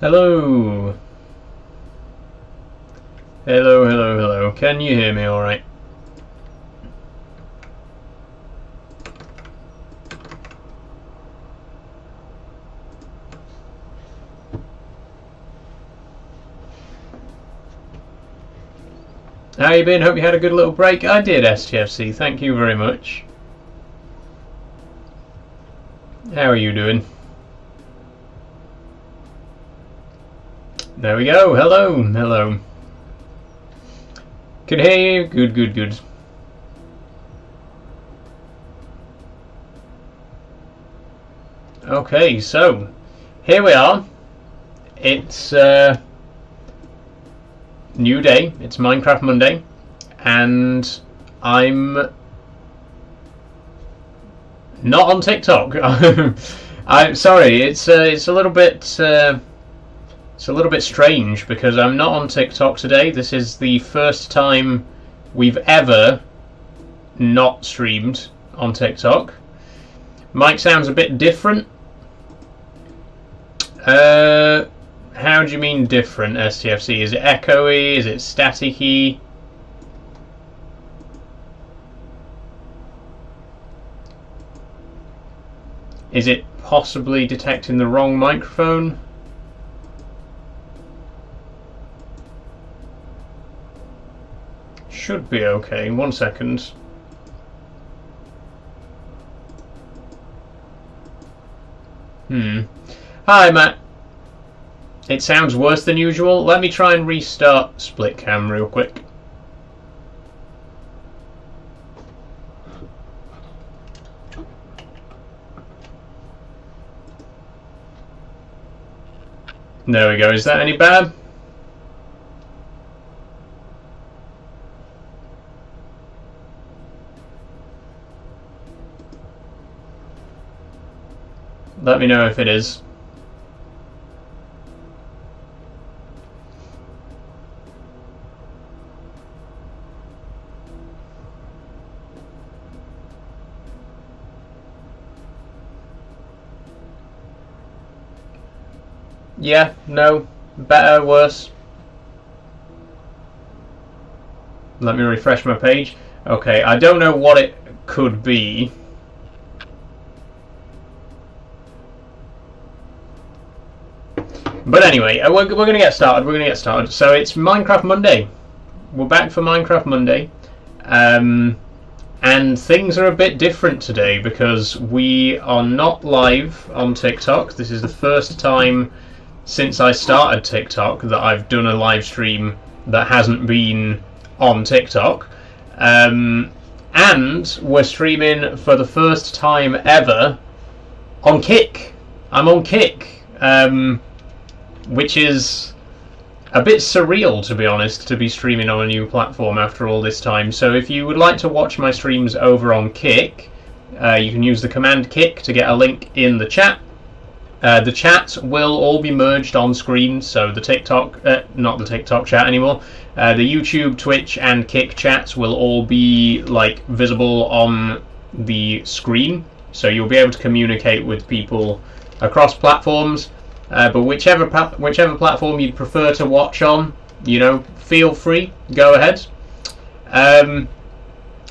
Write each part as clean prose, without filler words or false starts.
Hello. Hello, hello, hello. Can you hear me alright? How you been? Hope you had a good little break. I did, STFC. Thank you very much. How are you doing? There we go. Hello, hello. Can hear you. Good, good, good. Okay, so here we are. It's new day. It's Minecraft Monday, and I'm not on TikTok. I'm sorry. It's a little bit strange because I'm not on TikTok today. This is the first time we've ever not streamed on TikTok. Mic sounds a bit different. How do you mean different, STFC? Is it echoey? Is it staticky? Is it possibly detecting the wrong microphone? Should be okay. 1 second. Hi, Matt. It sounds worse than usual. Let me try and restart split cam real quick. There we go. Is that any better? Let me know if it is. Yeah, no, better, worse. Let me refresh my page. Okay, I don't know what it could be. But anyway, we're going to get started. We're going to get started. So it's Minecraft Monday. We're back for Minecraft Monday. And things are a bit different today because we are not live on TikTok. This is the first time since I started TikTok that I've done a live stream that hasn't been on TikTok. And we're streaming for the first time ever on Kick. I'm on Kick. Which is a bit surreal, to be honest, to be streaming on a new platform after all this time. So if you would like to watch my streams over on Kick, you can use the command Kick to get a link in the chat. The chats will all be merged on screen, so the TikTok, not the TikTok chat anymore, the YouTube, Twitch and Kick chats will all be like visible on the screen, so you'll be able to communicate with people across platforms. But whichever platform you'd prefer to watch on, you know, feel free, go ahead. And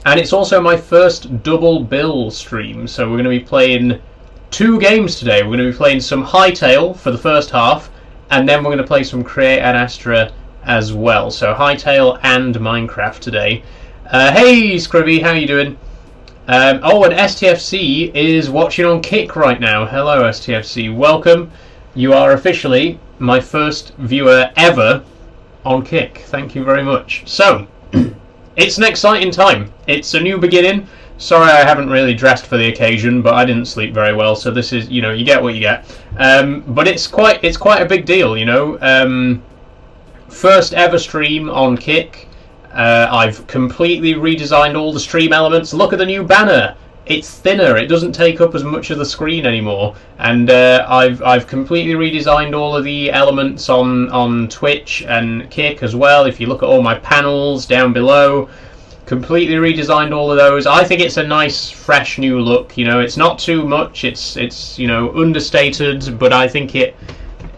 it's also my first double bill stream, so we're going to be playing 2 games today. We're going to be playing some Hytale for the first half, and then we're going to play some Chisel and Astra as well. So Hytale and Minecraft today. Hey Scribby, how you doing? Oh, and STFC is watching on Kick right now. Hello STFC, welcome. You are officially my first viewer ever on Kick. Thank you very much. So, it's an exciting time. It's a new beginning. Sorry I haven't really dressed for the occasion, but I didn't sleep very well, so this is, you know, you get what you get. But it's quite a big deal, you know. First ever stream on Kick. I've completely redesigned all the stream elements. Look at the new banner. It's thinner. It doesn't take up as much of the screen anymore, and I've completely redesigned all of the elements on Twitch and Kick as well. If you look at all my panels down below, completely redesigned all of those. I think it's a nice, fresh new look. You know, it's not too much. It's you know, understated, but I think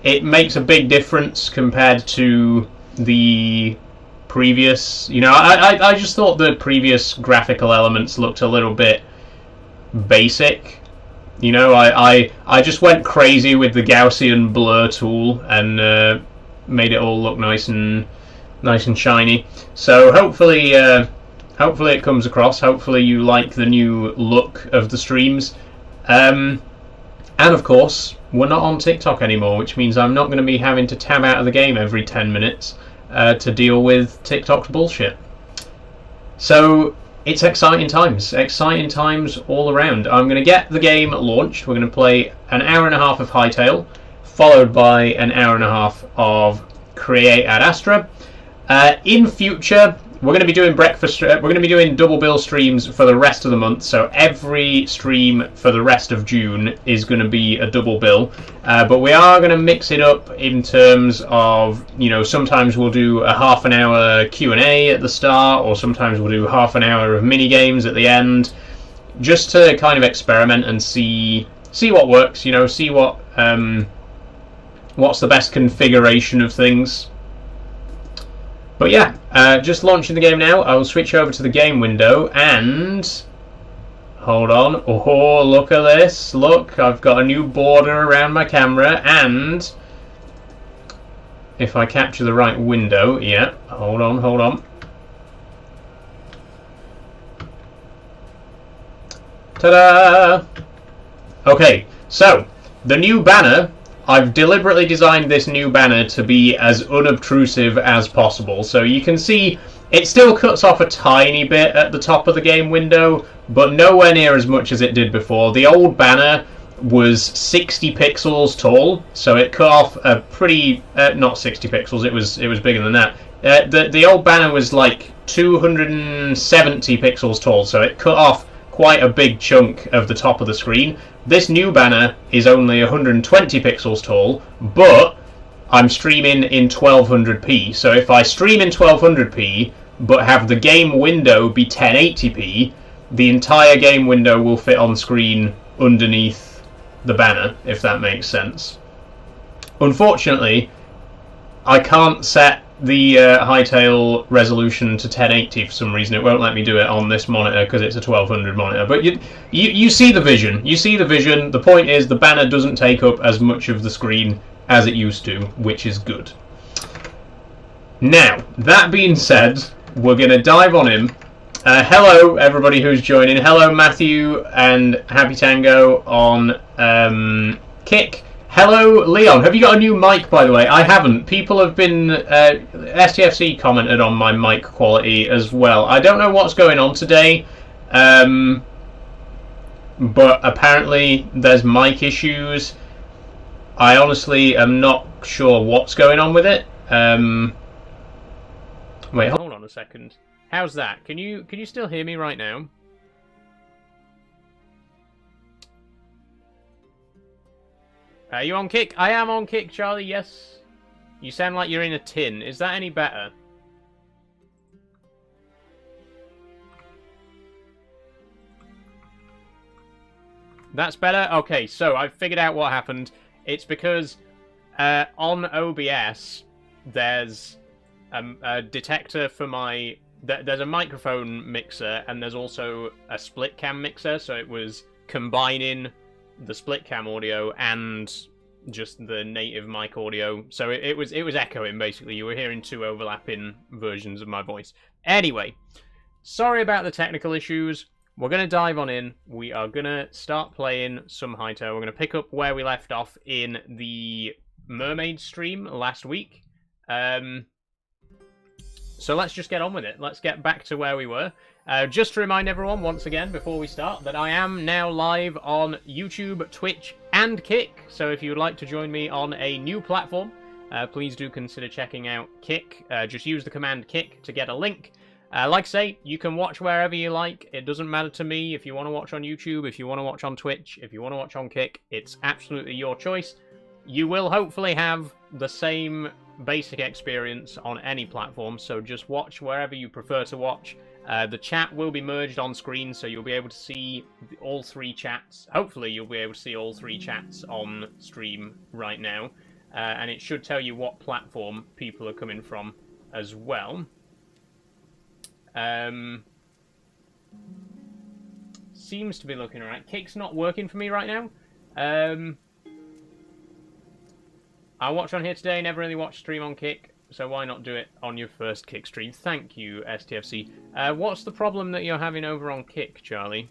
it makes a big difference compared to the previous. You know, I just thought the previous graphical elements looked a little bit basic. You know, I just went crazy with the Gaussian blur tool and made it all look nice and shiny. So hopefully it comes across. Hopefully you like the new look of the streams. And of course, we're not on TikTok anymore, which means I'm not going to be having to tab out of the game every 10 minutes to deal with TikTok's bullshit. So it's exciting times all around. I'm going to get the game launched. We're going to play an hour and a half of Hytale, followed by an hour and a half of Create at Astra. In future, we're going to be doing we're going to be doing double bill streams for the rest of the month. So every stream for the rest of June is going to be a double bill. But we are going to mix it up in terms of, you know, sometimes we'll do a half an hour Q&A at the start, or sometimes we'll do half an hour of mini games at the end, just to kind of experiment and see what works. You know, see what's the best configuration of things. But yeah, just launching the game now. I'll switch over to the game window and... Hold on. Oh, look at this. Look, I've got a new border around my camera, and... If I capture the right window, yeah. Hold on. Ta-da! Okay, so, the new banner... I've deliberately designed this new banner to be as unobtrusive as possible. So you can see it still cuts off a tiny bit at the top of the game window, but nowhere near as much as it did before. The old banner was 60 pixels tall, so it cut off a pretty... not 60 pixels, it was bigger than that. The old banner was like 270 pixels tall, so it cut off quite a big chunk of the top of the screen. This new banner is only 120 pixels tall, but I'm streaming in 1200p. So if I stream in 1200p, but have the game window be 1080p, the entire game window will fit on screen underneath the banner, if that makes sense. Unfortunately, I can't set the Hytale resolution to 1080 for some reason. It won't let me do it on this monitor because it's a 1200 monitor. But you see the vision. You see the vision. The point is the banner doesn't take up as much of the screen as it used to, which is good. Now, that being said, we're going to dive on in. Hello, everybody who's joining. Hello, Matthew and Happy Tango on Kick. Hello, Leon. Have you got a new mic, by the way? I haven't. People have been... STFC commented on my mic quality as well. I don't know what's going on today, but apparently there's mic issues. I honestly am not sure what's going on with it. Wait, hold on a second. How's that? Can you still hear me right now? Are you on Kick? I am on Kick, Charlie, yes. You sound like you're in a tin. Is that any better? That's better? Okay, so I've figured out what happened. It's because on OBS, there's a detector for my... There's a microphone mixer, and there's also a split cam mixer, so it was combining the split cam audio and just the native mic audio, so it was echoing. Basically, you were hearing two overlapping versions of my voice. Anyway, sorry about the technical issues. We're gonna dive on in. We are gonna start playing some Hytale. We're gonna pick up where we left off in the mermaid stream last week. So let's just get on with it. Let's get back to where we were. Just to remind everyone, once again, before we start, that I am now live on YouTube, Twitch, and Kick. So if you would like to join me on a new platform, please do consider checking out Kick. Just use the command Kick to get a link. Like I say, you can watch wherever you like. It doesn't matter to me if you want to watch on YouTube, if you want to watch on Twitch, if you want to watch on Kick. It's absolutely your choice. You will hopefully have the same basic experience on any platform, so just watch wherever you prefer to watch. The chat will be merged on screen, so you'll be able to see all three chats. Hopefully you'll be able to see all three chats on stream right now. and it should tell you what platform people are coming from as well. Seems to be looking alright. Kick's not working for me right now. I watch on here today, never really watch stream on Kick, so why not do it on your first Kick stream? Thank you, STFC. What's the problem that you're having over on Kick, Charlie?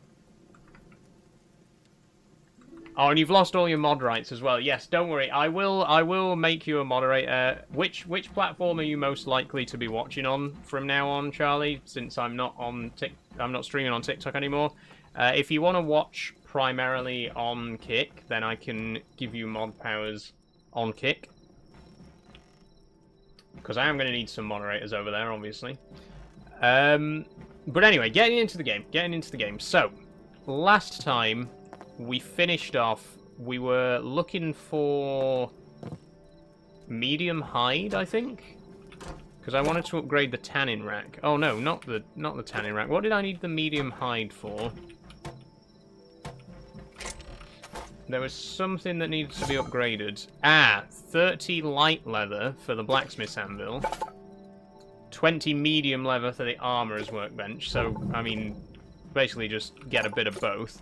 Oh, and you've lost all your mod rights as well. Yes, don't worry. I will make you a moderator. Which platform are you most likely to be watching on from now on, Charlie? Since I'm not streaming on TikTok anymore. If you want to watch primarily on Kick, then I can give you mod powers on Kick. Because I am going to need some moderators over there, obviously. But anyway, getting into the game. So, last time we finished off, we were looking for medium hide, I think, because I wanted to upgrade the tanning rack. Oh no, not the tanning rack. What did I need the medium hide for? There was something that needed to be upgraded. 30 light leather for the blacksmith's anvil. 20 medium leather for the armorer's workbench. So, I mean, basically just get a bit of both.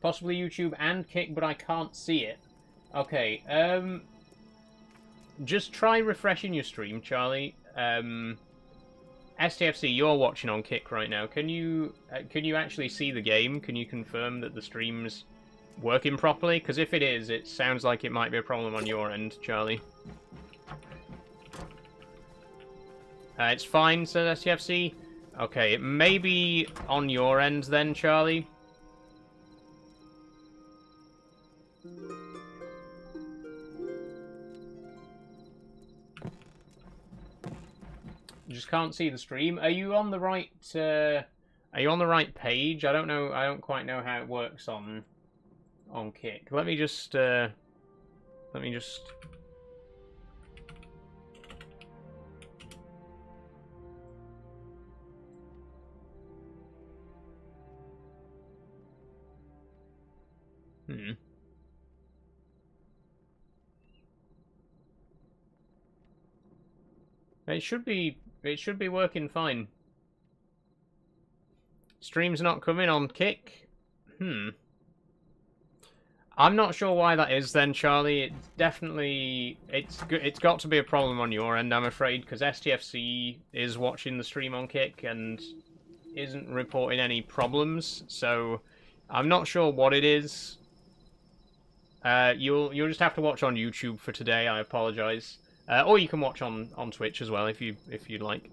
Possibly YouTube and Kick, but I can't see it. Okay, just try refreshing your stream, Charlie. STFC, you're watching on Kick right now. Can you actually see the game? Can you confirm that the stream's working properly? Because if it is, it sounds like it might be a problem on your end, Charlie. It's fine, says STFC. Okay, it may be on your end then, Charlie. Just can't see the stream. Are you on the right? Are you on the right page? I don't know. I don't quite know how it works on Kick. Let me just. It should be working fine. Stream's not coming on Kick? I'm not sure why that is then, Charlie. It's definitely... It's got to be a problem on your end, I'm afraid, because STFC is watching the stream on Kick and isn't reporting any problems, so I'm not sure what it is. You'll just have to watch on YouTube for today, I apologise. Or you can watch on Twitch as well if you'd like.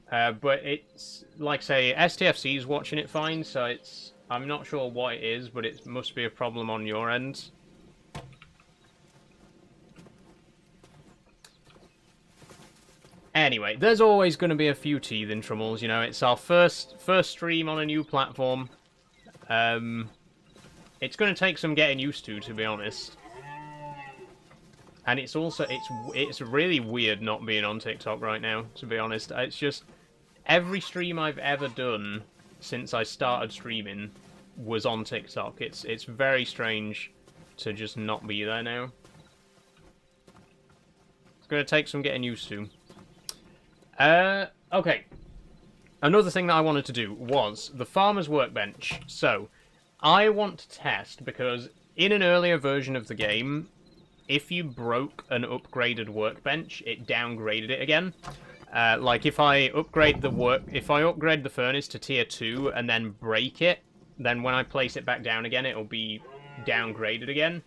But it's like I say, STFC is watching it fine, so I'm not sure what it is, but it must be a problem on your end. Anyway, there's always going to be a few teething troubles, you know. It's our first stream on a new platform. It's going to take some getting used to be honest. And it's also, it's really weird not being on TikTok right now, to be honest. It's just, every stream I've ever done since I started streaming was on TikTok. It's very strange to just not be there now. It's going to take some getting used to. Okay. Another thing that I wanted to do was the farmer's workbench. So, I want to test, because in an earlier version of the game, if you broke an upgraded workbench, it downgraded it again. Like if I upgrade the furnace to tier 2 and then break it, then when I place it back down again, it'll be downgraded again.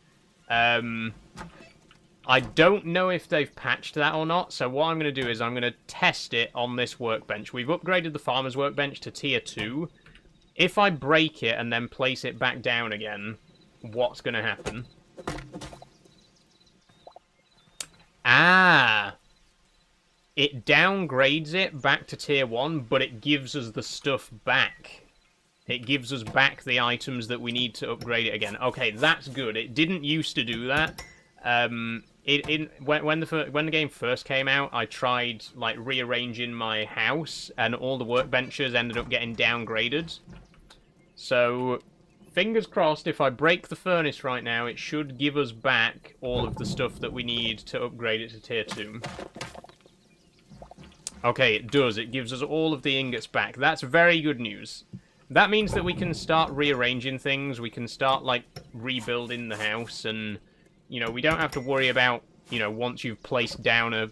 I don't know if they've patched that or not, so what I'm going to do is I'm going to test it on this workbench. We've upgraded the farmer's workbench to tier 2. If I break it and then place it back down again, what's going to happen? It downgrades it back to tier 1, but it gives us the stuff back. It gives us back the items that we need to upgrade it again. Okay, that's good. It didn't used to do that. when the game first came out, I tried like rearranging my house, and all the workbenches ended up getting downgraded. So, fingers crossed, if I break the furnace right now, it should give us back all of the stuff that we need to upgrade it to tier 2. Okay, it does. It gives us all of the ingots back. That's very good news. That means that we can start rearranging things. We can start, like, rebuilding the house. And, you know, we don't have to worry about, you know, once you've placed down a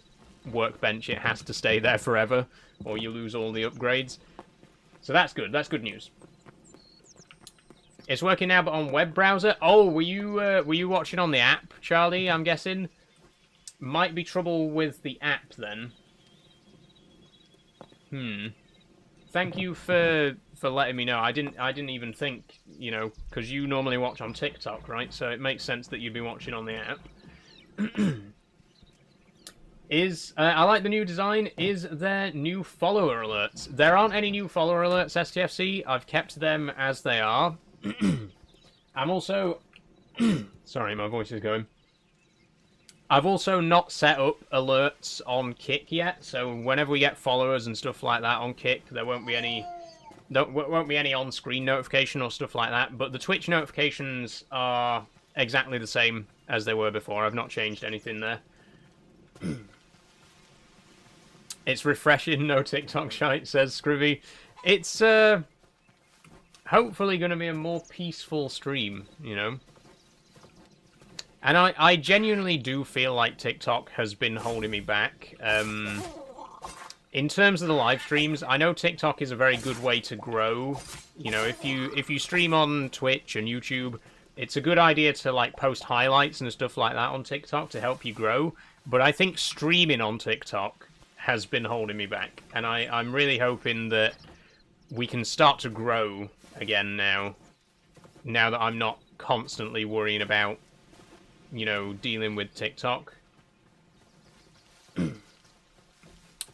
workbench, it has to stay there forever. Or you lose all the upgrades. So that's good. That's good news. It's working now, but on web browser. Oh, were you watching on the app, Charlie? I'm guessing. Might be trouble with the app then. Thank you for letting me know. I didn't even think, you know, because you normally watch on TikTok, right? So it makes sense that you'd be watching on the app. I like the new design. Is there new follower alerts? There aren't any new follower alerts, STFC. I've kept them as they are. I'm also... Sorry, my voice is going. I've also not set up alerts on Kick yet, so whenever we get followers and stuff like that on Kick, there won't be any on-screen notification or stuff like that, but the Twitch notifications are exactly the same as they were before. I've not changed anything there. It's refreshing, no TikTok shite, says Scrivy. It's hopefully going to be a more peaceful stream, you know? And I genuinely do feel like TikTok has been holding me back. In terms of the live streams, I know TikTok is a very good way to grow. You know, if you stream on Twitch and YouTube, it's a good idea to like post highlights and stuff like that on TikTok to help you grow. But I think streaming on TikTok has been holding me back. And I'm really hoping that we can start to grow again now that I'm not constantly worrying about, you know, dealing with TikTok.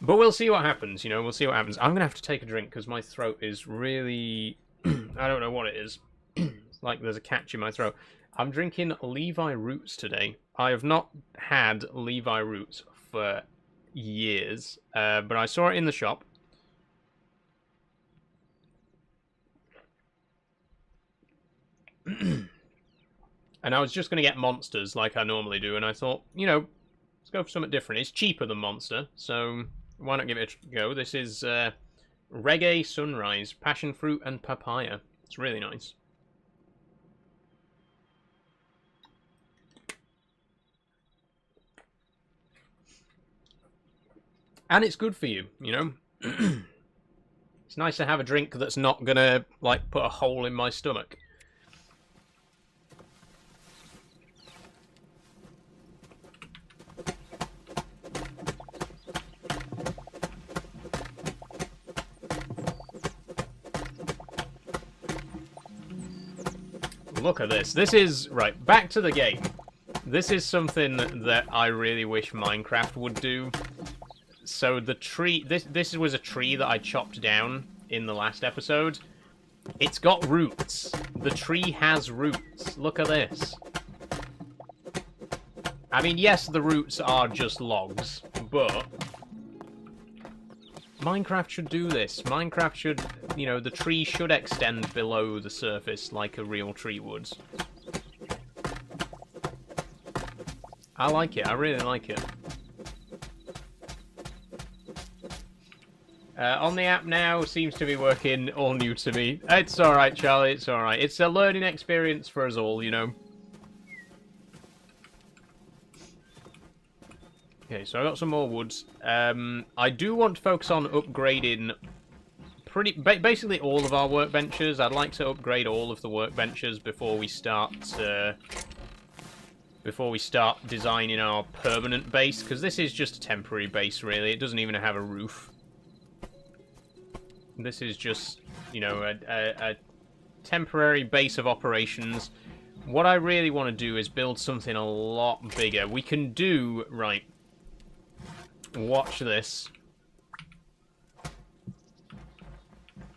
But we'll see what happens, you know, we'll see what happens. I'm going to have to take a drink because my throat is really... I don't know what it is. It's like there's a catch in my throat. I'm drinking Levi Roots today. I have not had Levi Roots for years, but I saw it in the shop. And I was just going to get Monsters like I normally do, and I thought, you know, let's go for something different. It's cheaper than Monster, so why not give it a go? This is Reggae Sunrise, Passion Fruit and Papaya. It's really nice. And it's good for you, you know? It's nice to have a drink that's not going to, like, put a hole in my stomach. Look at this. This is... Right, back to the game. This is something that I really wish Minecraft would do. So the tree... This was a tree that I chopped down in the last episode. It's got roots. The tree has roots. Look at this. I mean, yes, the roots are just logs, but... Minecraft should do this. Minecraft should, you know, the tree should extend below the surface like a real tree would. I like it. I really like it. On the app now, seems to be working, all new to me. It's alright, Charlie, it's alright. It's a learning experience for us all, you know. Okay, so I got some more woods. I do want to focus on upgrading basically all of our workbenches. I'd like to upgrade all of the workbenches before we start designing our permanent base, because this is just a temporary base, really. It doesn't even have a roof. This is just, you know, a temporary base of operations. What I really want to do is build something a lot bigger. We can do... Right. Watch this.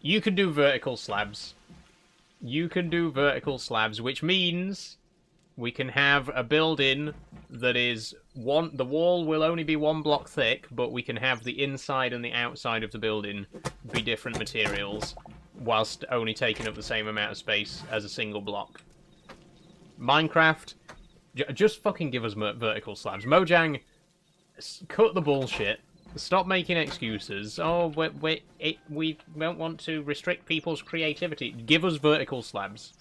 You can do vertical slabs. You can do vertical slabs, which means we can have a building that is the wall will only be 1 block thick, but we can have the inside and the outside of the building be different materials, whilst only taking up the same amount of space as a single block. Minecraft, just fucking give us vertical slabs. Mojang, cut the bullshit. Stop making excuses. Oh, we don't want to restrict people's creativity. Give us vertical slabs.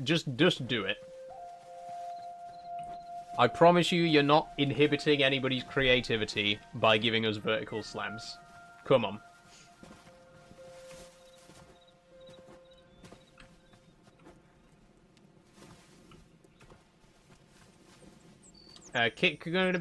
Just do it. I promise you, you're not inhibiting anybody's creativity by giving us vertical slabs. Come on. Kick's gonna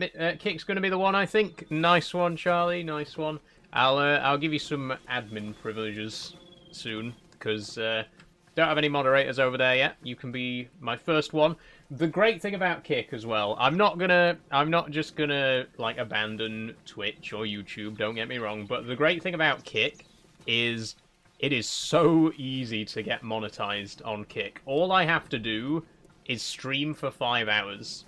be the one, I think. Nice one, Charlie. Nice one. I'll give you some admin privileges soon, because don't have any moderators over there yet. You can be my first one. The great thing about Kick as well, I'm not just gonna like abandon Twitch or YouTube. Don't get me wrong, but the great thing about Kick is it is so easy to get monetized on Kick. All I have to do is stream for 5 hours.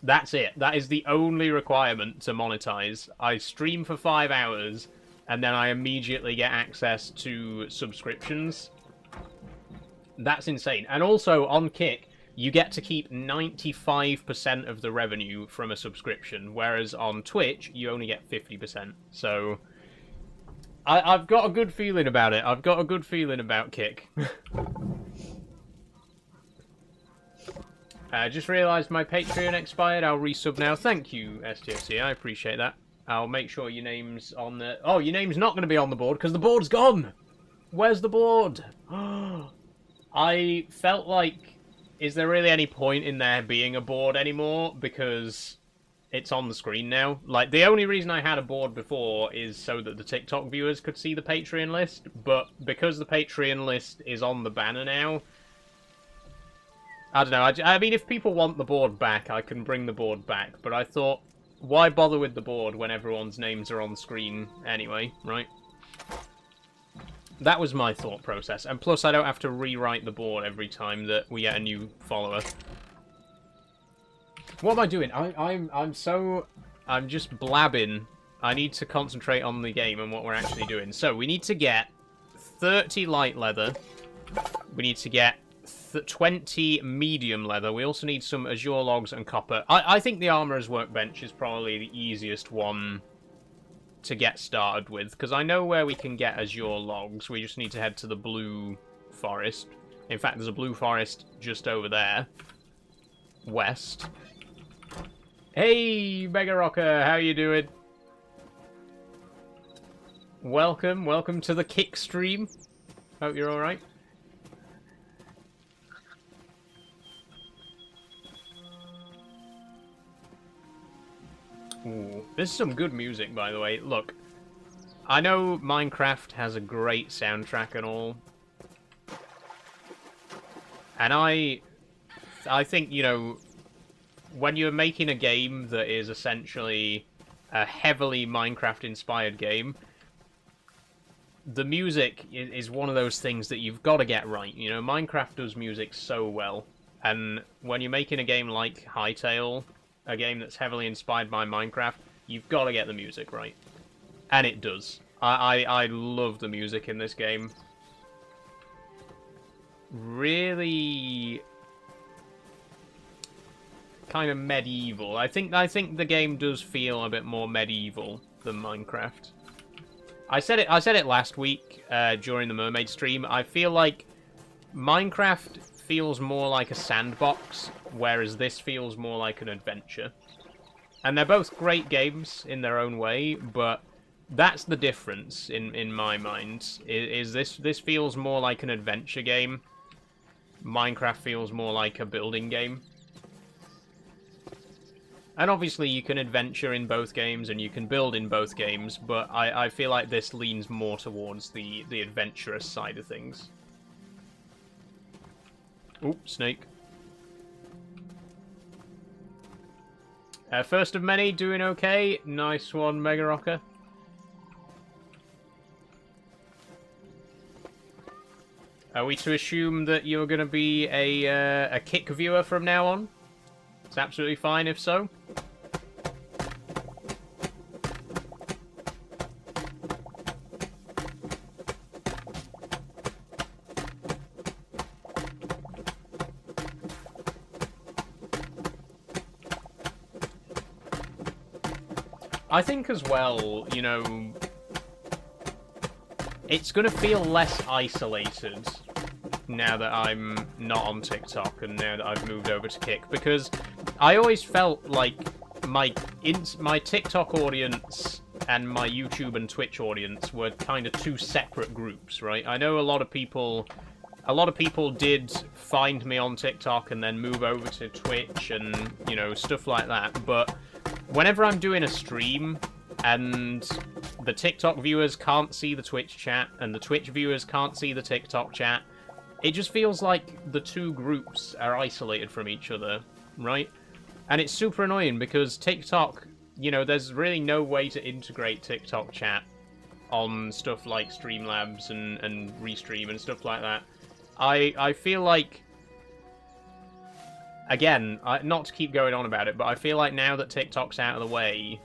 That's it. That is the only requirement to monetize. I stream for 5 hours, and then I immediately get access to subscriptions. That's insane. And also, on Kick, you get to keep 95% of the revenue from a subscription, whereas on Twitch, you only get 50%. So, I've got a good feeling about it. I've got a good feeling about Kick. I just realised my Patreon expired. I'll resub now. Thank you, STFC. I appreciate that. I'll make sure your name's on the... Oh, your name's not going to be on the board because the board's gone. Where's the board? I felt like... Is there really any point in there being a board anymore? Because it's on the screen now. Like, the only reason I had a board before is so that the TikTok viewers could see the Patreon list. But because the Patreon list is on the banner now... I don't know, I mean, if people want the board back, I can bring the board back, but I thought, why bother with the board when everyone's names are on screen anyway, right? That was my thought process, and plus I don't have to rewrite the board every time that we get a new follower. What am I doing? I'm just blabbing. I need to concentrate on the game and what we're actually doing. So, we need to get 30 light leather, we need to get 20 medium leather. We also need some azure logs and copper. I think the armorer's workbench is probably the easiest one to get started with, because I know where we can get azure logs. We just need to head to the blue forest. In fact, there's a blue forest just over there. West. Hey, Mega Rocker, how you doing? Welcome to the Kick stream. Hope you're alright. Ooh, this is some good music, by the way. Look, I know Minecraft has a great soundtrack and all, and I think, you know, when you're making a game that is essentially a heavily Minecraft-inspired game, the music is one of those things that you've got to get right. You know, Minecraft does music so well, and when you're making a game like Hytale, a game that's heavily inspired by Minecraft, you've got to get the music right. And it does. I love the music in this game. Really kind of medieval. I think the game does feel a bit more medieval than Minecraft. I said it last week during the Mermaid stream. I feel like Minecraft feels more like a sandbox, whereas this feels more like an adventure. And they're both great games in their own way, but that's the difference in my mind. Is this feels more like an adventure game. Minecraft feels more like a building game. And obviously you can adventure in both games and you can build in both games, but I feel like this leans more towards the adventurous side of things. Oop, snake. First of many, doing okay. Nice one, Mega Rocker. Are we to assume that you're going to be a Kick viewer from now on? It's absolutely fine if so. I think as well, you know, it's going to feel less isolated now that I'm not on TikTok and now that I've moved over to Kick, because I always felt like my TikTok audience and my YouTube and Twitch audience were kind of two separate groups, right? I know a lot of people did find me on TikTok and then move over to Twitch and, you know, stuff like that, but whenever I'm doing a stream and the TikTok viewers can't see the Twitch chat and the Twitch viewers can't see the TikTok chat, it just feels like the two groups are isolated from each other, right? And it's super annoying because TikTok, you know, there's really no way to integrate TikTok chat on stuff like Streamlabs and Restream and stuff like that. I feel like, again, not to keep going on about it, but I feel like now that TikTok's out of the way,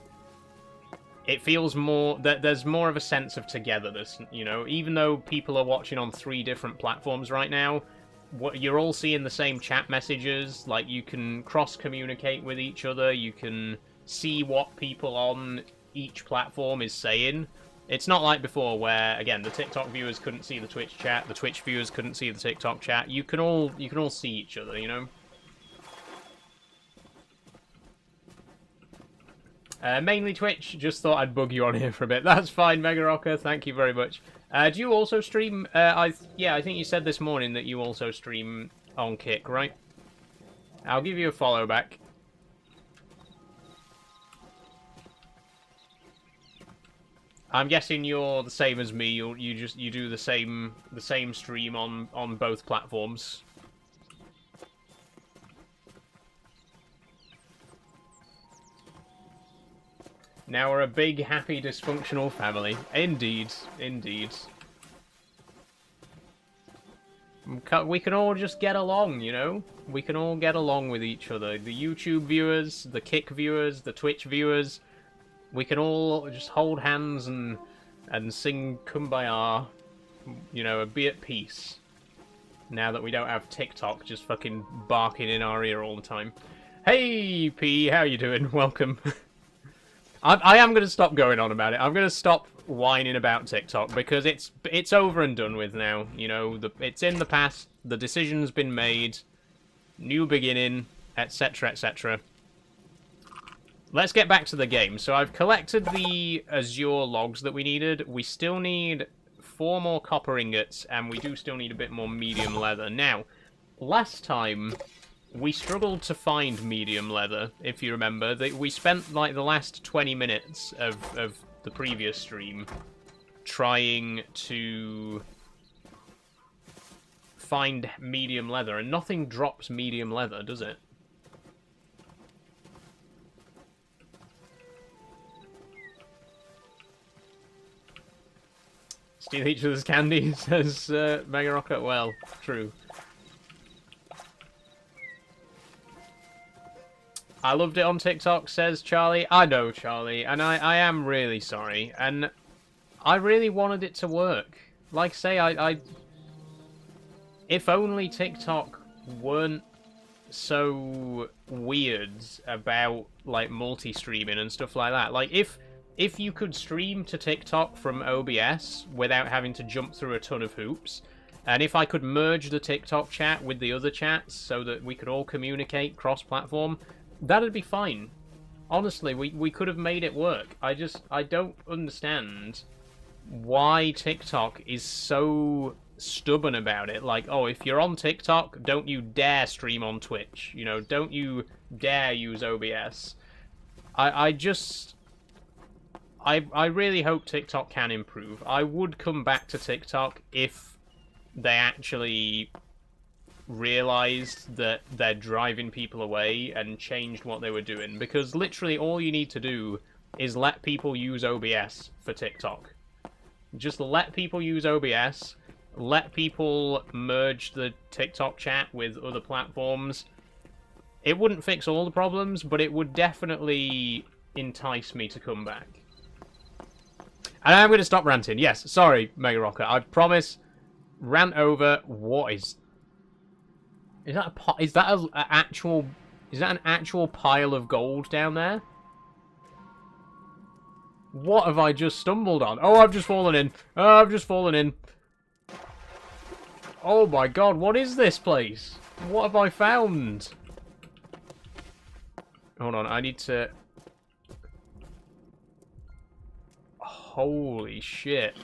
it feels more that there's more of a sense of togetherness, you know, even though people are watching on 3 different platforms right now, you're all seeing the same chat messages, like you can cross-communicate with each other, you can see what people on each platform is saying. It's not like before where, again, the TikTok viewers couldn't see the Twitch chat, the Twitch viewers couldn't see the TikTok chat. You can all see each other, you know? Mainly Twitch, just thought I'd bug you on here for a bit. That's fine, Mega Rocker, thank you very much. Do you also stream? Yeah, I think you said this morning that you also stream on Kick, right? I'll give you a follow back. I'm guessing you're the same as me. You do the same stream on both platforms. Now we're a big, happy, dysfunctional family. Indeed, indeed. We can all just get along, you know? We can all get along with each other. The YouTube viewers, the Kick viewers, the Twitch viewers. We can all just hold hands and sing Kumbaya, you know, and be at peace. Now that we don't have TikTok just fucking barking in our ear all the time. Hey, P, how you doing? Welcome. I am going to stop going on about it. I'm going to stop whining about TikTok because it's over and done with now. You know, it's in the past. The decision's been made. New beginning, etc., etc. Let's get back to the game. So I've collected the Azure logs that we needed. We still need 4 more copper ingots, and we do still need a bit more medium leather. Now, last time we struggled to find medium leather, if you remember. We spent like the last 20 minutes of the previous stream trying to find medium leather, and nothing drops medium leather, does it? Steal each other's candy, says Mega Rocket. Well, true. I loved it on TikTok, says Charlie. I know, Charlie, and I am really sorry. And I really wanted it to work. Like I say, if only TikTok weren't so weird about, like, multi-streaming and stuff like that. Like, if you could stream to TikTok from OBS without having to jump through a ton of hoops, and if I could merge the TikTok chat with the other chats so that we could all communicate cross-platform, that'd be fine. Honestly, we could have made it work. I don't understand why TikTok is so stubborn about it. Like, oh, if you're on TikTok, don't you dare stream on Twitch. You know, don't you dare use OBS. I really hope TikTok can improve. I would come back to TikTok if they actually realized that they're driving people away and changed what they were doing, because literally all you need to do is let people use OBS for TikTok. Just let people use OBS, let people merge the TikTok chat with other platforms. It wouldn't fix all the problems, but it would definitely entice me to come back. And I'm going to stop ranting. Yes, sorry, Mega Rocker. I promise. Rant over. What is... Is that an actual pile of gold down there? What have I just stumbled on? Oh, I've just fallen in. Oh, I've just fallen in. Oh my god, what is this place? What have I found? Hold on, I need to... Holy shit.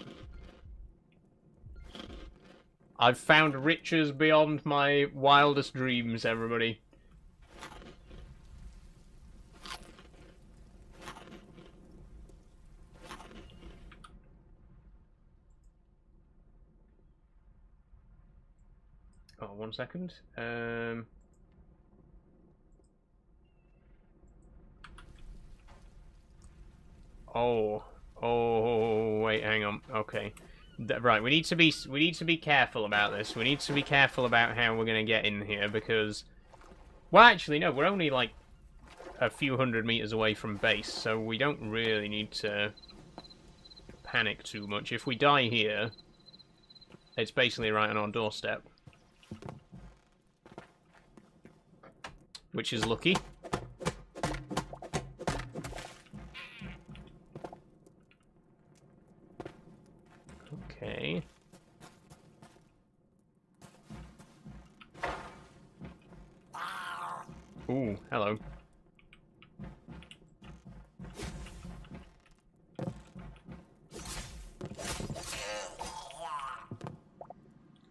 I've found riches beyond my wildest dreams, everybody. Oh, 1 second. Oh, wait, hang on. Okay. Right, we need to be careful about this. We need to be careful about how we're going to get in here because... Well, actually, no, we're only like a few hundred meters away from base, so we don't really need to panic too much. If we die here, it's basically right on our doorstep. Which is lucky. Okay. Ooh, hello.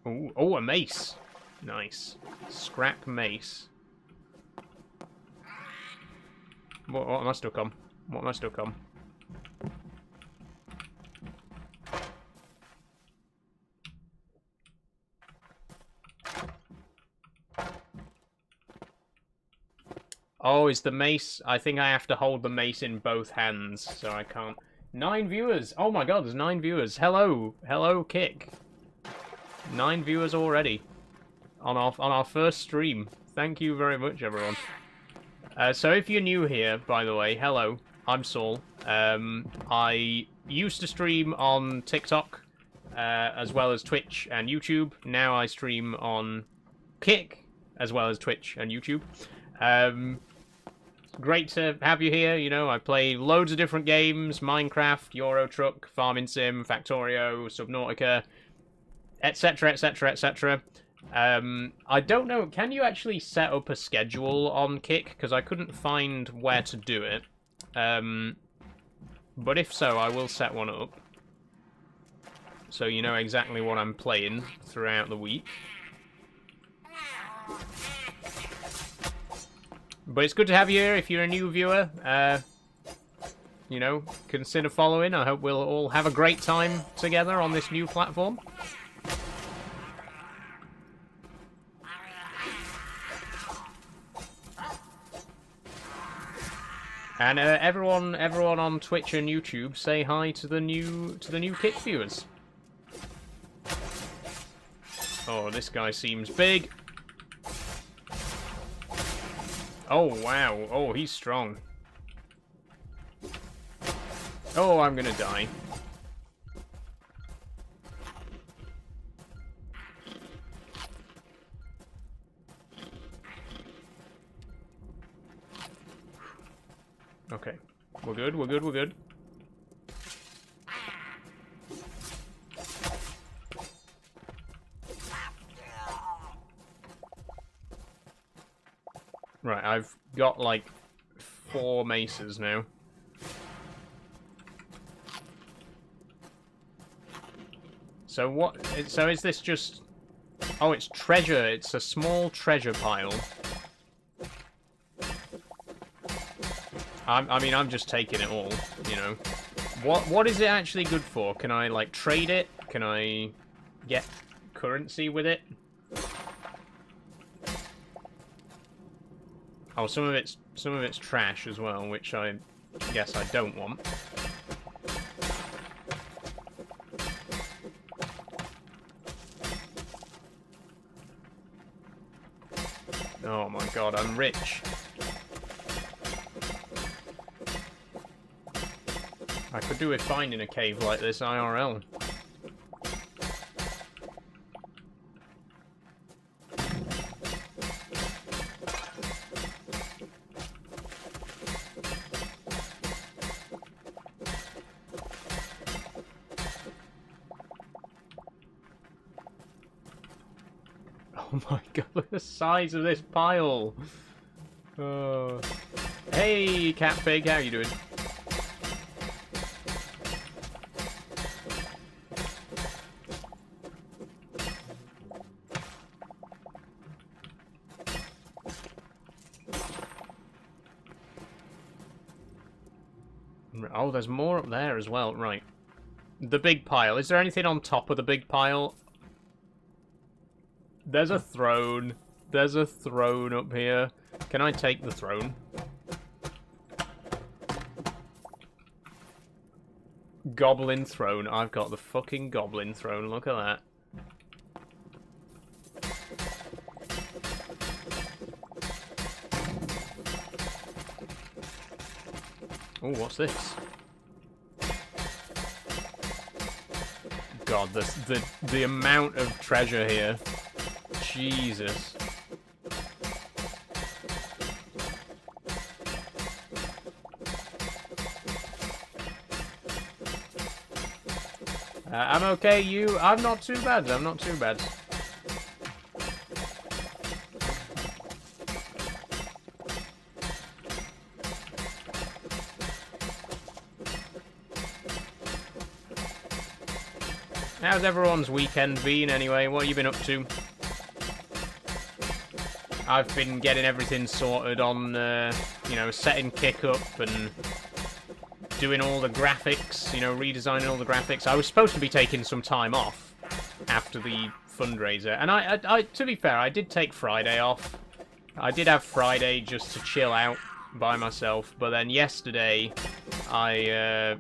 Ooh, oh, a mace. Nice. Scrap mace. What am I stuck on? What am I stuck on? Oh, is the mace... I think I have to hold the mace in both hands, so I can't... 9 viewers! Oh my god, there's 9 viewers. Hello! Hello, Kick. 9 viewers already. On our first stream. Thank you very much, everyone. So if you're new here, by the way, hello. I'm Saul. I used to stream on TikTok, as well as Twitch and YouTube. Now I stream on Kick, as well as Twitch and YouTube. Great to have you here. You know, I play loads of different games: Minecraft, Euro Truck, Farming Sim, Factorio, Subnautica, etc., etc., etc. I don't know, can you actually set up a schedule on Kick? Because I couldn't find where to do it. But if so, I will set one up. So you know exactly what I'm playing throughout the week. But it's good to have you here if you're a new viewer. You know, consider following. I hope we'll all have a great time together on this new platform. And everyone on Twitch and YouTube, say hi to the new Kick viewers. Oh, this guy seems big. Oh wow! Oh, he's strong. Oh, I'm gonna die. Okay. We're good, we're good, we're good. Right, I've got like 4 maces now. So what? So is this just... Oh, it's treasure. It's a small treasure pile. I mean, I'm just taking it all, you know. What is it actually good for? Can I, like, trade it? Can I get currency with it? Oh, some of it's trash as well, which I guess I don't want. Oh my god, I'm rich. I could do with finding a cave like this IRL. Oh my god, look at the size of this pile. Hey, Cat Pig, how you doing? Oh, there's more up there as well. Right. The big pile. Is there anything on top of the big pile? There's a throne. There's a throne up here. Can I take the throne? Goblin throne. I've got the fucking goblin throne. Look at that. Oh, what's this? God, the amount of treasure here. Jesus. I'm okay, you? I'm not too bad, I'm not too bad. How's everyone's weekend been anyway? What have you been up to? I've been getting everything sorted on, you know, setting Kick up and doing all the graphics, you know, redesigning all the graphics. I was supposed to be taking some time off after the fundraiser, and I to be fair, I did take Friday off. I did have Friday just to chill out by myself, but then yesterday I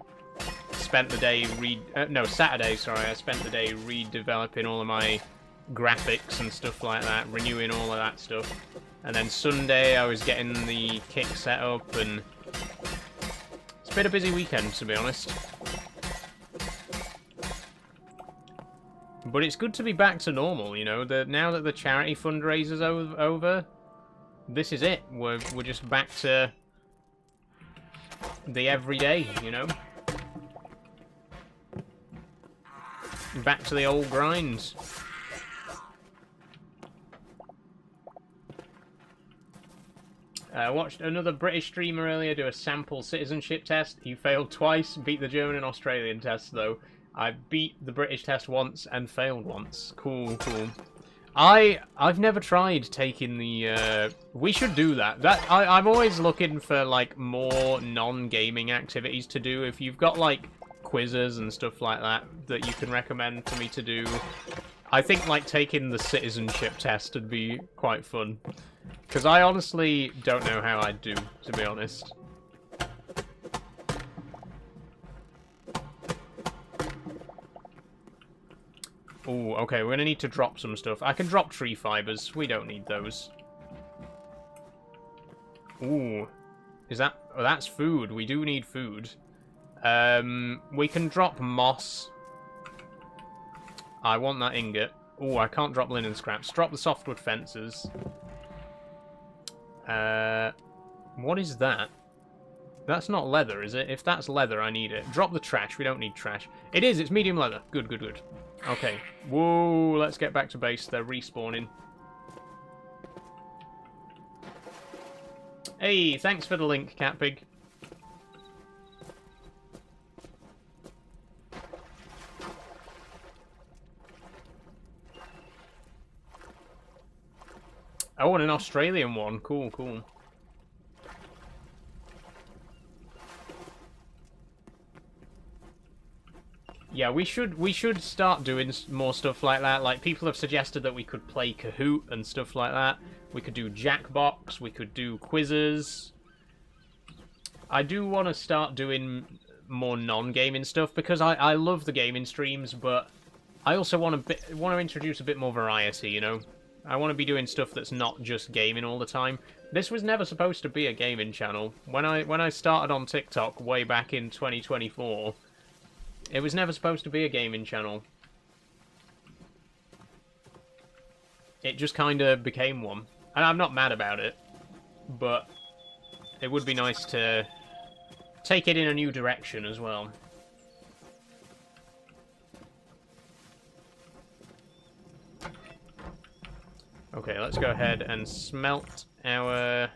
spent the day Saturday, sorry, I spent the day redeveloping all of my graphics and stuff like that, renewing all of that stuff. And then Sunday I was getting the Kick set up, and it's been a busy weekend, to be honest. But it's good to be back to normal, you know. Now that the charity fundraiser's over, this is it. We're just back to the everyday, you know. Back to the old grinds. I watched another British streamer earlier do a sample citizenship test. He failed twice, beat the German and Australian tests though. I beat the British test once and failed once. Cool, cool. I've never tried taking the. We should do that. I'm always looking for like more non-gaming activities to do. If you've got like quizzes and stuff like that you can recommend for me to do, I think like taking the citizenship test would be quite fun. Because I honestly don't know how I'd do, to be honest. Ooh, okay, we're gonna need to drop some stuff. I can drop tree fibers. We don't need those. Ooh. Is that... Oh, that's food. We do need food. We can drop moss. I want that ingot. Ooh, I can't drop linen scraps. Drop the softwood fences. What is that? That's not leather, is it? If that's leather, I need it. Drop the trash. We don't need trash. It is. It's medium leather. Good, good, good. Okay. Whoa, let's get back to base. They're respawning. Hey, thanks for the link, Catpig. Oh, and an Australian one. Cool, cool. Yeah, we should start doing more stuff like that. Like, people have suggested that we could play Kahoot and stuff like that. We could do Jackbox. We could do quizzes. I do want to start doing more non-gaming stuff because I love the gaming streams, but I also want to introduce a bit more variety, you know? I want to be doing stuff that's not just gaming all the time. This was never supposed to be a gaming channel. When I started on TikTok way back in 2024, it was never supposed to be a gaming channel. It just kind of became one. And I'm not mad about it, but it would be nice to take it in a new direction as well. Okay, let's go ahead and smelt our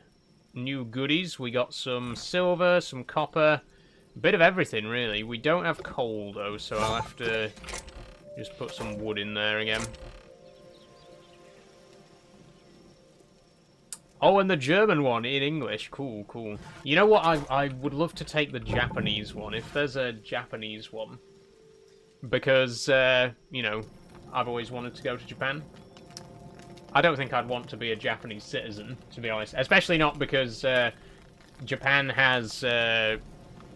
new goodies. We got some silver, some copper, a bit of everything, really. We don't have coal, though, so I'll have to just put some wood in there again. Oh, and the German one in English. Cool, cool. You know what? I would love to take the Japanese one, if there's a Japanese one. Because, you know, I've always wanted to go to Japan. I don't think I'd want to be a Japanese citizen, to be honest. Especially not because Japan has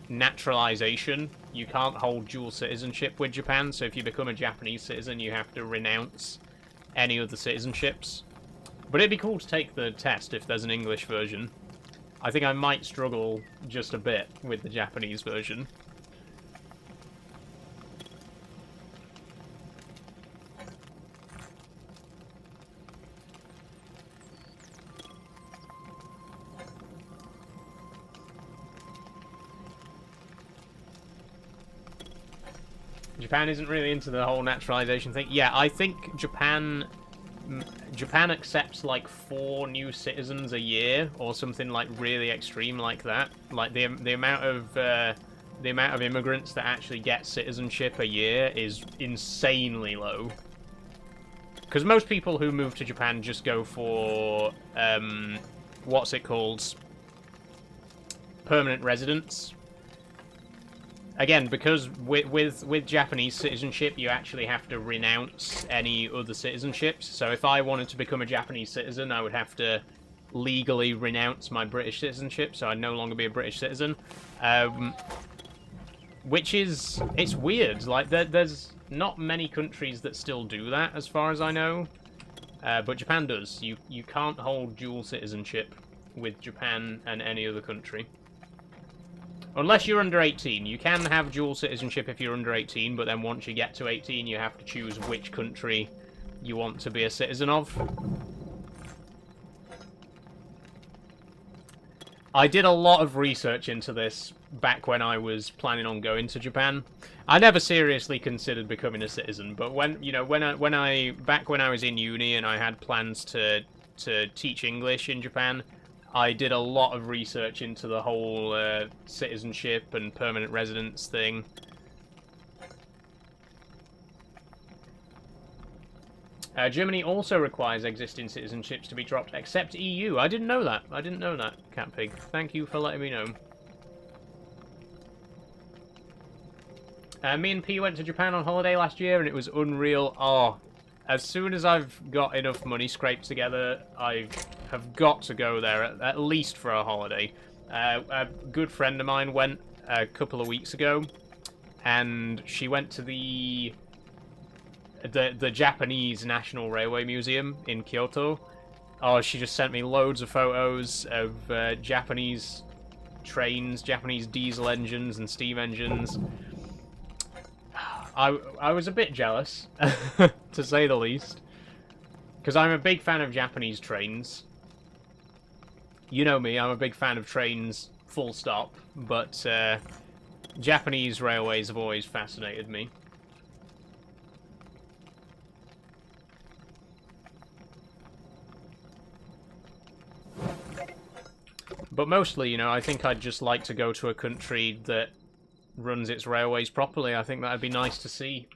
naturalization. You can't hold dual citizenship with Japan, so if you become a Japanese citizen, you have to renounce any other citizenships. But it'd be cool to take the test if there's an English version. I think I might struggle just a bit with the Japanese version. Japan isn't really into the whole naturalization thing. Yeah, I think Japan accepts like 4 new citizens a year or something like really extreme like that. Like the amount of immigrants that actually get citizenship a year is insanely low. Because most people who move to Japan just go for what's it called? Permanent residence. Again, because with Japanese citizenship, you actually have to renounce any other citizenships. So if I wanted to become a Japanese citizen, I would have to legally renounce my British citizenship, so I'd no longer be a British citizen. Which is... it's weird. Like, there's not many countries that still do that, as far as I know. But Japan does. You can't hold dual citizenship with Japan and any other country. Unless you're under 18. You can have dual citizenship if you're under 18, but then once you get to 18, you have to choose which country you want to be a citizen of. I did a lot of research into this back when I was planning on going to Japan. I never seriously considered becoming a citizen, but when back when I was in uni and I had plans to teach English in Japan, I did a lot of research into the whole citizenship and permanent residence thing. Germany also requires existing citizenships to be dropped, except EU. I didn't know that. I didn't know that, Catpig. Thank you for letting me know. Me and P went to Japan on holiday last year, and it was unreal. Oh, as soon as I've got enough money scraped together, I have got to go there, at least for a holiday. A good friend of mine went a couple of weeks ago, and she went to the Japanese National Railway Museum in Kyoto. Oh, she just sent me loads of photos of Japanese trains, Japanese diesel engines and steam engines. I was a bit jealous, to say the least. Because I'm a big fan of Japanese trains. You know me, I'm a big fan of trains, full stop. But Japanese railways have always fascinated me. But mostly, you know, I think I'd just like to go to a country that runs its railways properly. I think that'd be nice to see.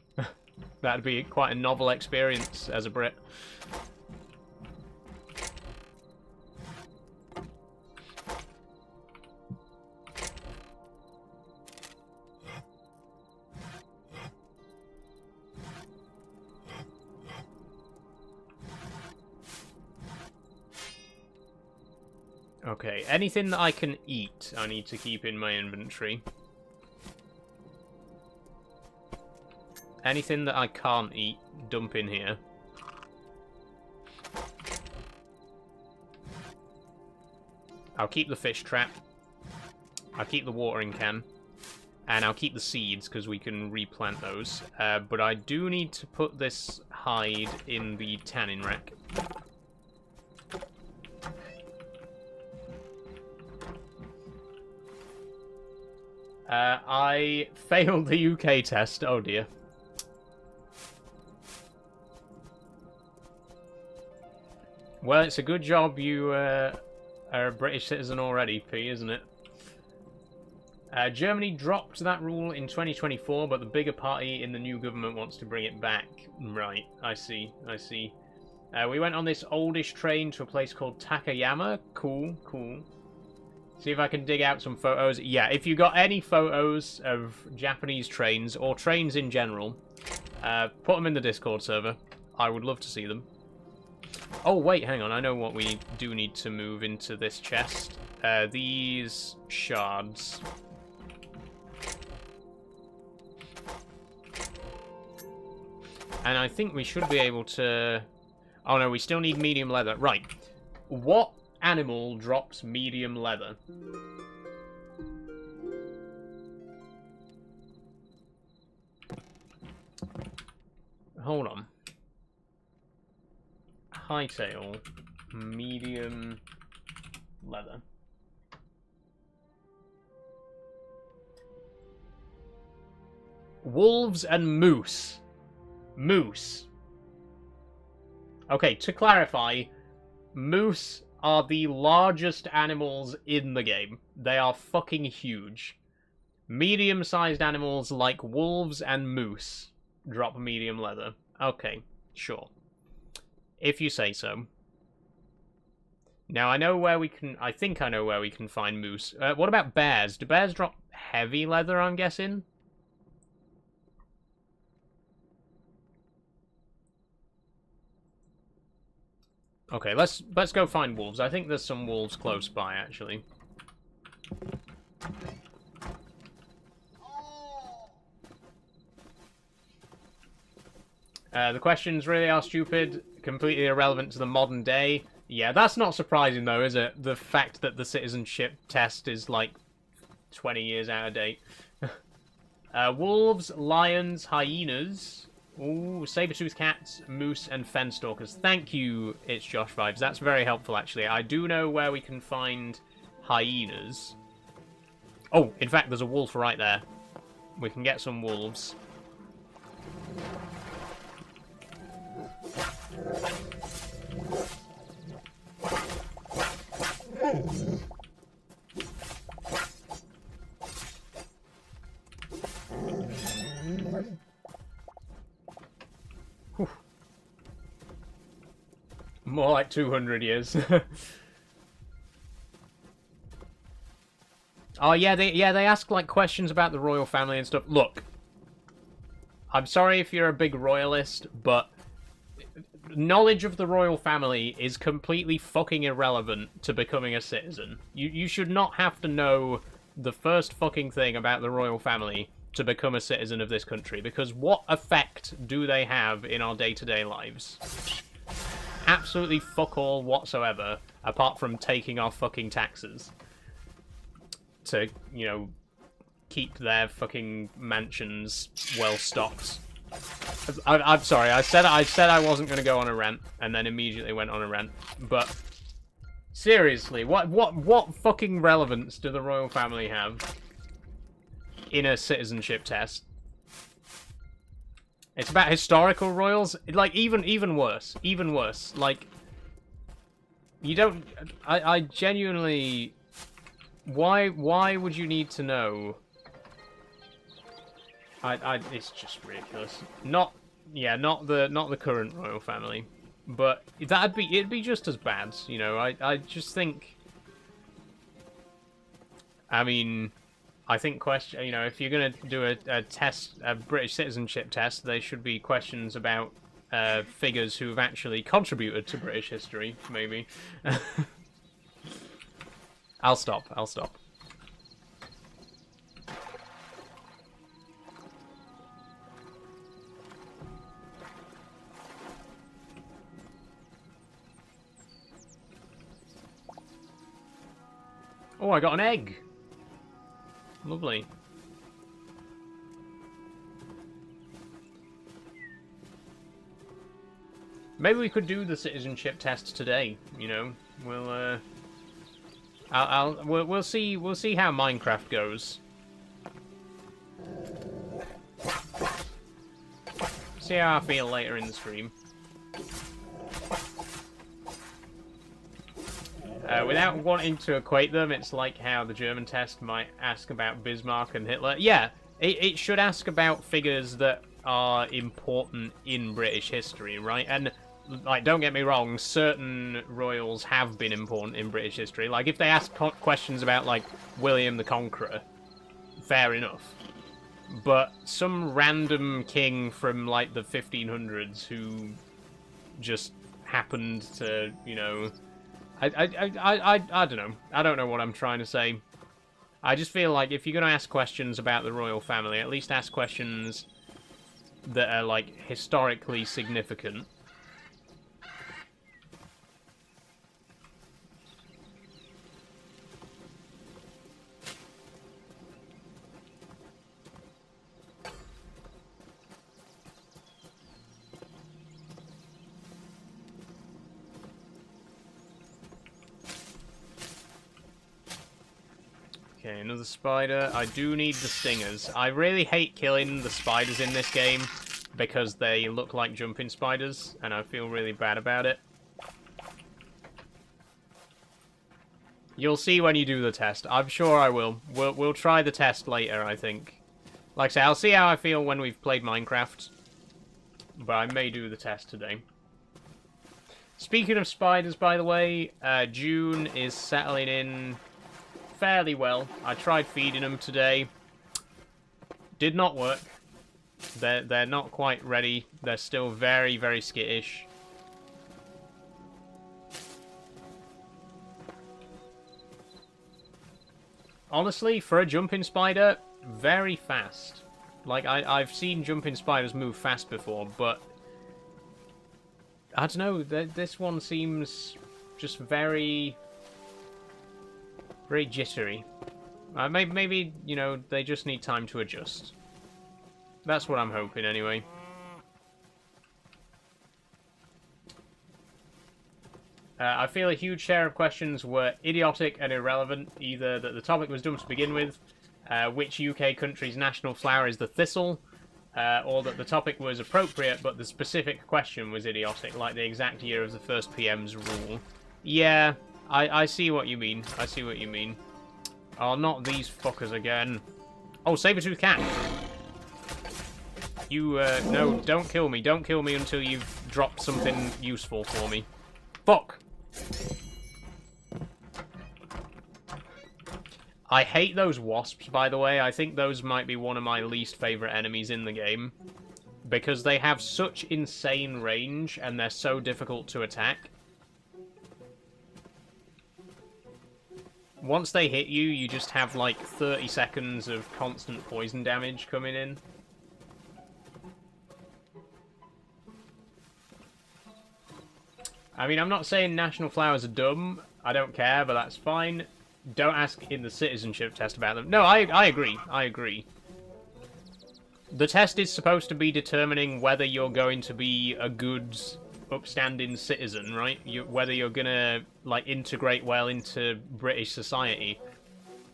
That'd be quite a novel experience as a Brit. Okay, anything that I can eat, I need to keep in my inventory. Anything that I can't eat, dump in here. I'll keep the fish trap. I'll keep the watering can. And I'll keep the seeds, because we can replant those. But I do need to put this hide in the tanning rack. I failed the UK test. Oh dear. Well, it's a good job you are a British citizen already, P, isn't it? Germany dropped that rule in 2024, but the bigger party in the new government wants to bring it back. Right, I see, I see. We went on this oldish train to a place called Takayama. Cool, cool. See if I can dig out some photos. Yeah, if you got any photos of Japanese trains, or trains in general, put them in the Discord server. I would love to see them. Oh, wait, hang on. I know what we do need to move into this chest. These shards. And I think we should be able to... Oh, no, we still need medium leather. Right. What animal drops medium leather? Hold on. Hytale, medium leather. Wolves and moose. Moose. Okay, to clarify, moose are the largest animals in the game. They are fucking huge. Medium-sized animals like wolves and moose drop medium leather. Okay, sure. If you say so. Now, I know where we can... I think I know where we can find moose. What about bears? Do bears drop heavy leather, I'm guessing? Okay, let's go find wolves. I think there's some wolves close by, actually. The questions really are stupid, completely irrelevant to the modern day. Yeah, that's not surprising, though, is it? The fact that the citizenship test is, like, 20 years out of date. Wolves, lions, hyenas... Ooh, saber-toothed cats, moose, and fenstalkers. Thank you, It's Josh Vibes. That's very helpful, actually. I do know where we can find hyenas. Oh, in fact, there's a wolf right there. We can get some wolves. Whew. More like 200 years. Oh yeah, they ask like questions about the royal family and stuff. Look, I'm sorry if you're a big royalist, but knowledge of the royal family is completely fucking irrelevant to becoming a citizen. You should not have to know the first fucking thing about the royal family to become a citizen of this country, because what effect do they have in our day-to-day lives? Absolutely fuck all whatsoever, apart from taking our fucking taxes to, you know, keep their fucking mansions well stocked. I'm sorry, I said I wasn't going to go on a rant, and then immediately went on a rant, but seriously, what fucking relevance do the royal family have in a citizenship test? It's about historical royals, like even worse, like you don't, I genuinely, why would you need to know? It's just ridiculous. Not the current royal family, but it'd be just as bad, you know. I just think, I mean, I think you know, if you're gonna do a test, a British citizenship test, there should be questions about figures who've actually contributed to British history, maybe. I'll stop. Oh, I got an egg. Lovely. Maybe we could do the citizenship test today. You know, we'll see how Minecraft goes. See how I feel later in the stream. Without wanting to equate them, it's like how the German test might ask about Bismarck and Hitler. Yeah, it should ask about figures that are important in British history, right? And, like, don't get me wrong, certain royals have been important in British history. Like, if they ask questions about, like, William the Conqueror, fair enough. But some random king from, like, the 1500s who just happened to, you know... I don't know. I don't know what I'm trying to say. I just feel like if you're going to ask questions about the royal family, at least ask questions that are, like, historically significant. Okay, another spider. I do need the stingers. I really hate killing the spiders in this game because they look like jumping spiders, and I feel really bad about it. You'll see when you do the test. I'm sure I will. We'll try the test later, I think. Like I say, I'll see how I feel when we've played Minecraft, but I may do the test today. Speaking of spiders, by the way, June is settling in fairly well. I tried feeding them today. Did not work. They're not quite ready. They're still very, very skittish. Honestly, for a jumping spider, very fast. Like, I've seen jumping spiders move fast before, but I don't know, this one seems just very jittery. Maybe, you know, they just need time to adjust. That's what I'm hoping, anyway. I feel a huge share of questions were idiotic and irrelevant. Either that the topic was dumb to begin with, which UK country's national flower is the thistle, or that the topic was appropriate but the specific question was idiotic, like the exact year of the first PM's rule. Yeah, I see what you mean. I see what you mean. Oh, not these fuckers again. Oh, saber-tooth cat. You, no, don't kill me. Don't kill me until you've dropped something useful for me. Fuck! I hate those wasps, by the way. I think those might be one of my least favourite enemies in the game. Because they have such insane range, and they're so difficult to attack. Once they hit you, you just have like 30 seconds of constant poison damage coming in. I mean, I'm not saying national flowers are dumb. I don't care, but that's fine. Don't ask in the citizenship test about them. No, I agree. I agree. The test is supposed to be determining whether you're going to be a good, upstanding citizen, right? Whether you're gonna, like, integrate well into British society.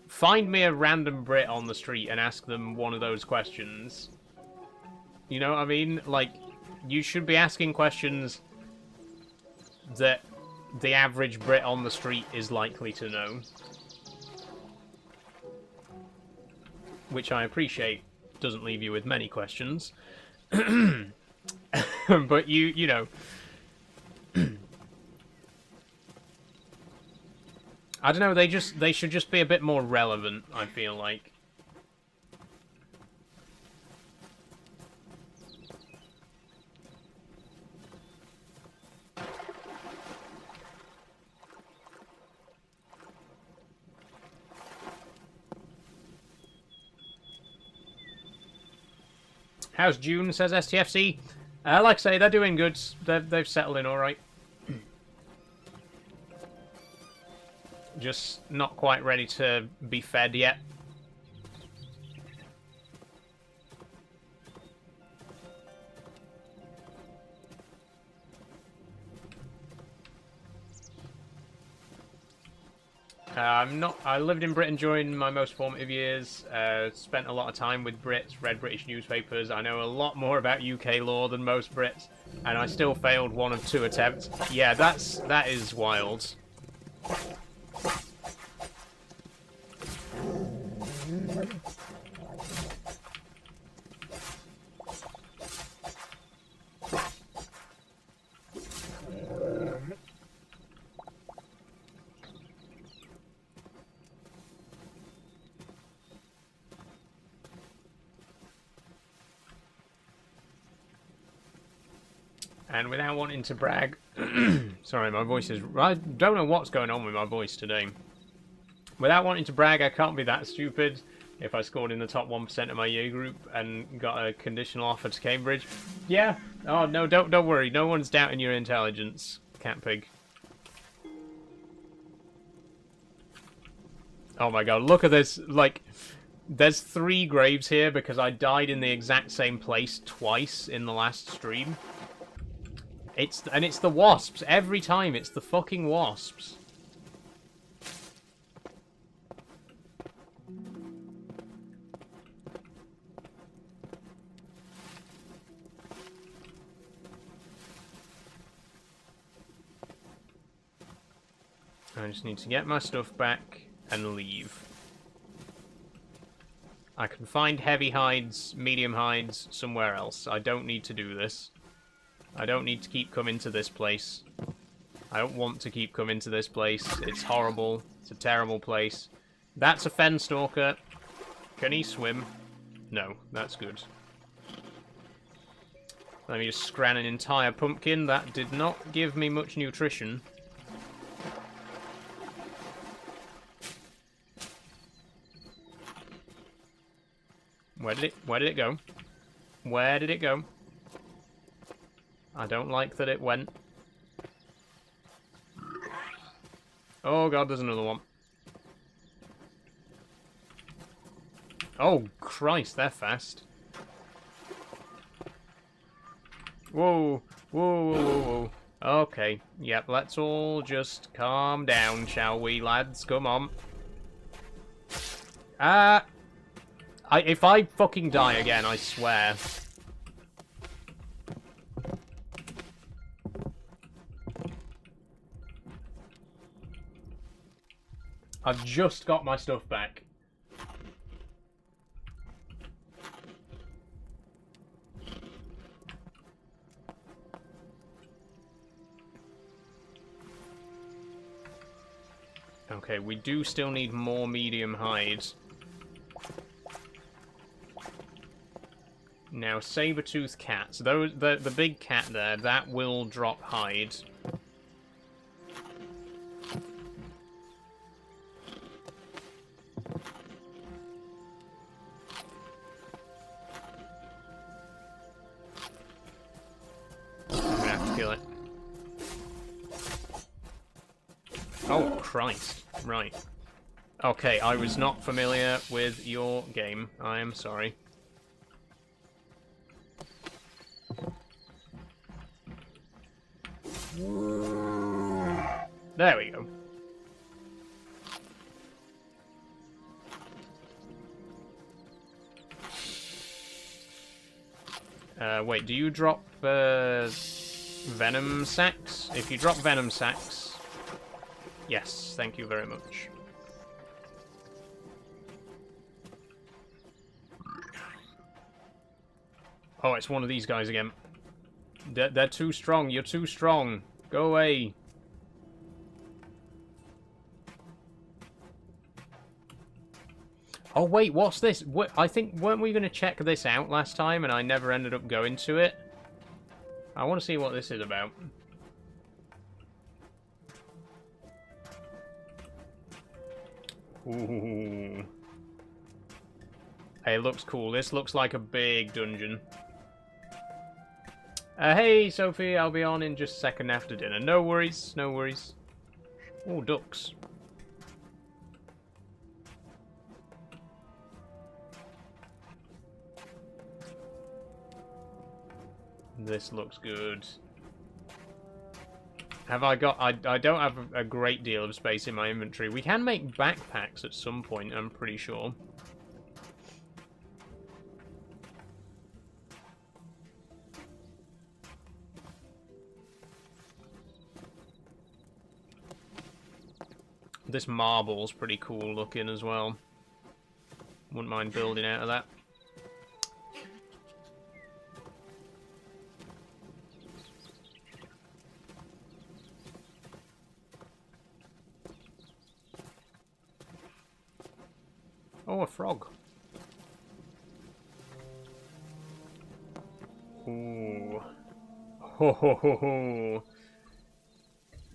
Find me a random Brit on the street and ask them one of those questions. You know what I mean? Like, you should be asking questions that the average Brit on the street is likely to know. Which I appreciate doesn't leave you with many questions. But you know... I don't know, they should just be a bit more relevant, I feel like. How's June, says STFC. Like I say, they're doing good. They've settled in alright. Just not quite ready to be fed yet. I lived in Britain during my most formative years, spent a lot of time with Brits, read British newspapers. I know a lot more about UK law than most Brits, and I still failed 1 of 2 attempts. Yeah, that is wild. And without wanting to brag... Sorry, my voice is... I don't know what's going on with my voice today. Without wanting to brag, I can't be that stupid if I scored in the top 1% of my year group and got a conditional offer to Cambridge. Yeah. Oh, no, don't worry. No one's doubting your intelligence, Cat Pig. Oh my god, look at this. Like, there's 3 graves here because I died in the exact same place twice in the last stream. It's the wasps. Every time it's the fucking wasps. I just need to get my stuff back and leave. I can find heavy hides, medium hides somewhere else. I don't need to do this. I don't need to keep coming to this place. I don't want to keep coming to this place. It's horrible. It's a terrible place. That's a fen stalker. Can he swim? No, that's good. Let me just scran an entire pumpkin. That did not give me much nutrition. Where did it go? Where did it go? I don't like that it went. Oh god, there's another one. Oh Christ, they're fast. Whoa, whoa, whoa, whoa, whoa. Okay, yep, let's all just calm down, shall we, lads? Come on. If I fucking die again, I swear. I've just got my stuff back. Okay, we do still need more medium hides. Now, saber-toothed cats. Those, the big cat there, that will drop hide. I'm gonna have to kill it. Oh, Christ. Right. Okay, I was not familiar with your game. I am sorry. There we go. Wait, do you drop venom sacks? If you drop venom sacks... Yes, thank you very much. Oh, it's one of these guys again. They're too strong. You're too strong. Go away. Oh, wait, what's this? I think, weren't we going to check this out last time and I never ended up going to it? I want to see what this is about. Ooh. Hey, it looks cool. This looks like a big dungeon. Hey, Sophie, I'll be on in just a second after dinner. No worries, no worries. Oh, ducks. This looks good. Have I got... I don't have a great deal of space in my inventory. We can make backpacks at some point, I'm pretty sure. This marble's pretty cool looking as well. Wouldn't mind building out of that. Oh, a frog. Ooh. Ho ho ho ho.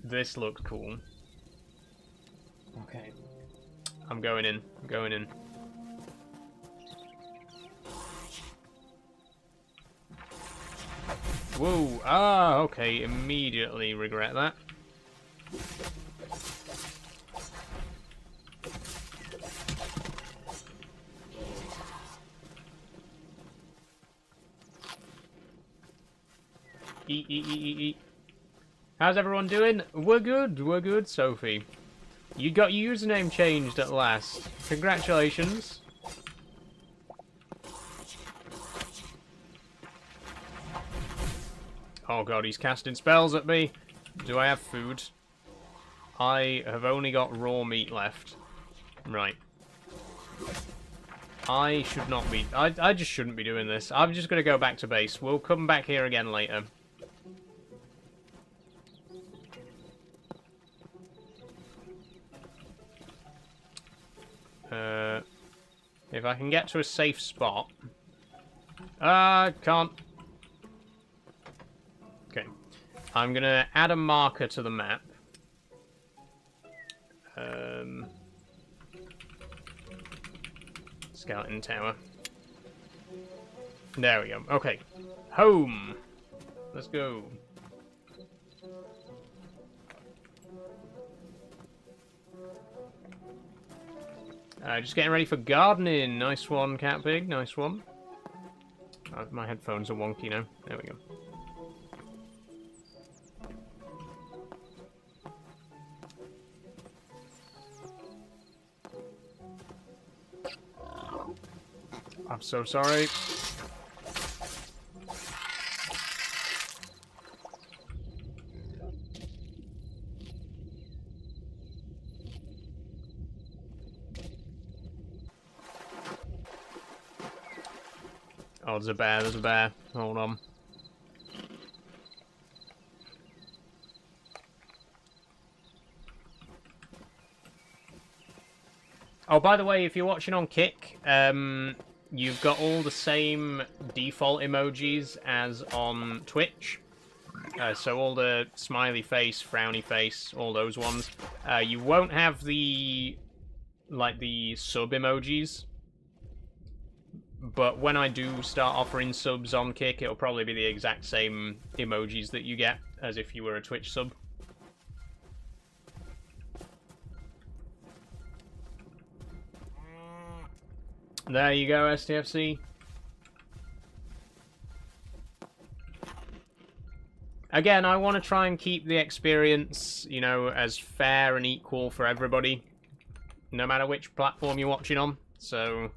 This looks cool. Okay. I'm going in. I'm going in. Whoa. Ah, okay. Immediately regret that. Eat, eat, eat, eat, eat. How's everyone doing? We're good, Sophie. You got your username changed at last. Congratulations. Oh god, he's casting spells at me. Do I have food? I have only got raw meat left. Right. I should not be... I just shouldn't be doing this. I'm just going to go back to base. We'll come back here again later. If I can get to a safe spot... can't. Okay. I'm going to add a marker to the map. Skeleton tower. There we go. Okay. Home! Let's go. Just getting ready for gardening. Nice one, Cat Pig. Nice one. Oh, my headphones are wonky now. There we go. I'm so sorry. Oh, there's a bear, there's a bear. Hold on. Oh, by the way, if you're watching on Kick, you've got all the same default emojis as on Twitch. So all the smiley face, frowny face, all those ones. You won't have the sub emojis. But when I do start offering subs on Kick, it'll probably be the exact same emojis that you get as if you were a Twitch sub. There you go, STFC. Again, I want to try and keep the experience, you know, as fair and equal for everybody, no matter which platform you're watching on. So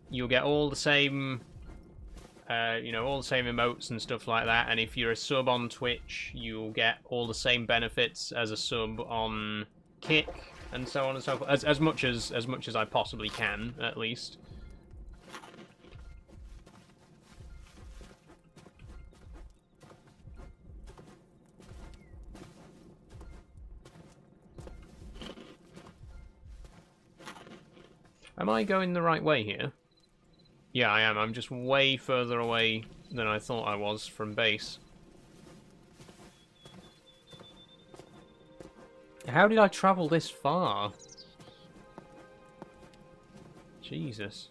you'll get all the same, you know, all the same emotes and stuff like that. And if you're a sub on Twitch, you'll get all the same benefits as a sub on Kick, and so on and so forth. As much as I possibly can, at least. Am I going the right way here? Yeah, I am. I'm just way further away than I thought I was from base. How did I travel this far? Jesus.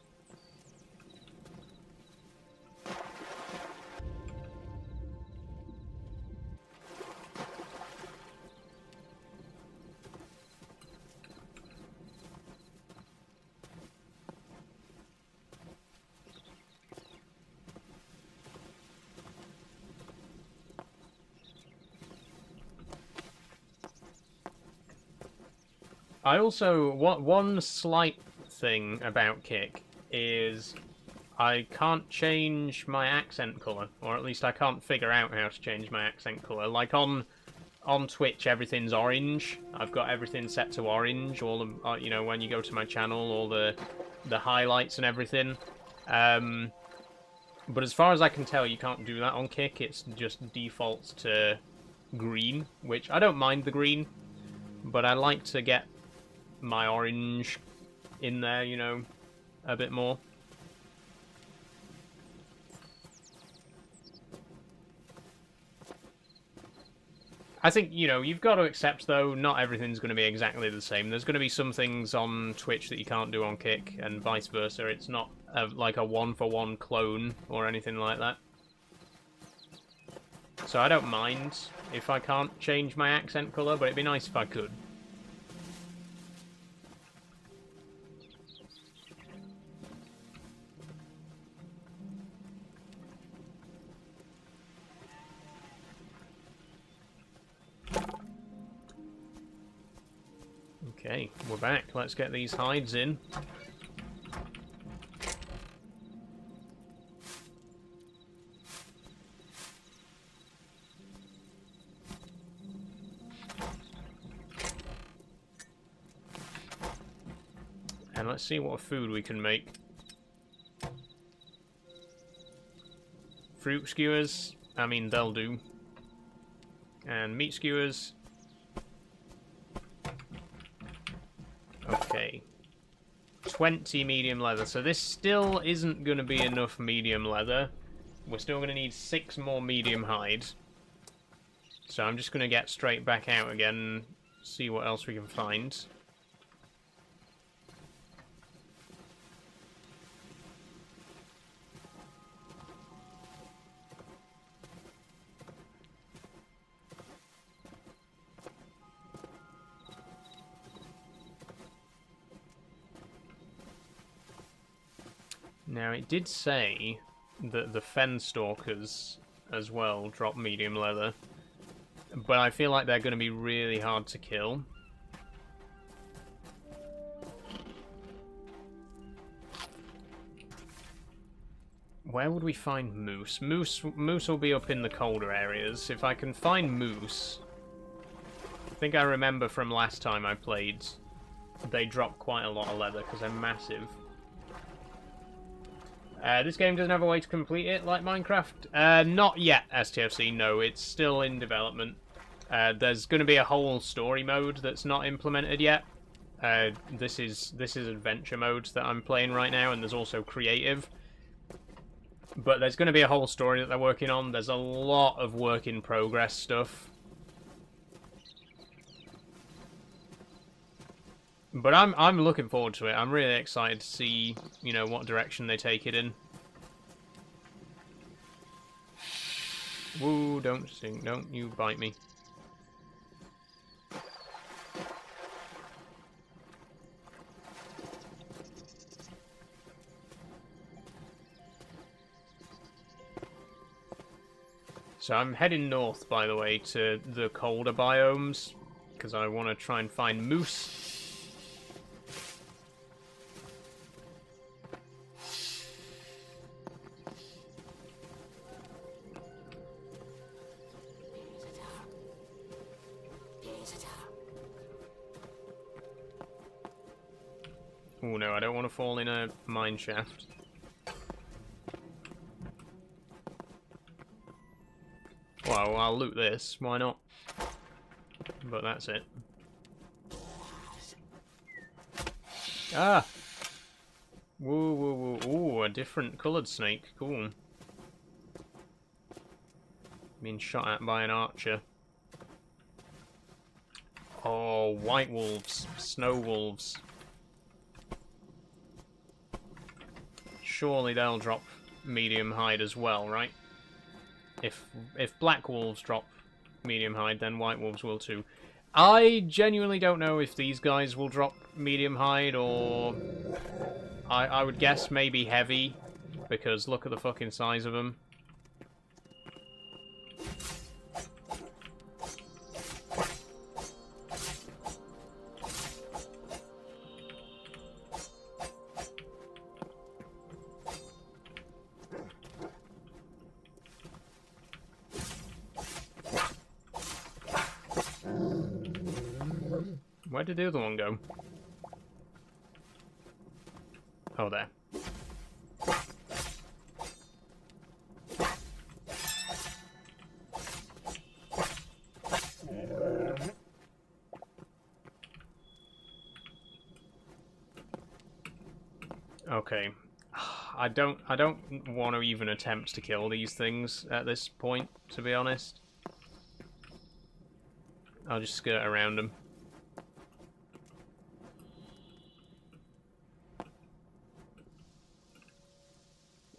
I also, one slight thing about Kick is I can't change my accent colour, or at least I can't figure out how to change my accent colour. Like on Twitch, everything's orange. I've got everything set to orange. All the, you know, when you go to my channel, all the highlights and everything. But as far as I can tell, you can't do that on Kick. It's just defaults to green, which I don't mind the green, but I like to get my orange in there, you know, a bit more. I think, you know, you've got to accept, though, not everything's going to be exactly the same. There's going to be some things on Twitch that you can't do on Kick, and vice versa. It's not like a one-for-one clone or anything like that. So I don't mind if I can't change my accent colour, but it'd be nice if I could. Okay, we're back. Let's get these hides in. And let's see what food we can make. Fruit skewers, I mean, they'll do. And meat skewers. Okay. 20 medium leather. So this still isn't going to be enough medium leather. We're still going to need 6 more medium hide. So I'm just going to get straight back out again and see what else we can find. Now, it did say that the fen stalkers as well drop medium leather, but I feel like they're going to be really hard to kill. Where would we find moose? Moose will be up in the colder areas. If I can find moose, I think I remember from last time I played, they drop quite a lot of leather because they're massive. This game doesn't have a way to complete it like Minecraft. Not yet, STFC, no, it's still in development. There's going to be a whole story mode that's not implemented yet. This is adventure mode that I'm playing right now, and there's also creative. But there's going to be a whole story that they're working on. There's a lot of work in progress stuff. But I'm looking forward to it. I'm really excited to see, you know, what direction they take it in. Woo, don't sting, don't you bite me. So I'm heading north, by the way, to the colder biomes, because I want to try and find moose. Oh no, I don't want to fall in a mine shaft. Well, I'll loot this, why not? But that's it. Ah! Woo, woo, woo. Ooh, a different coloured snake. Cool. Being shot at by an archer. Oh, white wolves. Snow wolves. Surely they'll drop medium hide as well, right? If black wolves drop medium hide, then white wolves will too. I genuinely don't know if these guys will drop medium hide, or I would guess maybe heavy, because look at the fucking size of them. Where did the other one go? Oh, there. Okay. I don't want to even attempt to kill these things at this point, to be honest. I'll just skirt around them.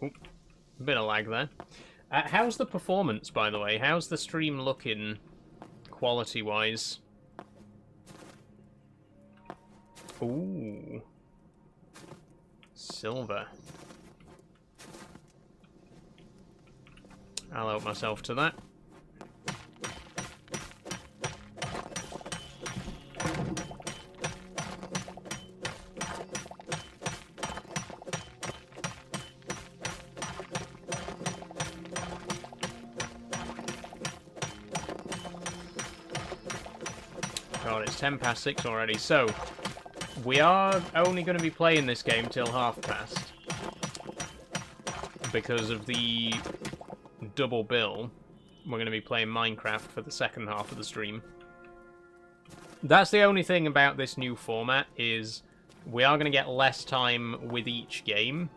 Oop, a bit of lag there. How's the performance, by the way? How's the stream looking, quality-wise? Ooh. Silver. I'll help myself to that. God, it's 10 past 6 already, so we are only going to be playing this game till half past because of the double bill. We're going to be playing Minecraft for the second half of the stream. That's the only thing about this new format, is we are going to get less time with each game.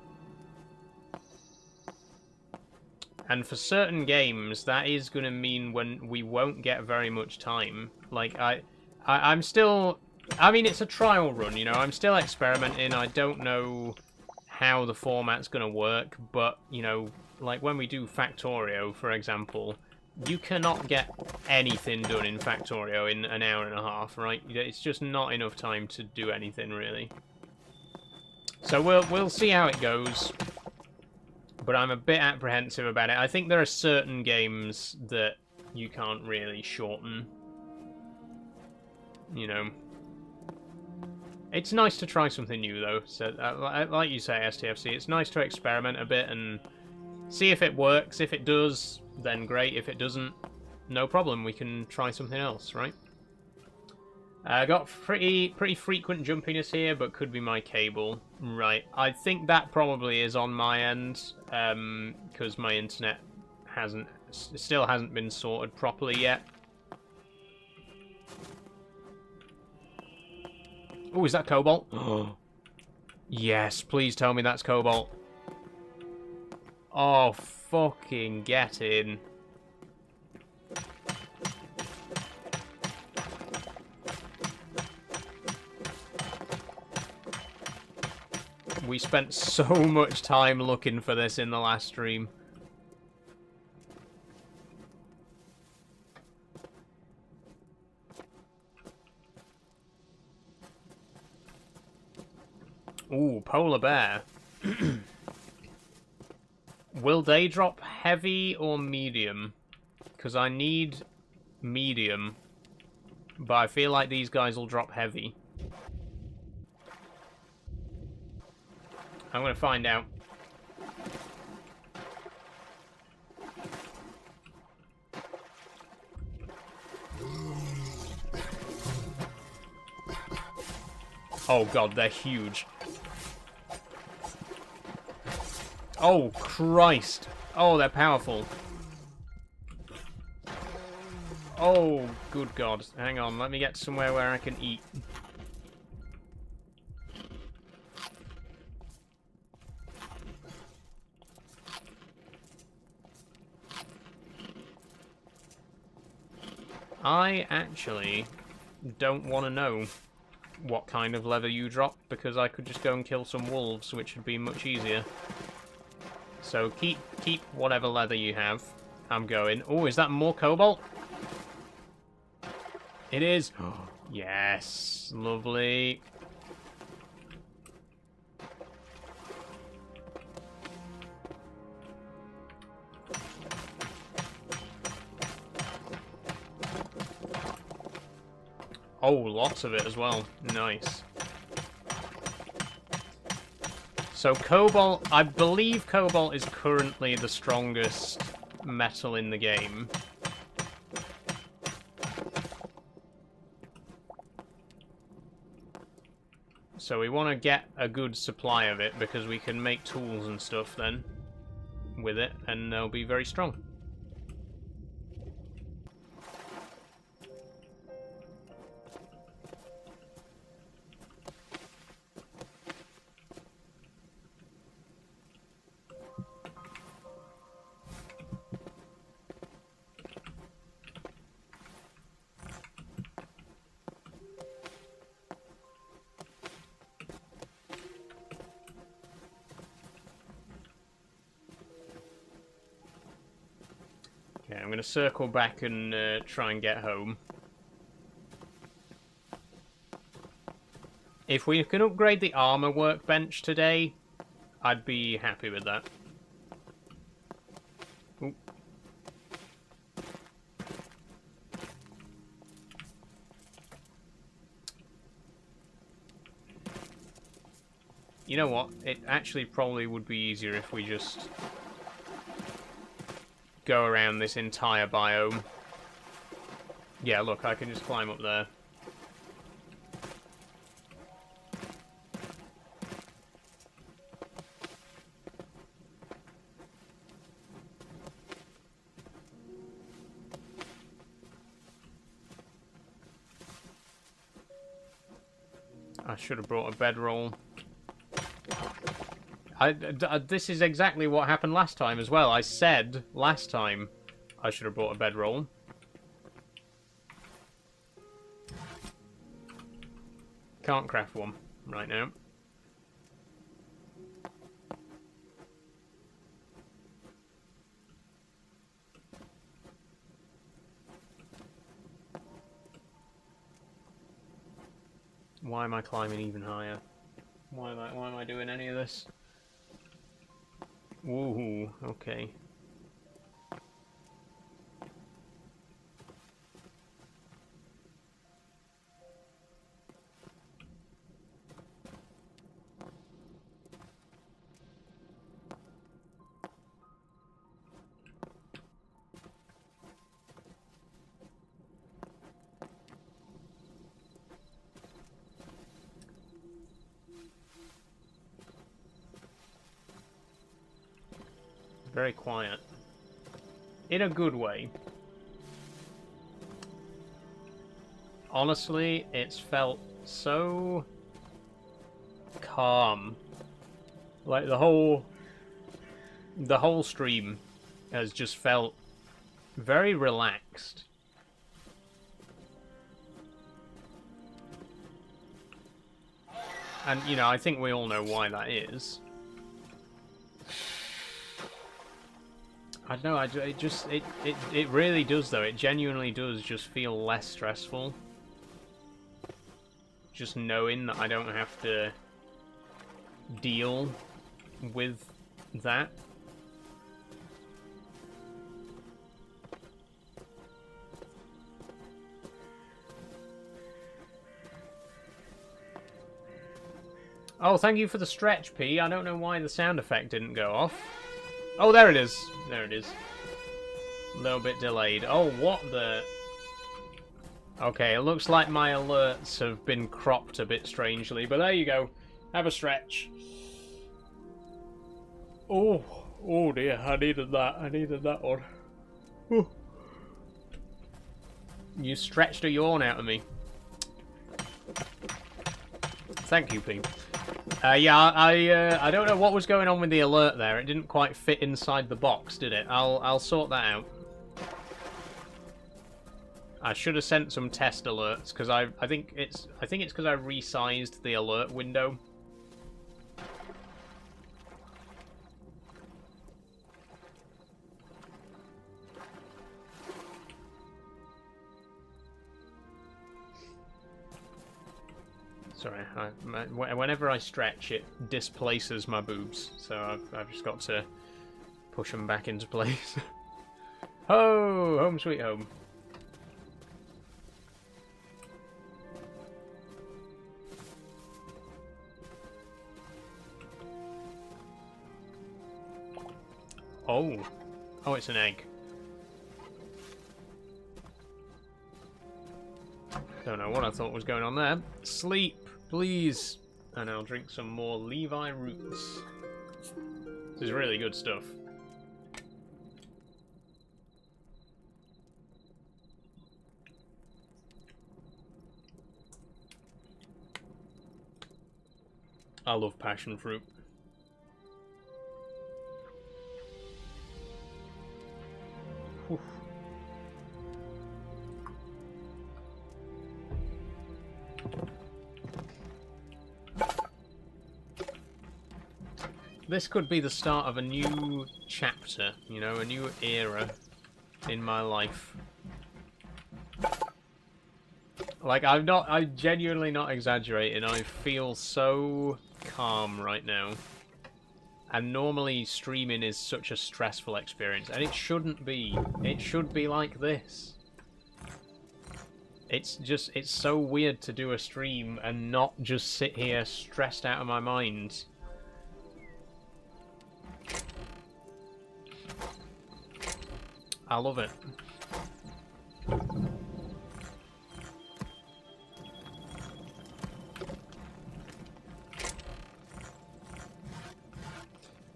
And for certain games, that is going to mean when we won't get very much time. Like, I'm still... I mean, it's a trial run, you know, I'm still experimenting. I don't know how the format's going to work, but, you know, like when we do Factorio, for example, you cannot get anything done in Factorio in an hour and a half, right? It's just not enough time to do anything, really. So we'll see how it goes, but I'm a bit apprehensive about it. I think there are certain games that you can't really shorten, you know. It's nice to try something new, though. So, like you say, STFC, it's nice to experiment a bit and see if it works. If it does, then great. If it doesn't, no problem. We can try something else, right? I got pretty frequent jumpiness here, but could be my cable. Right. I think that probably is on my end, because my internet still hasn't been sorted properly yet. Oh, is that cobalt? Yes, please tell me that's cobalt. Oh, fucking get in. We spent so much time looking for this in the last stream. Ooh, polar bear. Will they drop heavy or medium? Because I need medium, but I feel like these guys will drop heavy. I'm going to find out. Oh god, they're huge. Oh, Christ. Oh, they're powerful. Oh, good God. Hang on, let me get somewhere where I can eat. I actually don't want to know what kind of leather you drop, because I could just go and kill some wolves, which would be much easier. So keep whatever leather you have. I'm going. Oh, is that more cobalt? It is. Yes, lovely. Oh, lots of it as well. Nice. So cobalt, I believe cobalt is currently the strongest metal in the game. So we want to get a good supply of it, because we can make tools and stuff then with it, and they'll be very strong. Okay, I'm going to circle back and try and get home. If we can upgrade the armor workbench today, I'd be happy with that. Ooh. You know what? It actually probably would be easier if we just go around this entire biome. Yeah, look, I can just climb up there. I should have brought a bedroll. This is exactly what happened last time as well. I said last time I should have brought a bedroll. Can't craft one right now. Why am I climbing even higher? Why am I doing any of this? Woohoo, okay. Very quiet. In a good way. Honestly, it's felt so calm. Like the whole stream has just felt very relaxed. And you know, I think we all know why that is. I don't know, it really does though, it genuinely does just feel less stressful. Just knowing that I don't have to deal with that. Oh, thank you for the stretch, P. I don't know why the sound effect didn't go off. Oh, there it is. There it is. A little bit delayed. Oh, what the... Okay, it looks like my alerts have been cropped a bit strangely, but there you go. Have a stretch. Oh, oh dear, I needed that. I needed that one. Ooh. You stretched a yawn out of me. Thank you, Pete. Yeah, I don't know what was going on with the alert there. It didn't quite fit inside the box, did it? I'll sort that out. I should have sent some test alerts because I think it's because I resized the alert window. Sorry, whenever I stretch, it displaces my boobs, so I've just got to push them back into place. Oh, home sweet home. Oh, oh, it's an egg. Don't know what I thought was going on there. Sleep, please. And I'll drink some more Levi Roots. This is really good stuff. I love passion fruit. Whew. This could be the start of a new chapter, you know, a new era in my life. Like, I'm genuinely not exaggerating. I feel so calm right now. And normally streaming is such a stressful experience, and it shouldn't be. It should be like this. It's so weird to do a stream and not just sit here stressed out of my mind. I love it.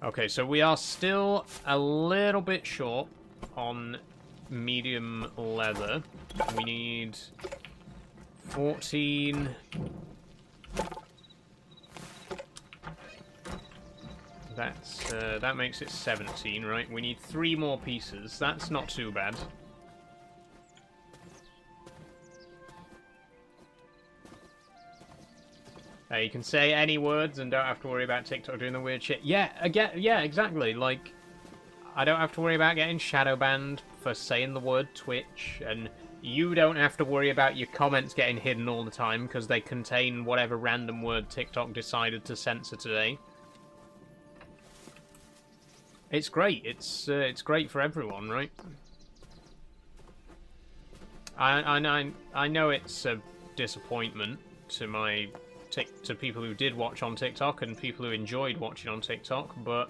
Okay, so we are still a little bit short on medium leather. We need 14. That makes it 17, right? We need 3 more pieces. That's not too bad. You can say any words and don't have to worry about TikTok doing the weird shit. Yeah, again, yeah, exactly. Like, I don't have to worry about getting shadow banned for saying the word Twitch, and you don't have to worry about your comments getting hidden all the time because they contain whatever random word TikTok decided to censor today. It's great. It's great for everyone, right? I know it's a disappointment to people who did watch on TikTok and people who enjoyed watching on TikTok, but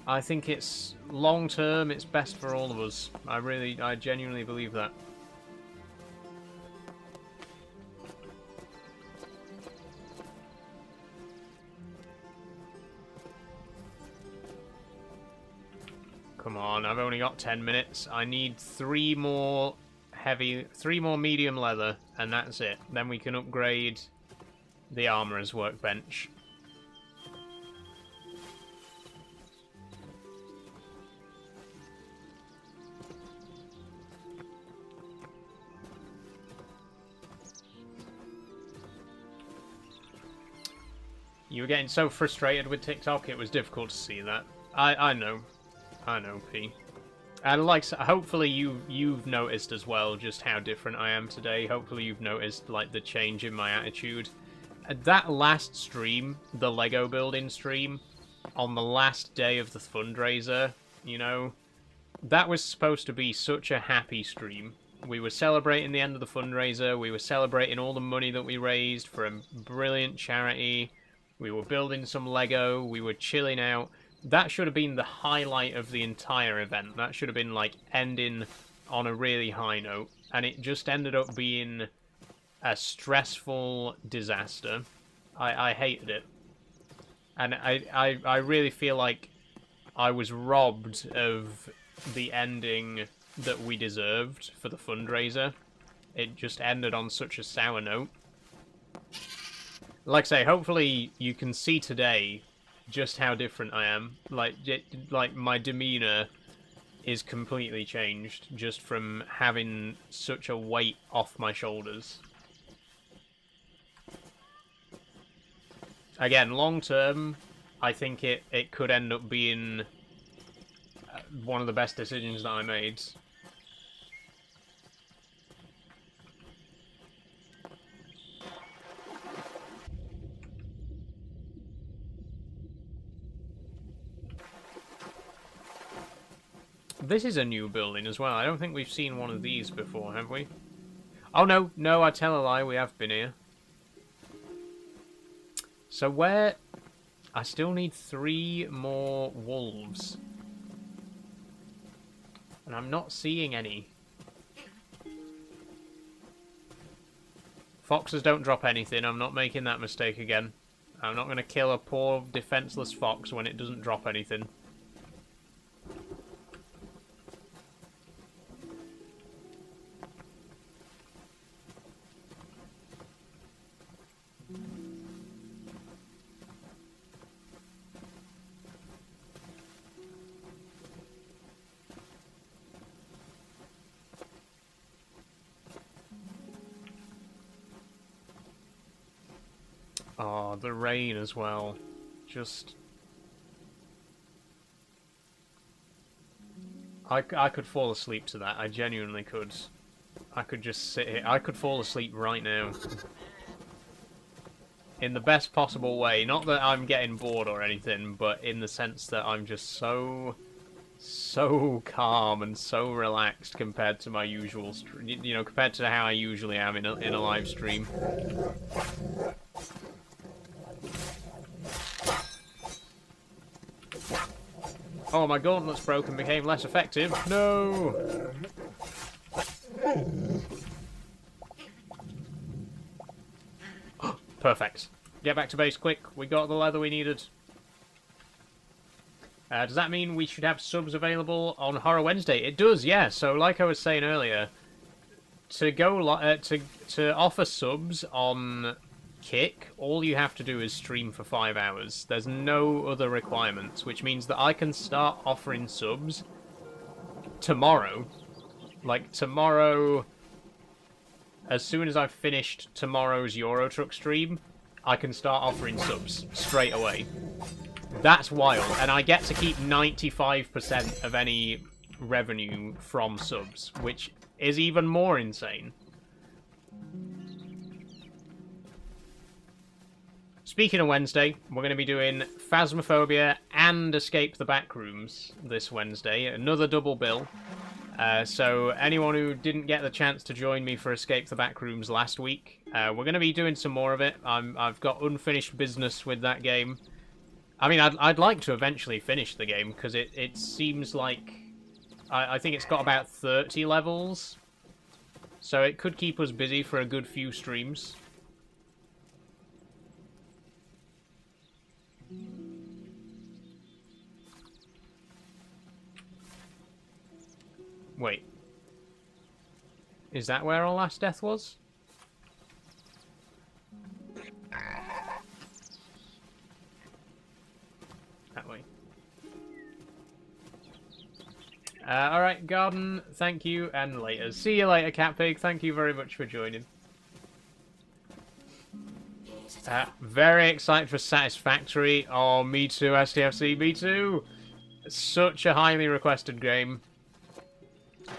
I think it's long term, it's best for all of us. I genuinely believe that. Come on, I've only got 10 minutes. I need 3 more medium leather, and that's it. Then we can upgrade the armorer's workbench. You were getting so frustrated with TikTok, it was difficult to see that. I know, P. And hopefully you've noticed as well just how different I am today. Hopefully you've noticed like the change in my attitude. That last stream, the Lego building stream, on the last day of the fundraiser, you know, that was supposed to be such a happy stream. We were celebrating the end of the fundraiser. We were celebrating all the money that we raised for a brilliant charity. We were building some Lego. We were chilling out. That should have been the highlight of the entire event. That should have been, like, ending on a really high note. And it just ended up being a stressful disaster. I hated it. And I really feel like I was robbed of the ending that we deserved for the fundraiser. It just ended on such a sour note. Like I say, hopefully you can see today just how different I am. Like my demeanor is completely changed just from having such a weight off my shoulders. Again, long term, I think it could end up being one of the best decisions that I made. This is a new building as well. I don't think we've seen one of these before, have we? Oh, no, I tell a lie, we have been here. So where... I still need 3 more wolves. And I'm not seeing any. Foxes don't drop anything. I'm not making that mistake again. I'm not going to kill a poor defenseless fox when it doesn't drop anything. Oh, the rain as well. Just... I could fall asleep to that. I genuinely could. I could just sit here. I could fall asleep right now. In the best possible way. Not that I'm getting bored or anything, but in the sense that I'm just so calm and so relaxed compared to my usual, you know, compared to how I usually am in a live stream. Oh, my gauntlet's broke and became less effective. No! Perfect. Get back to base quick. We got the leather we needed. Does that mean we should have subs available on Horror Wednesday? It does, yeah. So, like I was saying earlier, to go to offer subs on Kick, all you have to do is stream for 5 hours. There's no other requirements, which means that I can start offering subs tomorrow. Like, tomorrow, as soon as I've finished tomorrow's Euro Truck stream, I can start offering subs straight away. That's wild, and I get to keep 95% of any revenue from subs, which is even more insane. Speaking of Wednesday, we're going to be doing Phasmophobia and Escape the Backrooms this Wednesday. Another double bill. So anyone who didn't get the chance to join me for Escape the Backrooms last week, we're going to be doing some more of it. I've got unfinished business with that game. I mean, I'd like to eventually finish the game, because it seems like... I think it's got about 30 levels. So it could keep us busy for a good few streams. Wait. Is that where our last death was? That way. Alright, Garden, thank you, and later. See you later, Catpig. Thank you very much for joining. Very excited for Satisfactory. Oh, me too, STFC, me too. Such a highly requested game.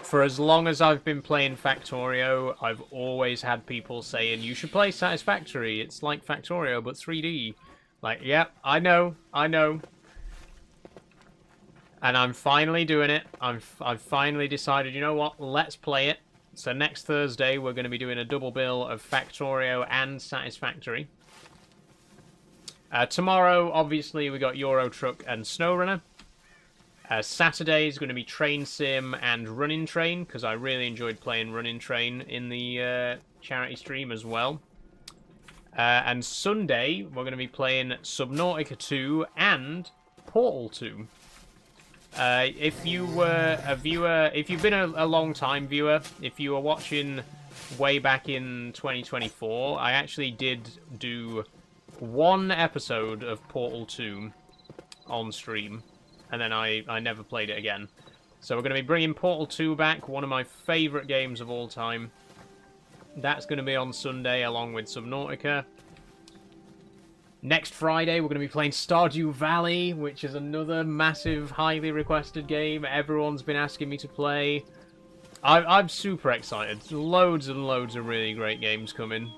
For as long as I've been playing Factorio, I've always had people saying, you should play Satisfactory. It's like Factorio, but 3D. Like, yep, I know. And I'm finally doing it. I've finally decided, you know what, let's play it. So next Thursday, we're going to be doing a double bill of Factorio and Satisfactory. Tomorrow, obviously, we got Euro Truck and SnowRunner. Saturday is going to be Train Sim and Running Train, because I really enjoyed playing Running Train in the charity stream as well. And Sunday, we're going to be playing Subnautica 2 and Portal 2. If you were a viewer, if you've been a long-time viewer, if you were watching way back in 2024, I actually did do one episode of Portal 2 on stream, and then I never played it again. So we're going to be bringing Portal 2 back, one of my favourite games of all time. That's going to be on Sunday along with Subnautica. Next Friday, we're going to be playing Stardew Valley, which is another massive, highly requested game everyone's been asking me to play. I'm super excited. Loads and loads of really great games coming.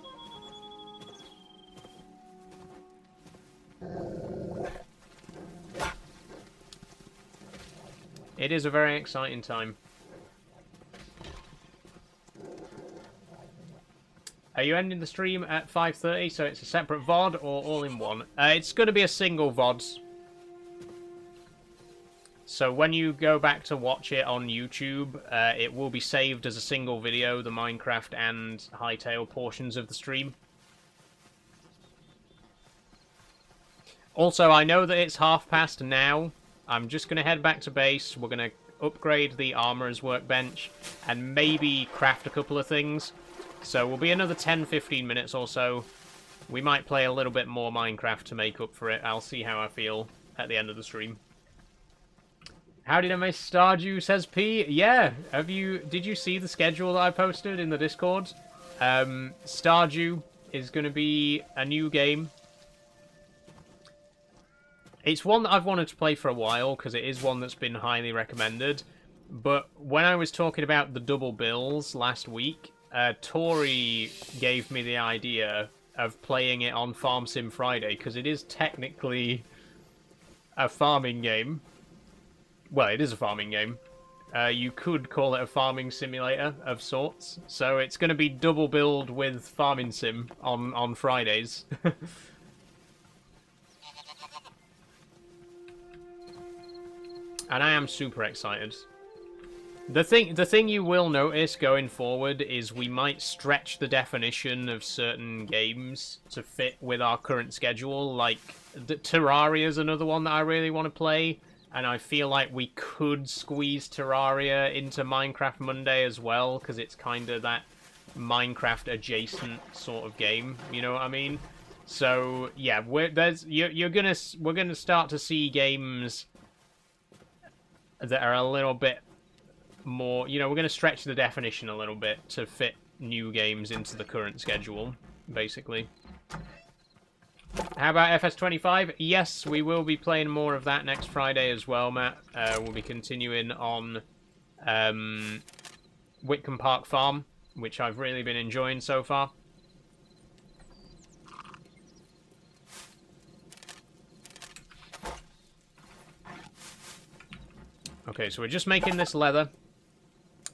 It is a very exciting time. Are you ending the stream at 5:30, so it's a separate VOD or all in one? It's going to be a single VOD. So when you go back to watch it on YouTube, it will be saved as a single video, the Minecraft and Hytale portions of the stream. Also, I know that it's past now. I'm just going to head back to base. We're going to upgrade the Armorer's Workbench and maybe craft a couple of things. So we'll be another 10-15 minutes or so. We might play a little bit more Minecraft to make up for it. I'll see how I feel at the end of the stream. How did I miss Stardew, says P? Yeah, did you see the schedule that I posted in the Discord? Stardew is going to be a new game. It's one that I've wanted to play for a while, because it is one that's been highly recommended. But when I was talking about the double bills last week, Tori gave me the idea of playing it on Farm Sim Friday, because it is technically a farming game. Well, it is a farming game. You could call it a farming simulator of sorts. So it's going to be double billed with Farming Sim on Fridays. And I am super excited. The thing you will notice going forward is we might stretch the definition of certain games to fit with our current schedule. Like, Terraria is another one that I really want to play. And I feel like we could squeeze Terraria into Minecraft Monday as well, because it's kind of that Minecraft adjacent sort of game. You know what I mean? So yeah, we're gonna start to see games that are a little bit more. You know, we're gonna stretch the definition a little bit to fit new games into the current schedule, basically. How about FS25? Yes, we will be playing more of that next Friday as well, Matt. We'll be continuing on Whitcomb Park Farm, which I've really been enjoying so far. Okay, so we're just making this leather.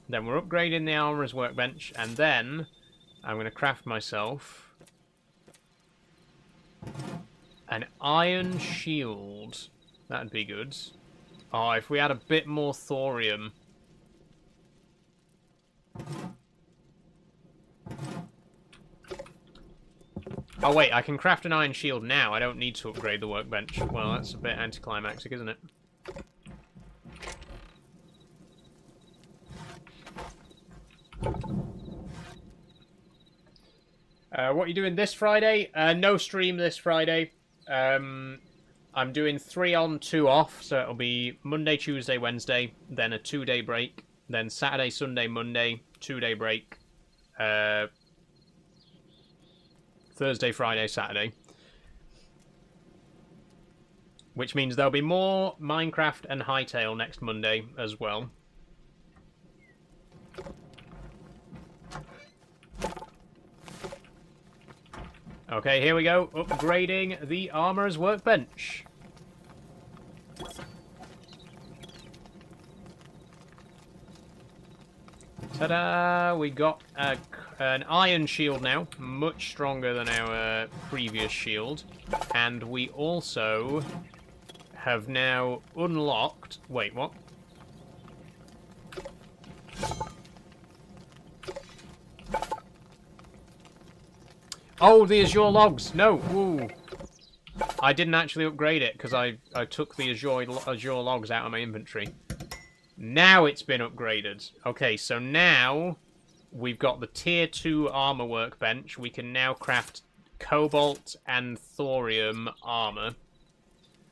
Then we're upgrading the armorer's workbench, and then I'm going to craft myself an iron shield. That'd be good. Oh, if we had a bit more thorium. Oh wait, I can craft an iron shield now. I don't need to upgrade the workbench. Well, that's a bit anticlimactic, isn't it? What are you doing this Friday? No stream this Friday. I'm doing 3 on, 2 off, so it'll be Monday, Tuesday, Wednesday, then a 2-day break, then Saturday, Sunday, Monday, 2-day break, Thursday, Friday, Saturday. Which means there'll be more Minecraft and Hytale next Monday as well. Okay, here we go. Upgrading the armorer's workbench. Ta-da! We got an iron shield now. Much stronger than our previous shield. And we also have now unlocked... Wait, what? Oh, the Azure logs! No! Ooh. I didn't actually upgrade it because I took the Azure logs out of my inventory. Now it's been upgraded. Okay, so now we've got the tier 2 armor workbench. We can now craft cobalt and thorium armor.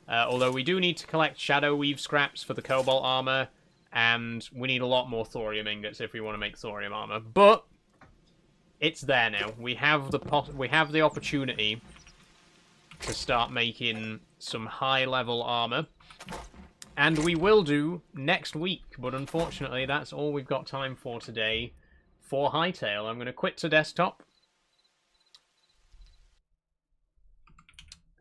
Although we do need to collect shadow weave scraps for the cobalt armor, and we need a lot more thorium ingots if we want to make thorium armor. But it's there now. We have the opportunity to start making some high-level armor. And we will do next week, but unfortunately that's all we've got time for today for Hytale. I'm going to quit to desktop.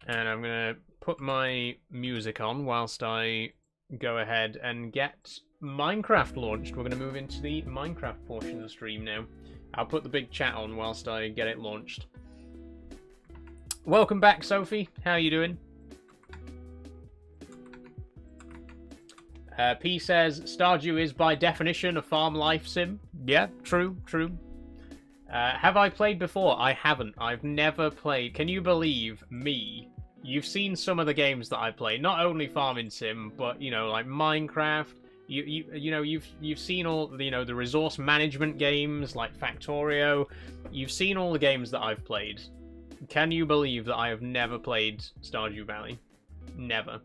And I'm going to put my music on whilst I go ahead and get Minecraft launched. We're going to move into the Minecraft portion of the stream now. I'll put the big chat on whilst I get it launched. Welcome back, Sophie. How are you doing? P says, Stardew is by definition a farm life sim. Yeah, true, true. Have I played before? I haven't. I've never played. Can you believe me? You've seen some of the games that I play. Not only farming sim, but, you know, like Minecraft. You've seen all, you know, the resource management games like Factorio. You've seen all the games that I've played. Can you believe that I have never played Stardew Valley? Never.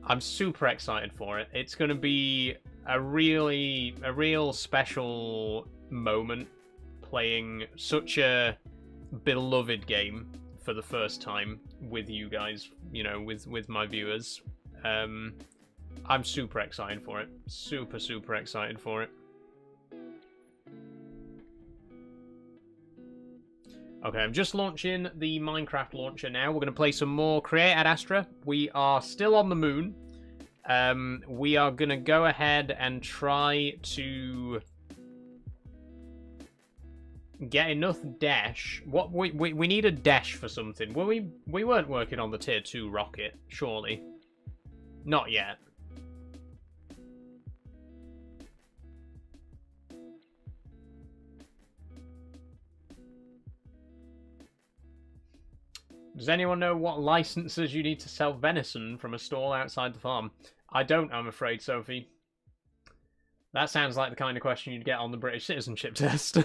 I'm super excited for it. It's going to be a real special moment playing such a beloved game for the first time with you guys, you know, with my viewers. I'm super excited for it. Super, super excited for it. Okay, I'm just launching the Minecraft launcher now. We're going to play some more Create at Astra. We are still on the moon. We are going to go ahead and try to get enough dash. What we need a dash for something. Well, we weren't working on the tier 2 rocket, surely. Not yet. Does anyone know what licenses you need to sell venison from a stall outside the farm? I don't, I'm afraid, Sophie. That sounds like the kind of question you'd get on the British citizenship test.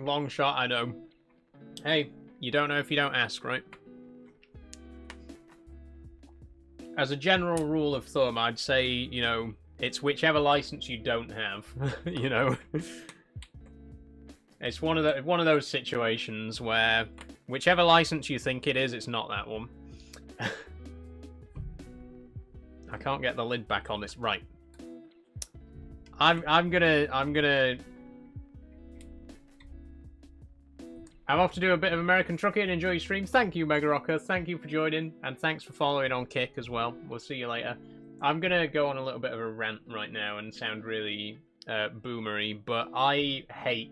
Long shot, I know. Hey, you don't know if you don't ask, right? As a general rule of thumb, I'd say, you know, it's whichever license you don't have, you know? It's one of those situations where whichever license you think it is, it's not that one. I can't get the lid back on this. Right. I'm off to do a bit of American Trucking and enjoy your stream. Thank you, Mega Rocker. Thank you for joining, and thanks for following on Kick as well. We'll see you later. I'm gonna go on a little bit of a rant right now and sound really boomery, but I hate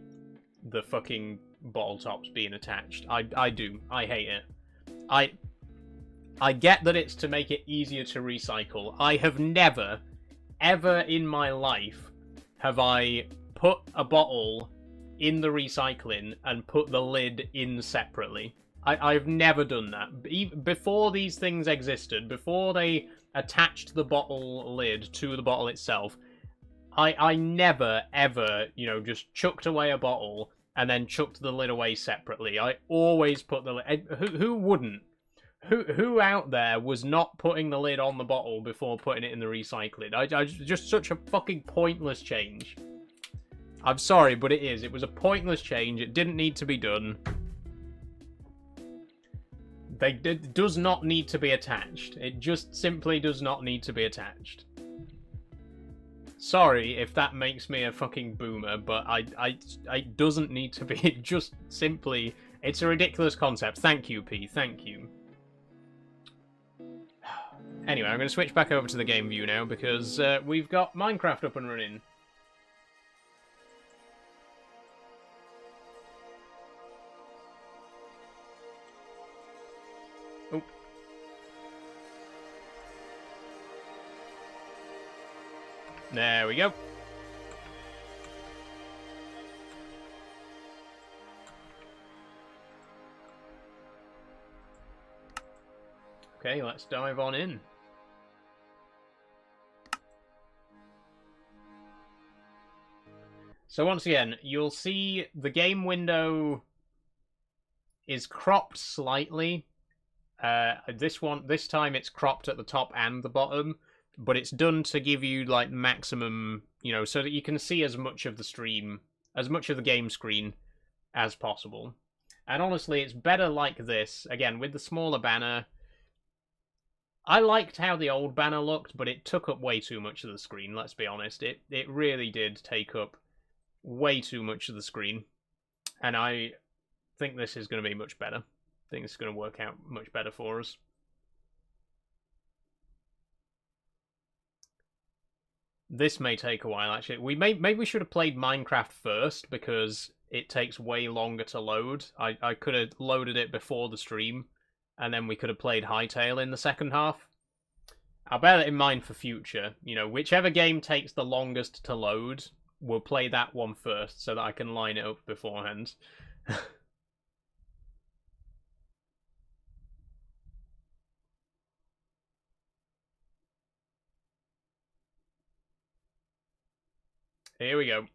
the fucking bottle tops being attached. I do. I hate it. I get that it's to make it easier to recycle. I have never, ever in my life, have I put a bottle in the recycling and put the lid in separately. I've never done that. Before these things existed, before they attached the bottle lid to the bottle itself, I never, ever, you know, just chucked away a bottle and then chucked the lid away separately. I always put the lid... Who wouldn't? Who out there was not putting the lid on the bottle before putting it in the recycling? I just such a fucking pointless change. I'm sorry, but it is. It was a pointless change. It didn't need to be done. It does not need to be attached. It just simply does not need to be attached. Sorry if that makes me a fucking boomer, but it doesn't need to be. It just simply... It's a ridiculous concept. Thank you, P. Thank you. Anyway, I'm going to switch back over to the game view now because we've got Minecraft up and running. Oh. There we go. Okay, let's dive on in. So once again, you'll see the game window is cropped slightly. This time it's cropped at the top and the bottom, but it's done to give you like maximum, you know, so that you can see as much of the stream, as much of the game screen as possible. And honestly, it's better like this, again, with the smaller banner. I liked how the old banner looked, but it took up way too much of the screen, let's be honest. It really did take up way too much of the screen. And I think this is going to be much better. I think this is going to work out much better for us. This may take a while, actually. Maybe we should have played Minecraft first, because it takes way longer to load. I could have loaded it before the stream, and then we could have played Hytale in the second half. I'll bear that in mind for future. You know, whichever game takes the longest to load, we'll play that one first, so that I can line it up beforehand. Here we go.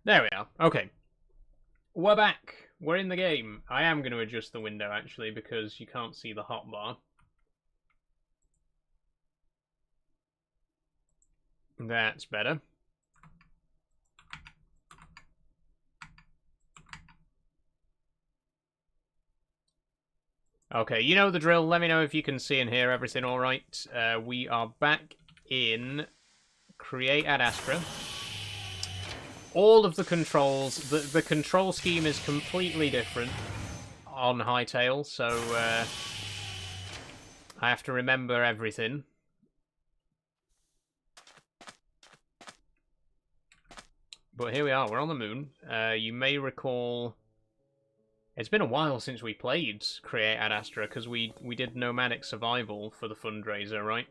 There we are. Okay. We're back. We're in the game. I am going to adjust the window, actually, because you can't see the hotbar. That's better. Okay, you know the drill. Let me know if you can see and hear everything all right. We are back in Create Ad Astra. All of the controls, the control scheme is completely different on Hytale, so I have to remember everything. But here we are, we're on the moon. You may recall... It's been a while since we played Create Ad Astra, because we did Nomadic Survival for the fundraiser, right?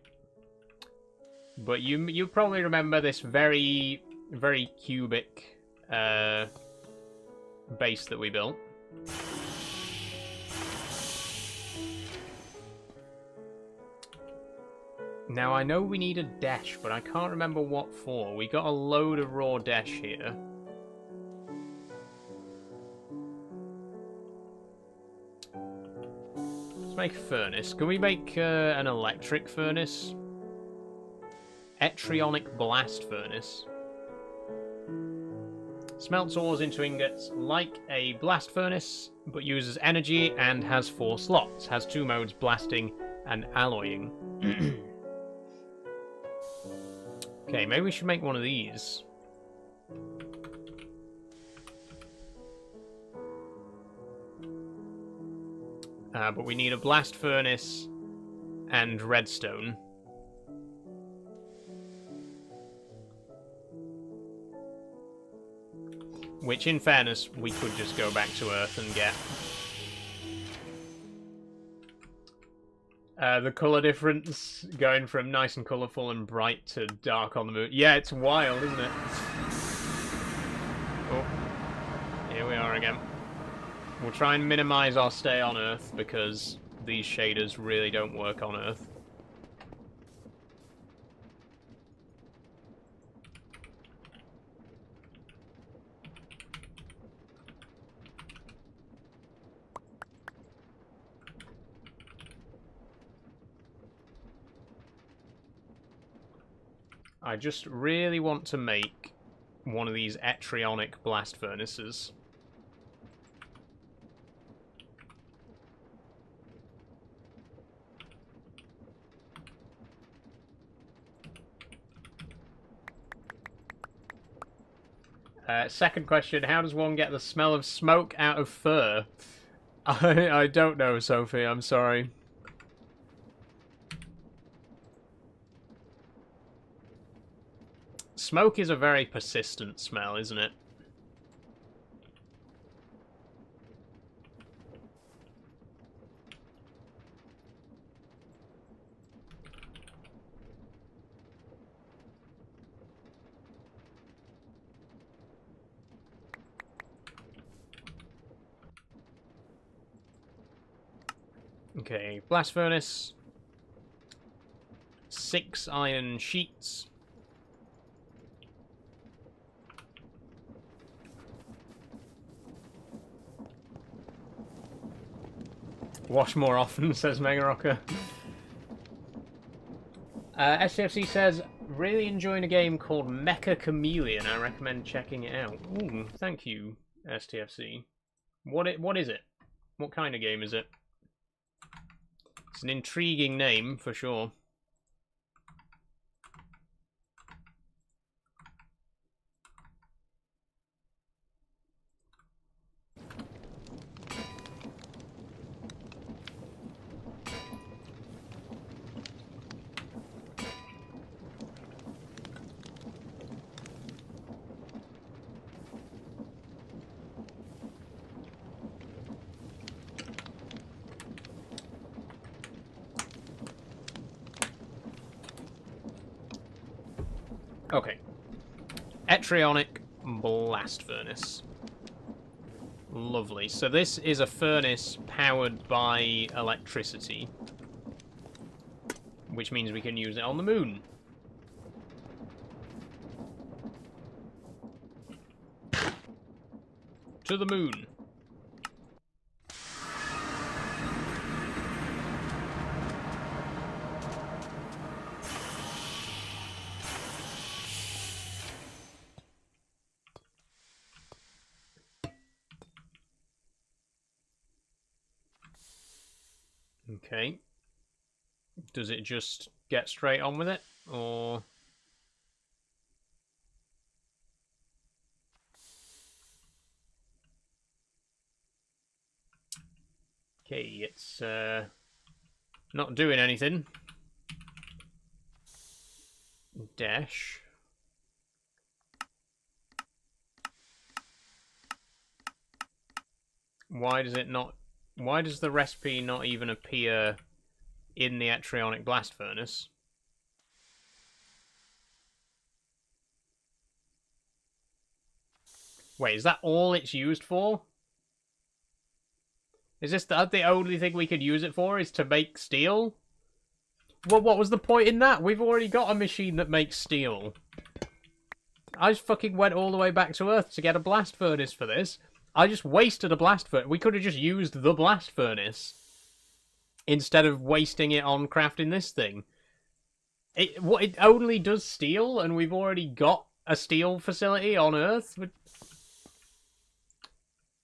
But you probably remember this very, very cubic base that we built. Now, I know we need a dash, but I can't remember what for. We got a load of raw dash here. Let's make a furnace. Can we make an electric furnace? Etrionic blast furnace. Smelts ores into ingots like a blast furnace, but uses energy and has 4 slots. Has 2 modes, blasting and alloying. Okay, maybe we should make one of these. But we need a blast furnace and redstone. Which, in fairness, we could just go back to Earth and get. The colour difference, going from nice and colourful and bright to dark on the moon. Yeah, it's wild, isn't it? Oh, here we are again. We'll try and minimise our stay on Earth, because these shaders really don't work on Earth. I just really want to make one of these Etrionic blast furnaces. Second question, how does one get the smell of smoke out of fur? I don't know, Sophie, I'm sorry. Smoke is a very persistent smell, isn't it? Okay, blast furnace. 6 iron sheets. Wash more often, says Mega Rocker. SCFC says, really enjoying a game called Mecha Chameleon. I recommend checking it out. Ooh, thank you, STFC. What is it? What kind of game is it? It's an intriguing name, for sure. Okay. Etrionic blast furnace. Lovely. So this is a furnace powered by electricity, which means we can use it on the moon. to the moon. Okay. Does it just get straight on with it, or... Okay, it's not doing anything. Dash. Why does it not... Why does the recipe not even appear in the Etrionic blast furnace? Wait, is that all it's used for? Is this the only thing we could use it for, is to make steel? Well, what was the point in that? We've already got a machine that makes steel. I just fucking went all the way back to Earth to get a blast furnace for this. I just wasted a blast furnace. We could have just used the blast furnace instead of wasting it on crafting this thing. It only does steel, and we've already got a steel facility on Earth.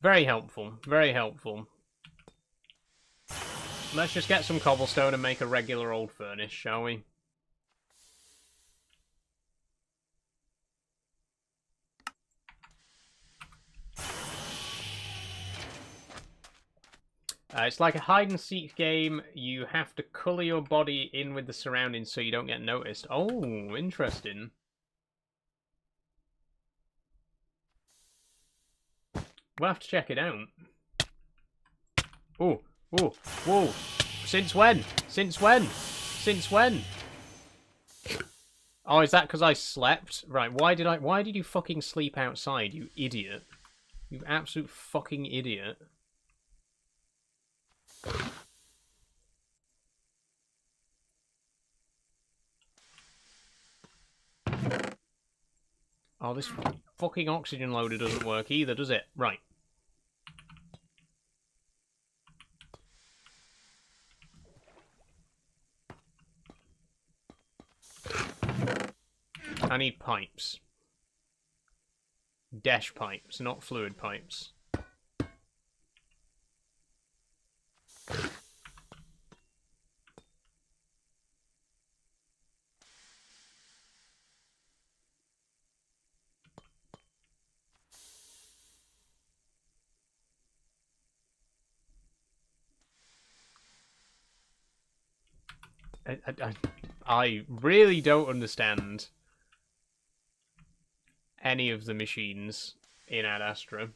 Very helpful. Very helpful. Let's just get some cobblestone and make a regular old furnace, shall we? It's like a hide-and-seek game. You have to colour your body in with the surroundings so you don't get noticed. Oh, interesting. We'll have to check it out. Oh, oh, whoa. Since when? Since when? Since when? Oh, is that because I slept? Right, why did you fucking sleep outside, you idiot? You absolute fucking idiot. Oh, this fucking oxygen loader doesn't work either, does it? Right. I need pipes. Dash pipes, not fluid pipes. I really don't understand any of the machines in Ad Astra.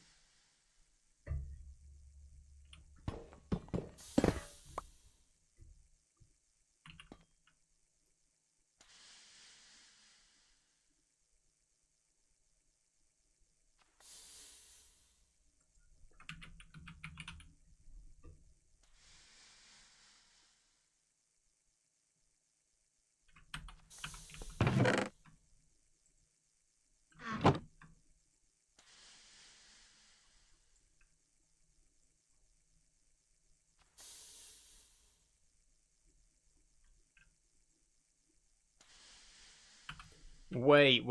Wait.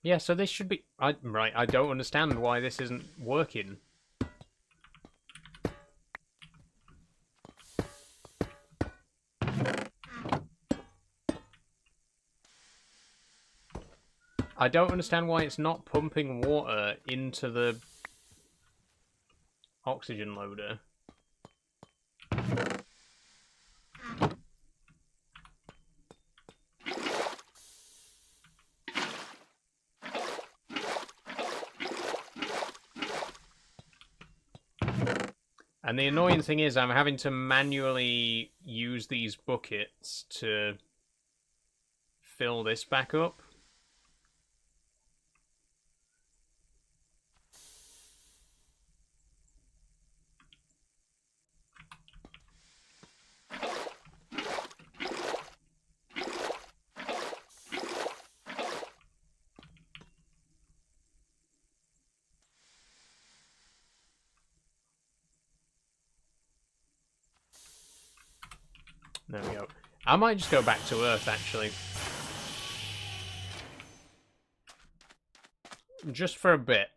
Yeah, so this should be... Right, I don't understand why this isn't working. I don't understand why it's not pumping water into the oxygen loader. And the annoying thing is I'm having to manually use these buckets to fill this back up. There we go. I might just go back to Earth, actually. Just for a bit.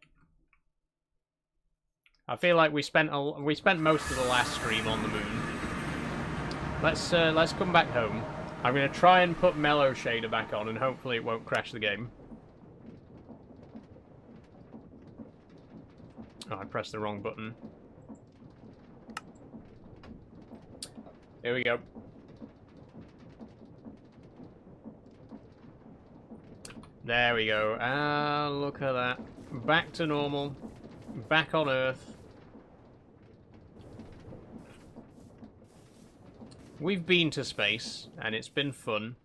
I feel like we spent most of the last stream on the moon. Let's come back home. I'm gonna try and put Mellow Shader back on, and hopefully it won't crash the game. Oh, I pressed the wrong button. Here we go. There we go. Ah, look at that. Back to normal. Back on Earth. We've been to space, and it's been fun.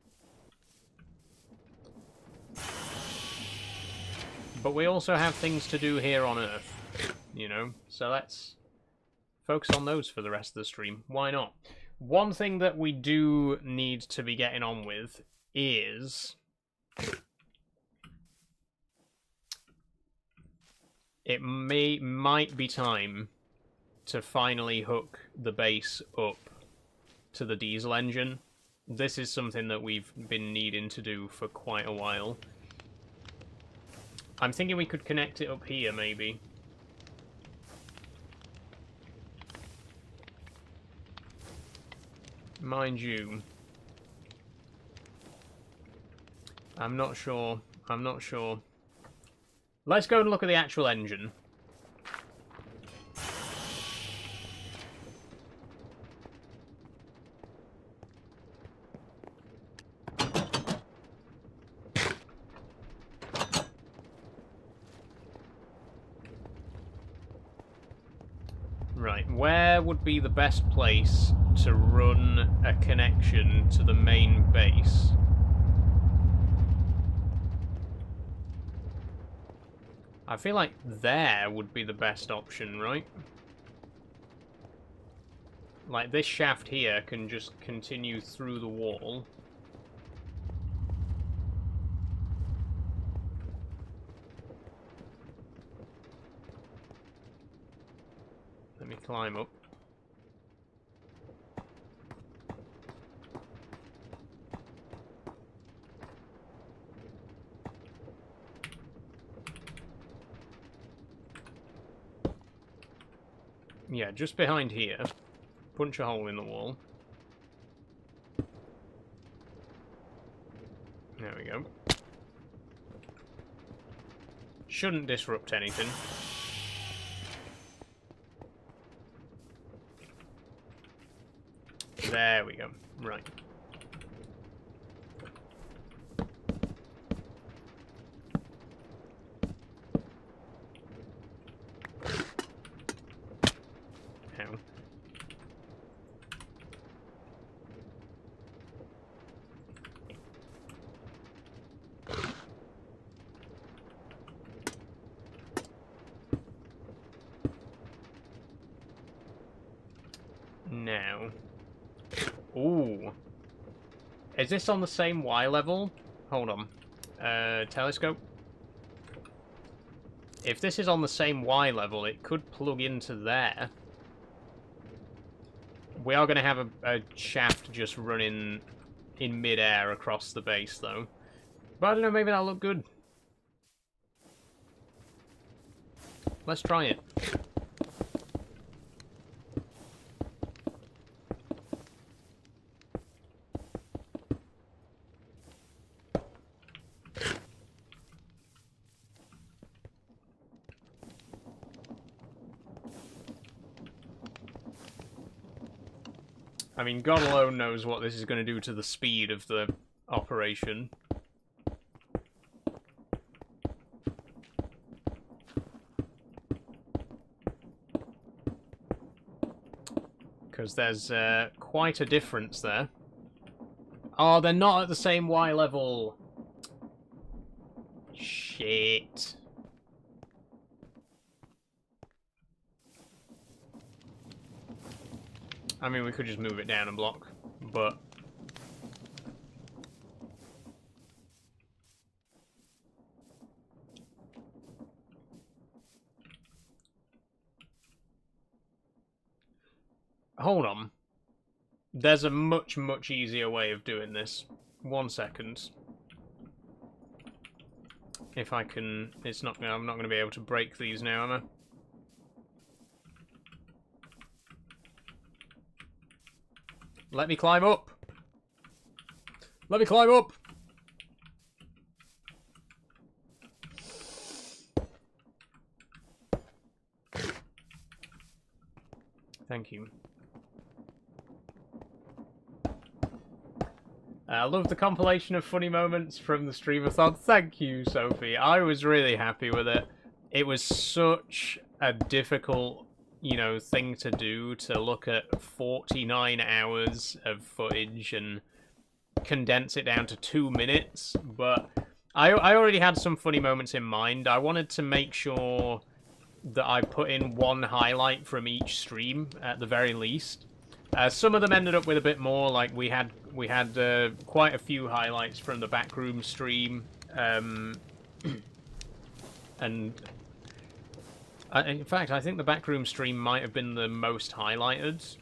But we also have things to do here on Earth, you know? So let's focus on those for the rest of the stream. Why not? One thing that we do need to be getting on with is... it might be time to finally hook the base up to the diesel engine. This is something that we've been needing to do for quite a while. I'm thinking we could connect it up here, maybe. Mind you, I'm not sure. I'm not sure. Let's go and look at the actual engine. Right, where would be the best place to run a connection to the main base? I feel like there would be the best option, right? Like, this shaft here can just continue through the wall. Let me climb up. Yeah, just behind here. Punch a hole in the wall. There we go. Shouldn't disrupt anything. There we go. Right. Ow. Now. Ooh. Is this on the same Y level? Hold on. Telescope. If this is on the same Y level, it could plug into there. We are going to have a shaft just running in mid-air across the base, though. But I don't know, maybe that'll look good. Let's try it. I mean, God alone knows what this is going to do to the speed of the operation. Because there's quite a difference there. Oh, they're not at the same Y level. Shit. I mean, we could just move it down a block, but... Hold on. There's a much, much easier way of doing this. 1 second. If I can... It's not... I'm not going to be able to break these now, am I? Let me climb up! Let me climb up! Thank you. I love the compilation of funny moments from the streamathon. Thank you, Sophie. I was really happy with it. It was such a difficult, you know, thing to do, to look at 49 hours of footage and condense it down to 2 minutes. But I already had some funny moments in mind. I wanted to make sure that I put in one highlight from each stream at the very least. Some of them ended up with a bit more. Like we had quite a few highlights from the backroom stream, and in fact, I think the backroom stream might have been the most highlighted.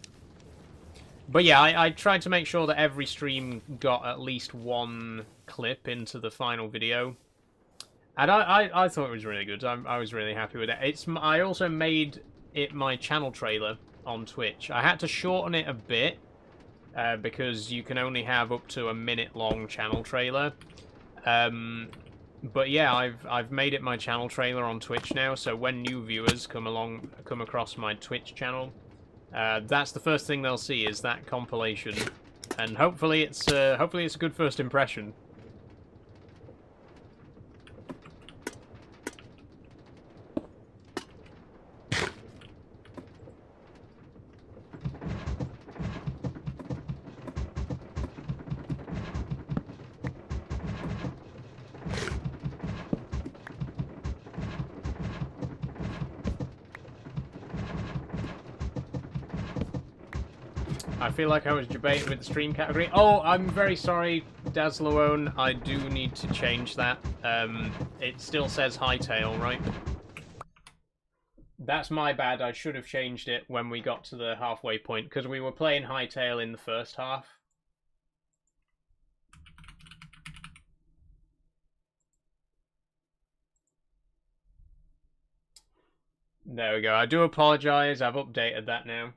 But yeah, I tried to make sure that every stream got at least one clip into the final video. And I thought it was really good. I was really happy with it. I also made it my channel trailer on Twitch. I had to shorten it a bit because you can only have up to a minute-long channel trailer. But yeah, I've made it my channel trailer on Twitch now. So when new viewers come across my Twitch channel, that's the first thing they'll see is that compilation, and hopefully it's a good first impression. I feel like I was debating with the stream category. Oh, I'm very sorry, Dazloone. I do need to change that. It still says Hytale, right? That's my bad. I should have changed it when we got to the halfway point, because we were playing Hytale in the first half. There we go. I do apologise. I've updated that now.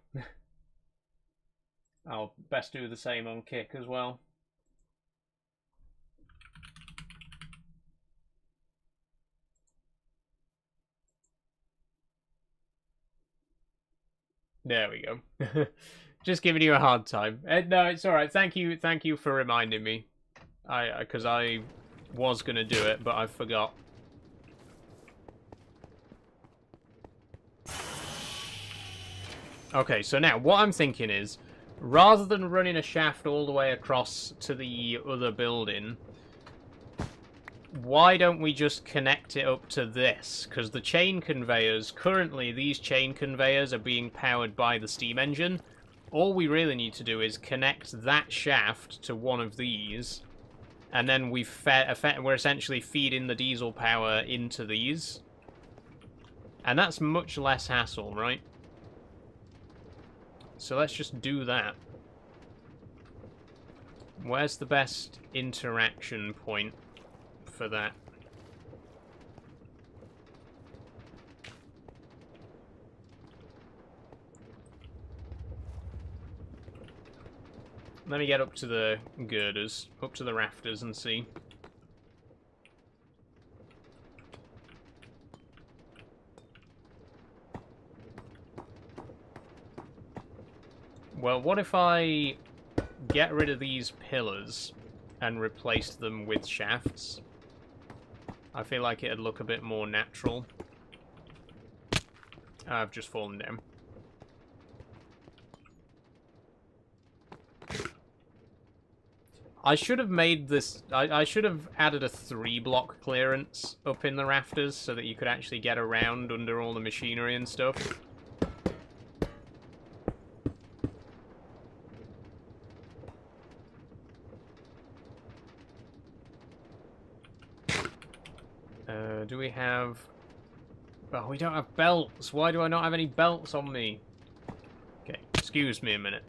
I'll best do the same on Kick as well. There we go. Just giving you a hard time. No, it's all right. Thank you for reminding me. Because I was gonna do it, but I forgot. Okay, so now what I'm thinking is, rather than running a shaft all the way across to the other building, why don't we just connect it up to this? Because the chain conveyors, currently these chain conveyors are being powered by the steam engine. All we really need to do is connect that shaft to one of these, and then we're essentially feeding the diesel power into these. And that's much less hassle, right? So let's just do that. Where's the best interaction point for that? Let me get up to the girders, up to the rafters and see. Well, what if I get rid of these pillars and replace them with shafts? I feel like it'd look a bit more natural. I've just fallen down. I should have made this... I should have added a 3-block clearance up in the rafters so that you could actually get around under all the machinery and stuff. Do we have... Oh, we don't have belts. Why do I not have any belts on me? Okay, excuse me a minute.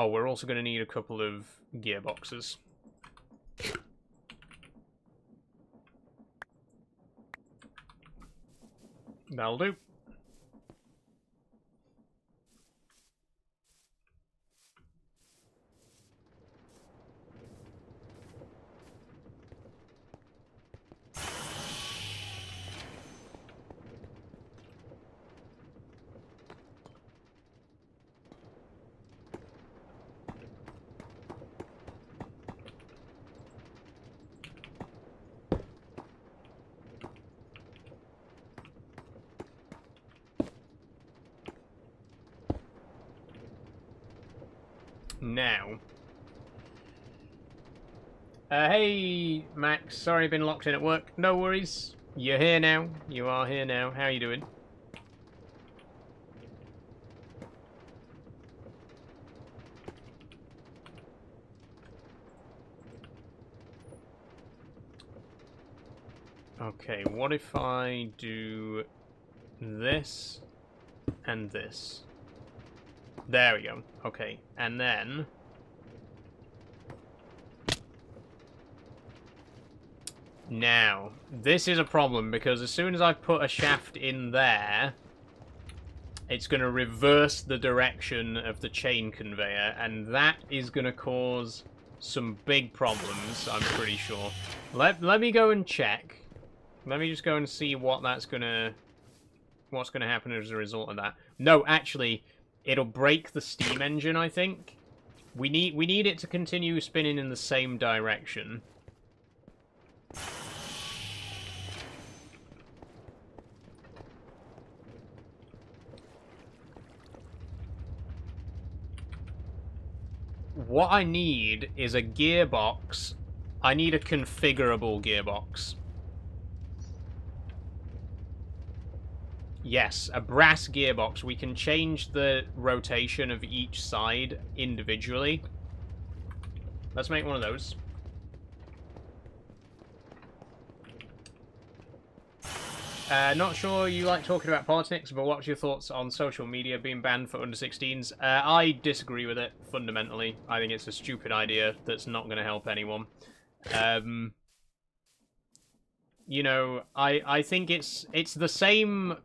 Oh, we're also going to need a couple of gearboxes. That'll do. Now. Hey, Max. Sorry I've been locked in at work. No worries. You're here now. You are here now. How are you doing? Okay, what if I do this and this? There we go. Okay, and then... Now, this is a problem because as soon as I put a shaft in there, it's going to reverse the direction of the chain conveyor, and that is going to cause some big problems, I'm pretty sure. Let me go and check. Let me just go and see what that's gonna... what's gonna happen as a result of that. No, actually, it'll break the steam engine, I think. We need it to continue spinning in the same direction. What I need is a gearbox. I need a configurable gearbox. Yes, a brass gearbox. We can change the rotation of each side individually. Let's make one of those. Not sure you like talking about politics, but what's your thoughts on social media being banned for under 16s? I disagree with it, fundamentally. I think it's a stupid idea that's not going to help anyone. You know, I think it's the same...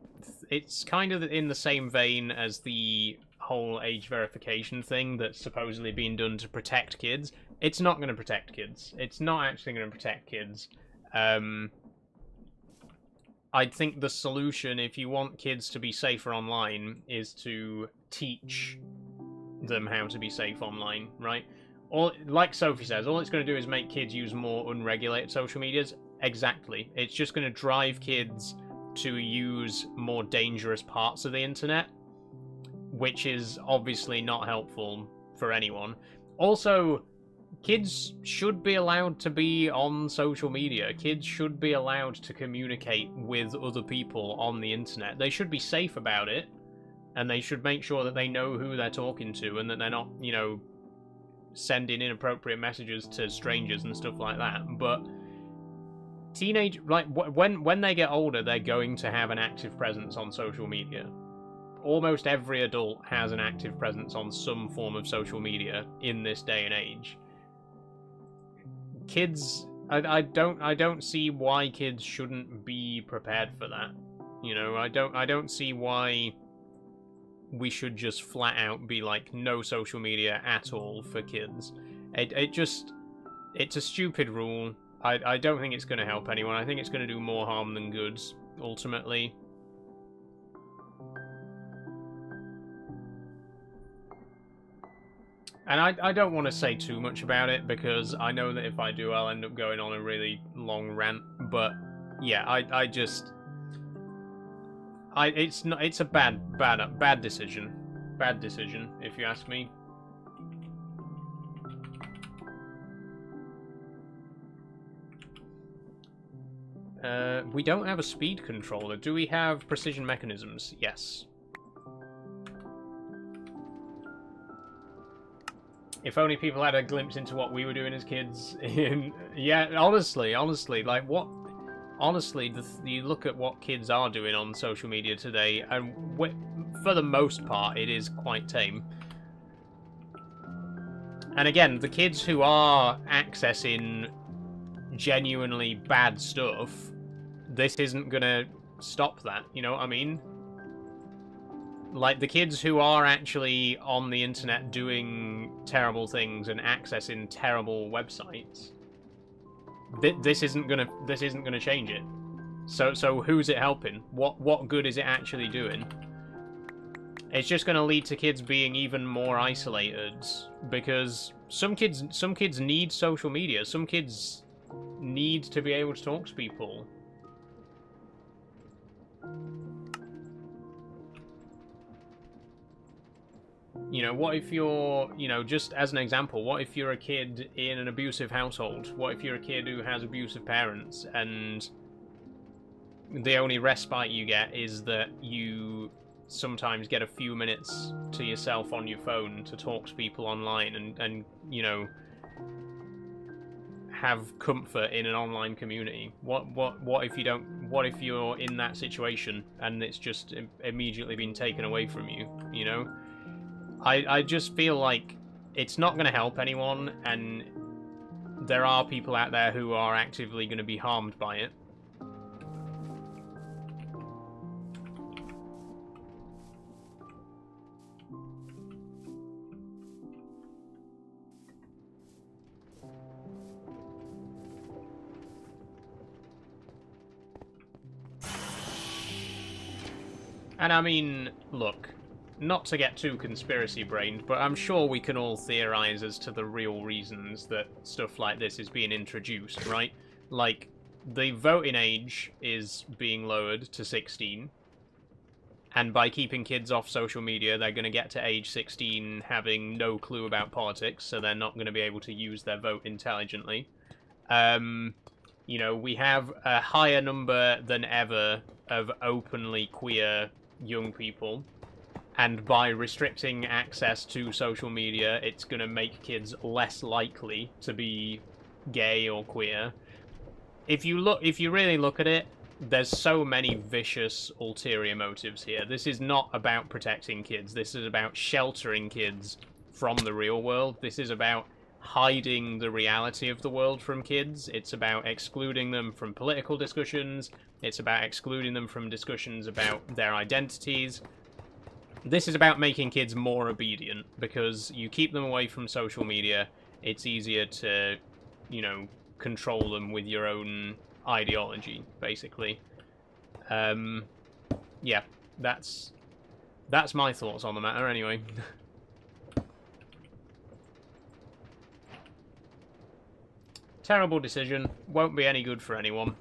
It's kind of in the same vein as the whole age verification thing that's supposedly being done to protect kids. It's not going to protect kids. It's not actually going to protect kids. I think the solution, if you want kids to be safer online, is to teach them how to be safe online, right? Or, like Sophie says, all it's going to do is make kids use more unregulated social medias. Exactly. It's just going to drive kids to use more dangerous parts of the internet, which is obviously not helpful for anyone. Also, kids should be allowed to be on social media. Kids should be allowed to communicate with other people on the internet. They should be safe about it, and they should make sure that they know who they're talking to and that they're not, you know, sending inappropriate messages to strangers and stuff like that. But teenage, like, when they get older, they're going to have an active presence on social media. Almost every adult has an active presence on some form of social media in this day and age. Kids, I don't see why kids shouldn't be prepared for that. You know, I don't see why we should just flat out be like, no social media at all for kids. It's a stupid rule. I don't think it's going to help anyone. I think it's going to do more harm than good, ultimately. And I don't want to say too much about it, because I know that if I do, I'll end up going on a really long rant. But yeah, it's a bad decision. Bad decision, if you ask me. We don't have a speed controller. Do we have precision mechanisms? Yes. If only people had a glimpse into what we were doing as kids. Yeah, honestly, like what? Honestly, you look at what kids are doing on social media today, and for the most part, it is quite tame. And again, the kids who are accessing genuinely bad stuff, this isn't gonna stop that, you know what I mean? Like, the kids who are actually on the internet doing terrible things and accessing terrible websites, this isn't gonna change it. So who's it helping? What good is it actually doing? It's just gonna lead to kids being even more isolated, because some kids need social media. Some kids need to be able to talk to people. You know, what if you're, you know, just as an example, what if you're a kid in an abusive household? What if you're a kid who has abusive parents and the only respite you get is that you sometimes get a few minutes to yourself on your phone to talk to people online and you know, have comfort in an online community? What if you don't? What if you're in that situation and it's just immediately been taken away from you? You know, I just feel like it's not going to help anyone, and there are people out there who are actively going to be harmed by it. And I mean, look, not to get too conspiracy-brained, but I'm sure we can all theorize as to the real reasons that stuff like this is being introduced, right? Like, the voting age is being lowered to 16, and by keeping kids off social media, they're going to get to age 16 having no clue about politics, so they're not going to be able to use their vote intelligently. You know, we have a higher number than ever of openly queer young people, and by restricting access to social media, it's going to make kids less likely to be gay or queer. If you really look at it, there's so many vicious ulterior motives here. This is not about protecting kids. This is about sheltering kids from the real world. This is about hiding the reality of the world from kids. It's about excluding them from political discussions. It's about excluding them from discussions about their identities. This is about making kids more obedient, because you keep them away from social media, it's easier to, you know, control them with your own ideology, basically. Yeah, that's my thoughts on the matter, anyway. Terrible decision, won't be any good for anyone.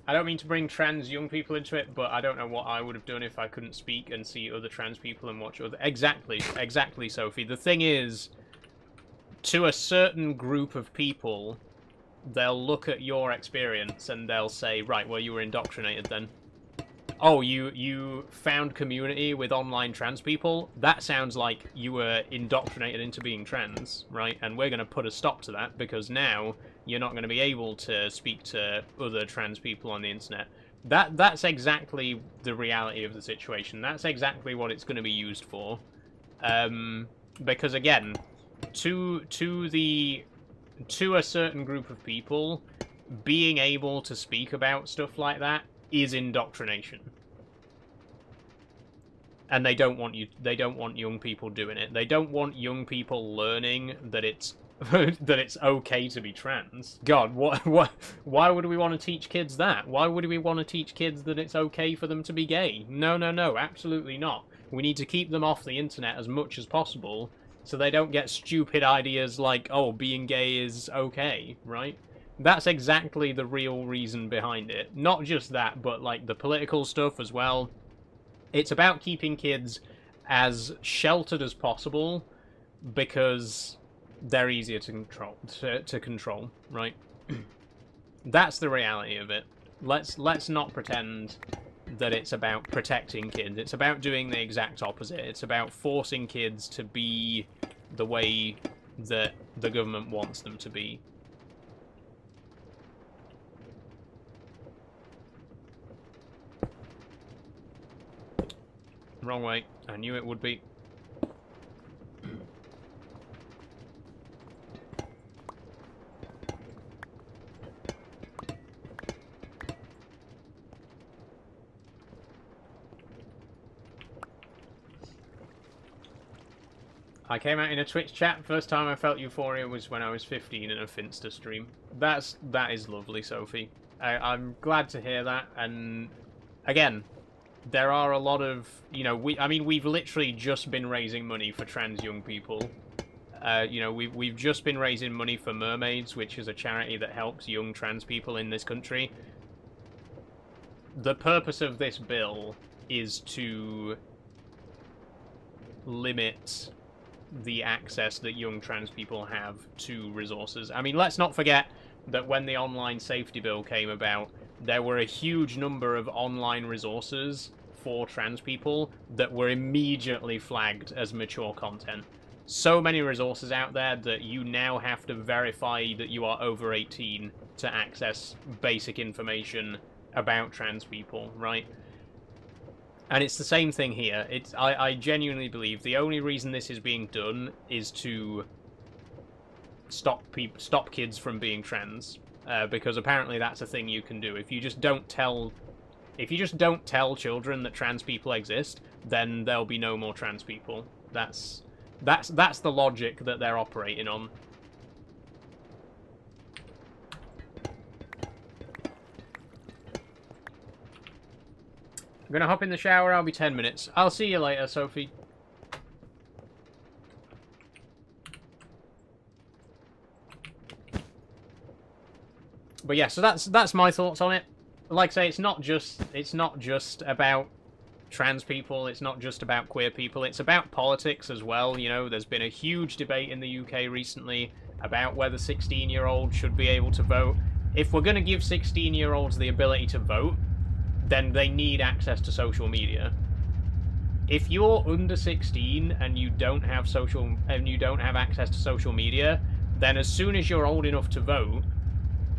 I don't mean to bring trans young people into it, but I don't know what I would have done if I couldn't speak and see other trans people and watch other... Exactly, Sophie. The thing is, to a certain group of people, they'll look at your experience and they'll say, right, well, you were indoctrinated then. Oh, you found community with online trans people? That sounds like you were indoctrinated into being trans, right? And we're going to put a stop to that, because now you're not going to be able to speak to other trans people on the internet. That's exactly the reality of the situation. That's exactly what it's going to be used for. Because again, to a certain group of people, being able to speak about stuff like that is indoctrination. And they don't want young people doing it. They don't want young people learning that it's that it's okay to be trans. God, why would we want to teach kids that? Why would we want to teach kids that it's okay for them to be gay? No, absolutely not. We need to keep them off the internet as much as possible, so they don't get stupid ideas like, oh, being gay is okay, right? That's exactly the real reason behind it. Not just that, but like the political stuff as well. It's about keeping kids as sheltered as possible, because they're easier to control, right? That's the reality of it. Let's not pretend that it's about protecting kids. It's about doing the exact opposite. It's about forcing kids to be the way that the government wants them to be. Wrong way. I knew it would be. I came out in a Twitch chat. First time I felt euphoria was when I was 15 in a Finster stream. That is lovely, Sophie. I'm glad to hear that. And again, there are a lot of, you know, we've literally just been raising money for trans young people. You know, we've just been raising money for Mermaids, which is a charity that helps young trans people in this country. The purpose of this bill is to limit the access that young trans people have to resources. I mean, let's not forget that when the online safety bill came about, there were a huge number of online resources for trans people that were immediately flagged as mature content. So many resources out there that you now have to verify that you are over 18 to access basic information about trans people, right? And it's the same thing here. I genuinely believe the only reason this is being done is to stop kids from being trans, because apparently that's a thing you can do. If you just don't tell children that trans people exist, then there'll be no more trans people. That's the logic that they're operating on. I'm gonna hop in the shower, I'll be 10 minutes. I'll see you later, Sophie. But yeah, so that's my thoughts on it. Like I say, it's not just about trans people, it's not just about queer people, it's about politics as well. You know, there's been a huge debate in the UK recently about whether 16-year-olds should be able to vote. If we're gonna give 16-year-olds the ability to vote, then they need access to social media. If you're under 16 and you don't have access to social media, then as soon as you're old enough to vote,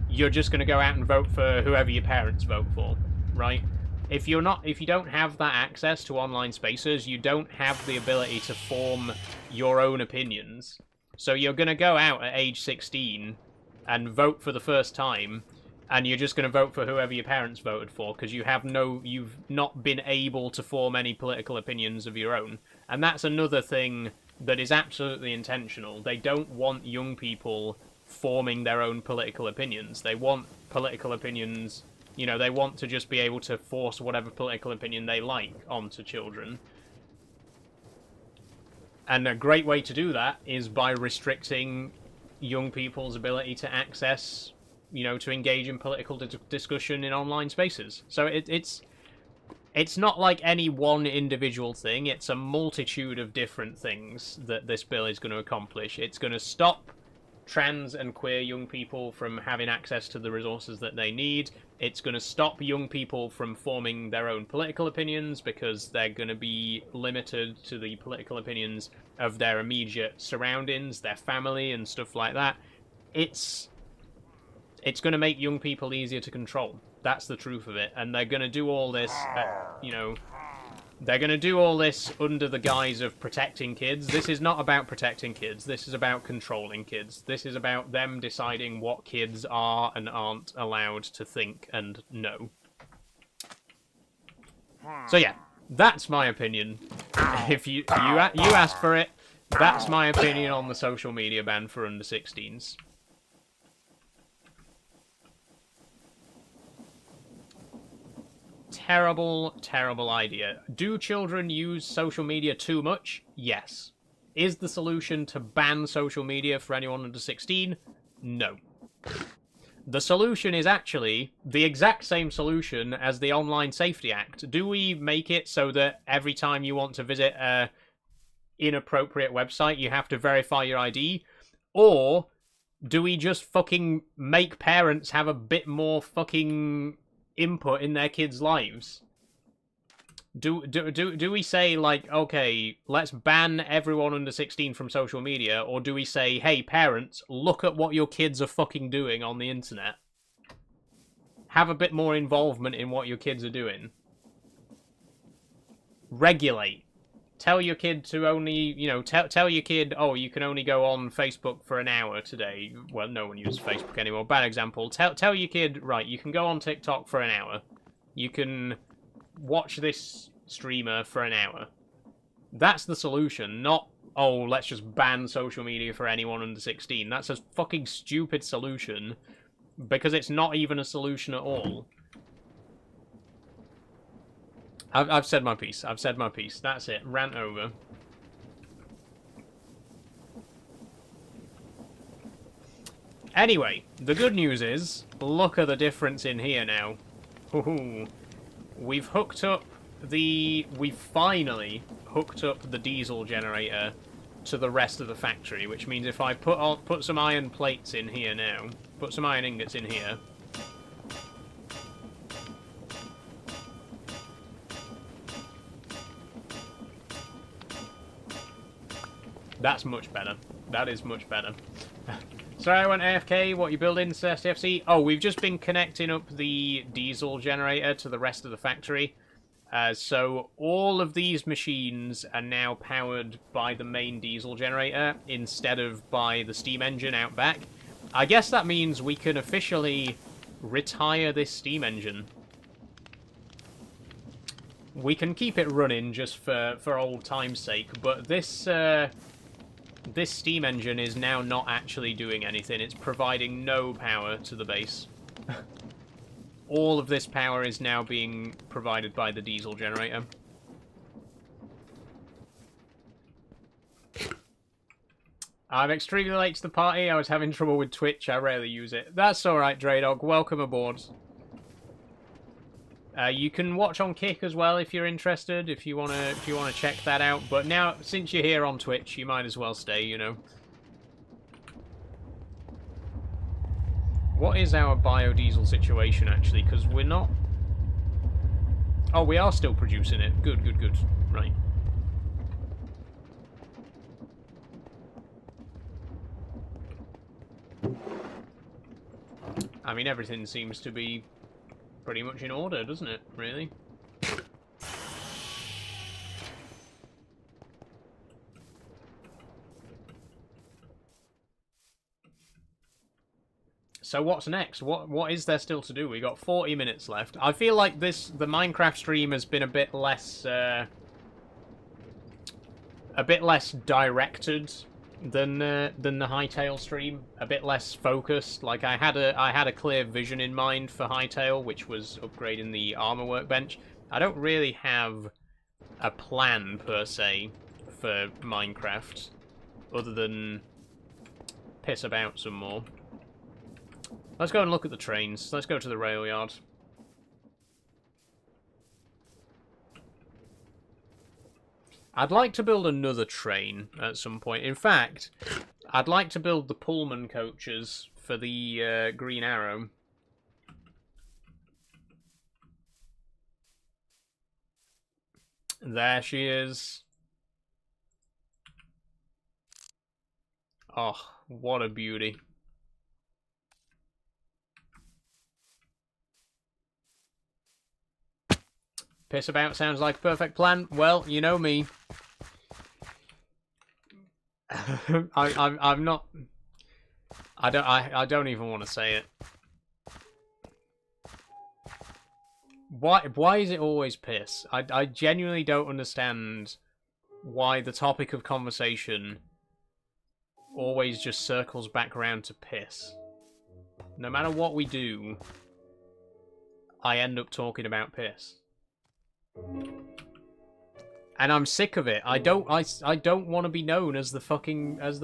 you're just going to go out and vote for whoever your parents vote for, right? If you don't have that access to online spaces, you don't have the ability to form your own opinions. So you're going to go out at age 16 and vote for the first time, and you're just going to vote for whoever your parents voted for because you've not been able to form any political opinions of your own. And that's another thing that is absolutely intentional. They don't want young people forming their own political opinions. They want political opinions, you know, they want to just be able to force whatever political opinion they like onto children. And a great way to do that is by restricting young people's ability to access, you know, to engage in political discussion in online spaces. So it's not like any one individual thing. It's a multitude of different things that this bill is going to accomplish. It's going to stop trans and queer young people from having access to the resources that they need. It's going to stop young people from forming their own political opinions because they're going to be limited to the political opinions of their immediate surroundings, their family and stuff like that. It's going to make young people easier to control. That's the truth of it. And they're going to do all this, you know, they're going to do all this under the guise of protecting kids. This is not about protecting kids. This is about controlling kids. This is about them deciding what kids are and aren't allowed to think and know. So yeah, that's my opinion. If you asked for it, that's my opinion on the social media ban for under 16s. Terrible, terrible idea. Do children use social media too much? Yes. Is the solution to ban social media for anyone under 16? No. The solution is actually the exact same solution as the Online Safety Act. Do we make it so that every time you want to visit an inappropriate website, you have to verify your ID? Or do we just fucking make parents have a bit more fucking input in their kids' lives? Do we say, like, okay, let's ban everyone under 16 from social media, or do we say, hey, parents, look at what your kids are fucking doing on the internet? Have a bit more involvement in what your kids are doing. Regulate. Tell your kid to only, you know, tell your kid, oh, you can only go on Facebook for an hour today. Well, no one uses Facebook anymore. Bad example. Tell your kid, right, you can go on TikTok for an hour. You can watch this streamer for an hour. That's the solution, not, oh, let's just ban social media for anyone under 16. That's a fucking stupid solution, because it's not even a solution at all. I've said my piece. I've said my piece. That's it. Rant over. Anyway, the good news is, look at the difference in here now. We've finally hooked up the diesel generator to the rest of the factory, which means if I put some iron plates in here now, put some iron ingots in here, that's much better. That is much better. Sorry, I went AFK. What you building, STFC? Oh, we've just been connecting up the diesel generator to the rest of the factory. So all of these machines are now powered by the main diesel generator instead of by the steam engine out back. I guess that means we can officially retire this steam engine. We can keep it running just for old time's sake, but this steam engine is now not actually doing anything. It's providing no power to the base. All of this power is now being provided by the diesel generator. I'm extremely late to the party. I was having trouble with Twitch. I rarely use it. That's alright, Draydog. Welcome aboard. You can watch on Kick as well if you're interested, if you wanna check that out. But now, since you're here on Twitch, you might as well stay, you know. What is our biodiesel situation, actually? Because we're not... Oh, we are still producing it. Good, good, good. Right. I mean, everything seems to be pretty much in order, doesn't it? Really? So what's next? What is there still to do? We got 40 minutes left. I feel like the Minecraft stream has been a bit less directed than the Hytale stream. A bit less focused. Like I had a clear vision in mind for Hytale, which was upgrading the armor workbench. I don't really have a plan per se for Minecraft, other than piss about some more. Let's go and look at the trains. Let's go to the rail yard. I'd like to build another train at some point. In fact, I'd like to build the Pullman coaches for the Green Arrow. There she is. Oh, what a beauty. Piss about sounds like a perfect plan. Well, you know me. I'm not. I don't even want to say it. Why is it always piss? I genuinely don't understand why the topic of conversation always just circles back around to piss. No matter what we do, I end up talking about piss. And I'm sick of it. I don't want to be known as the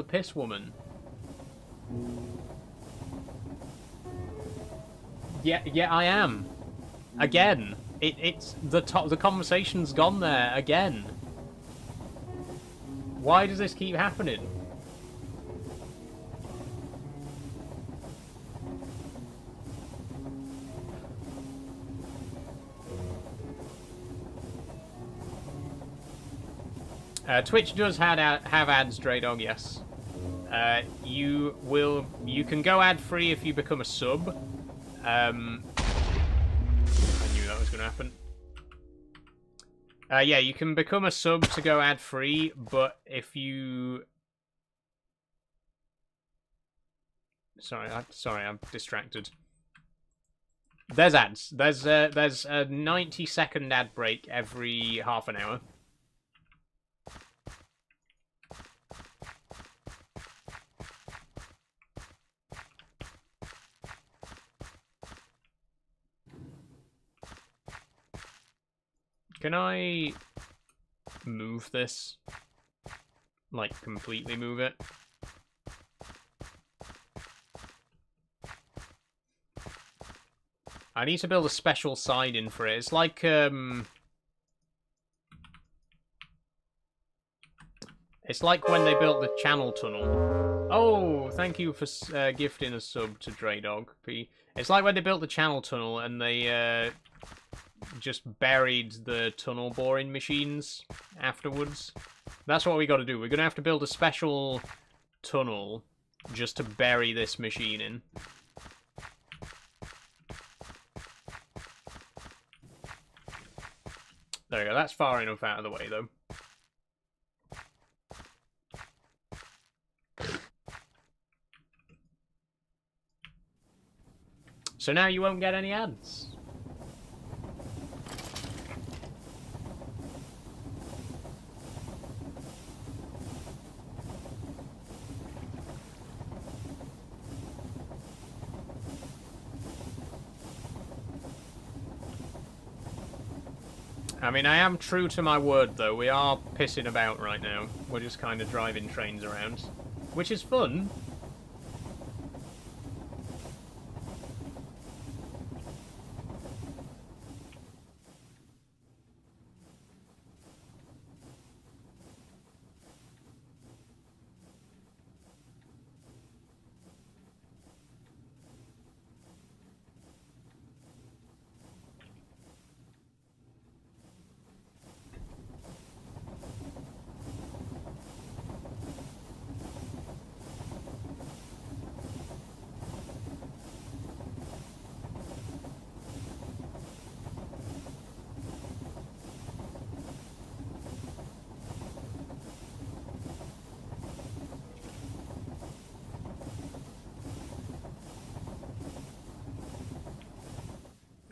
piss woman. Yeah, I am. Again. It's the conversation's gone there again. Why does this keep happening? Twitch does have ads, Draydog, yes. You can go ad-free if you become a sub. I knew that was going to happen. Yeah, you can become a sub to go ad-free, but if you... Sorry, I'm distracted. There's ads. There's a 90-second ad break every half an hour. Can I move this? Like, completely move it? I need to build a special siding for it. It's like, it's like when they built the channel tunnel. Oh, thank you for gifting a sub to Draydog P. It's like when they built the channel tunnel and they just buried the tunnel boring machines afterwards. That's what we got to do. We're going to have to build a special tunnel just to bury this machine in. There we go. That's far enough out of the way, though. So now you won't get any ads. I mean, I am true to my word, though. We are pissing about right now. We're just kind of driving trains around, which is fun.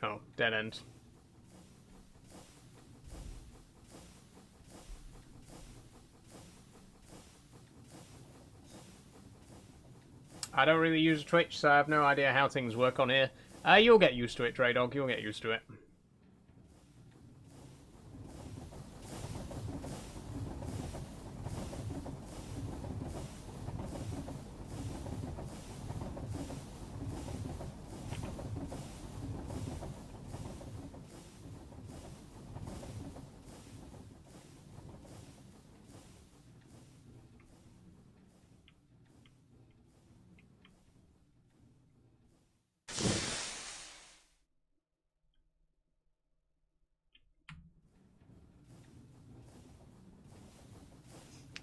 Oh, dead end. I don't really use Twitch, so I have no idea how things work on here. You'll get used to it, Draydog. You'll get used to it.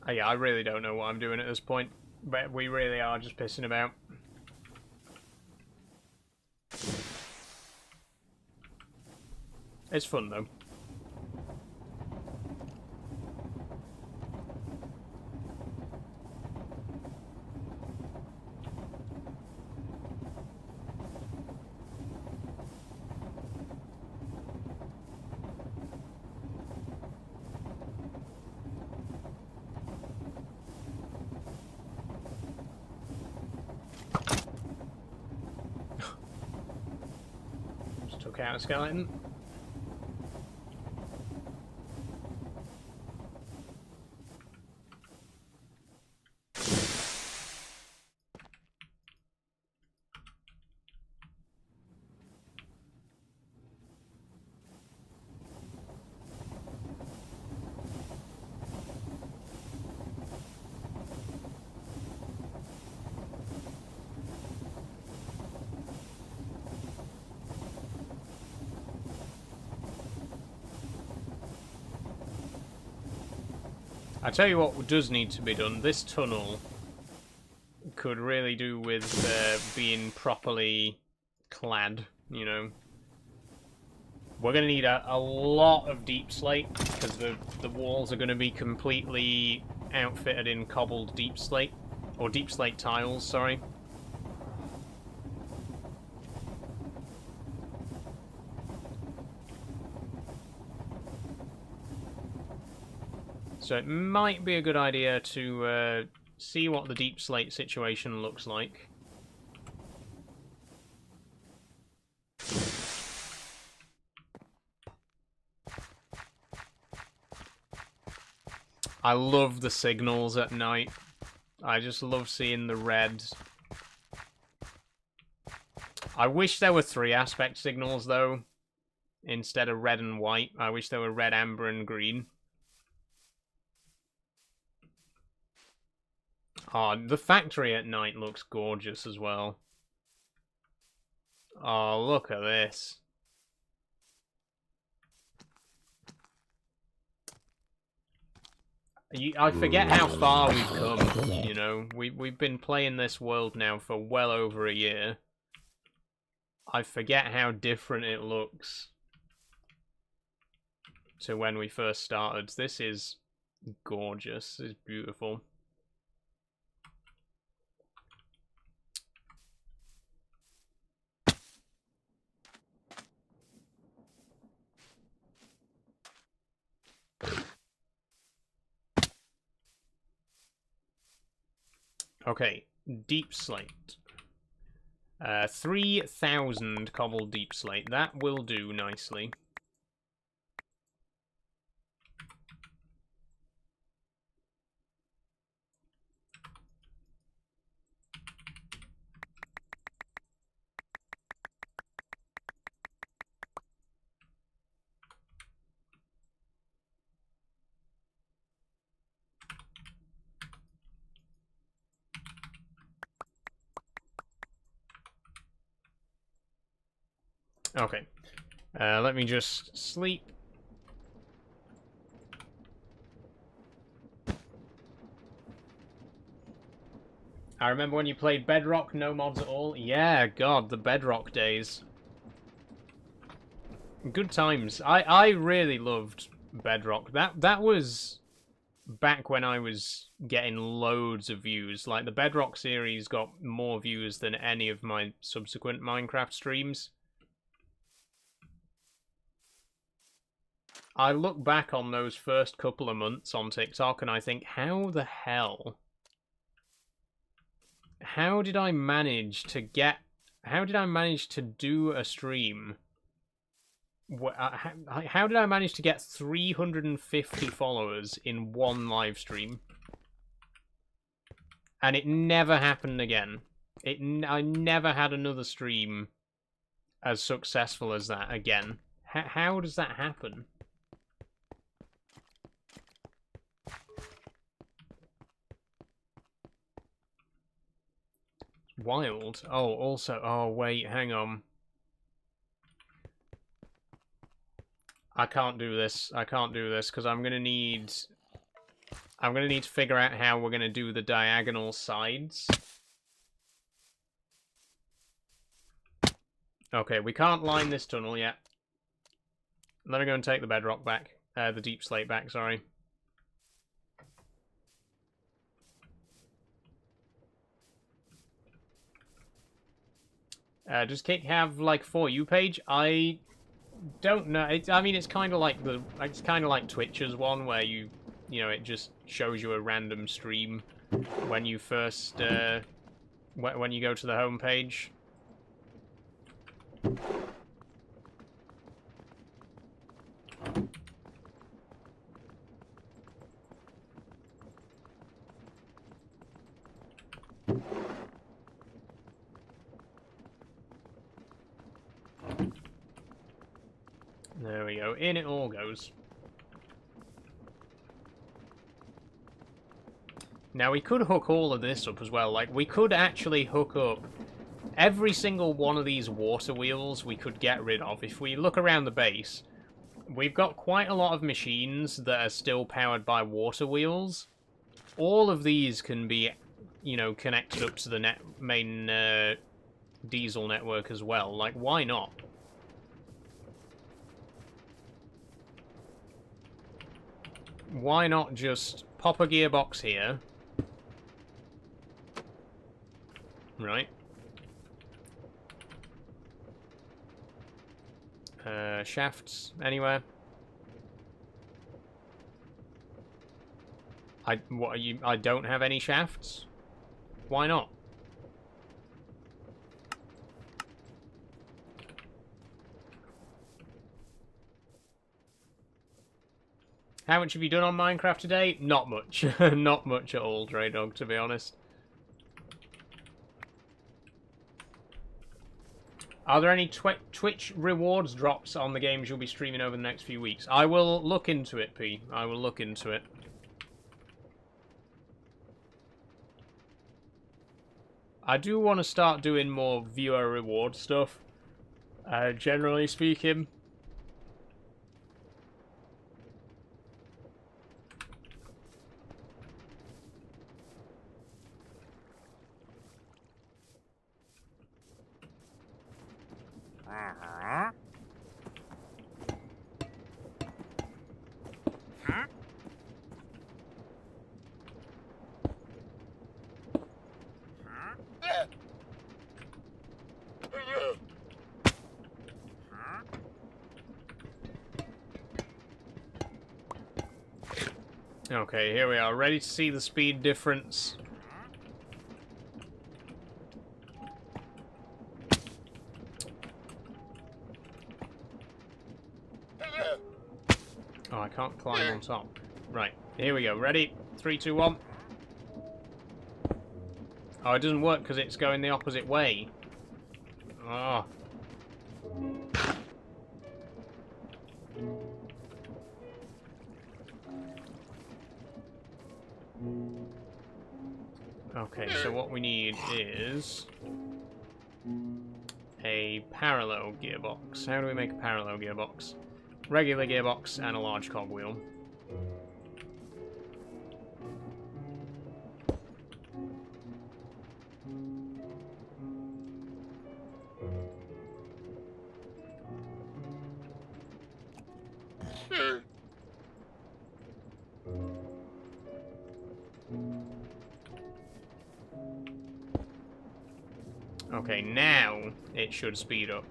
Yeah, I really don't know what I'm doing at this point, but we really are just pissing about. It's fun, though. Just took out a skeleton. I tell you what does need to be done. This tunnel could really do with being properly clad, you know. We're going to need a lot of deep slate, because the walls are going to be completely outfitted in cobbled deep slate. Or deep slate tiles, sorry. So it might be a good idea to see what the deep slate situation looks like. I love the signals at night. I just love seeing the red. I wish there were 3 aspect signals, though, instead of red and white. I wish there were red, amber, and green. Oh, the factory at night looks gorgeous as well. Oh, look at this. I forget how far we've come, you know. We've been playing this world now for well over a year. I forget how different it looks to when we first started. This is gorgeous. This is beautiful. Okay, deep slate. 3,000 cobbled deep slate. That will do nicely. Okay. Let me just sleep. I remember when you played Bedrock, no mods at all. Yeah, God, the Bedrock days. Good times. I really loved Bedrock. That was back when I was getting loads of views. Like, the Bedrock series got more views than any of my subsequent Minecraft streams. I look back on those first couple of months on TikTok and I think, how the hell? How did I manage to do a stream? How did I manage to get 350 followers in one live stream? And it never happened again. I never had another stream as successful as that again. How does that happen? Wild. Oh, also. Oh, wait, hang on. I can't do this. I can't do this because I'm gonna need to figure out how we're gonna do the diagonal sides. Okay, we can't line this tunnel yet. Let me go and take the bedrock back. The deep slate back, sorry. Does Kick have like For You page? I don't know. I mean, it's kind of like Twitch's one where you know, it just shows you a random stream when you first when you go to the home page. There we go. In it all goes. Now, we could hook all of this up as well. Like, we could actually hook up every single one of these water wheels we could get rid of. If we look around the base, we've got quite a lot of machines that are still powered by water wheels. All of these can be, you know, connected up to the main diesel network as well. Like, why not? why not just pop a gearbox here? Right. Shafts anywhere? What are you? I don't have any shafts. Why not? How much have you done on Minecraft today? Not much. Not much at all, Dre Dog, to be honest. Are there any Twitch rewards drops on the games you'll be streaming over the next few weeks? I will look into it, P. I will look into it. I do want to start doing more viewer reward stuff, generally speaking. Okay, here we are, ready to see the speed difference. Oh, I can't climb on top. Right, here we go, ready? 3, 2, 1. Oh, it doesn't work because it's going the opposite way. Oh. Okay, so what we need is a parallel gearbox. How do we make a parallel gearbox? Regular gearbox and a large cogwheel. Okay, now it should speed up.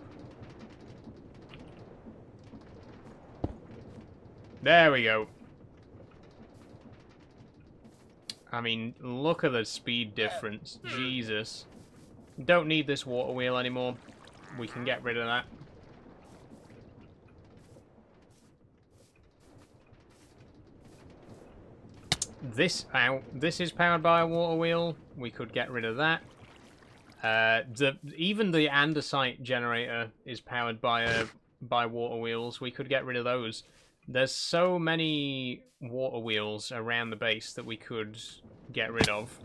There we go. I mean, look at the speed difference. Jesus. Don't need this water wheel anymore. We can get rid of that. This is powered by a water wheel. We could get rid of that. Even the andesite generator is powered by water wheels. We could get rid of those. There's so many water wheels around the base that we could get rid of.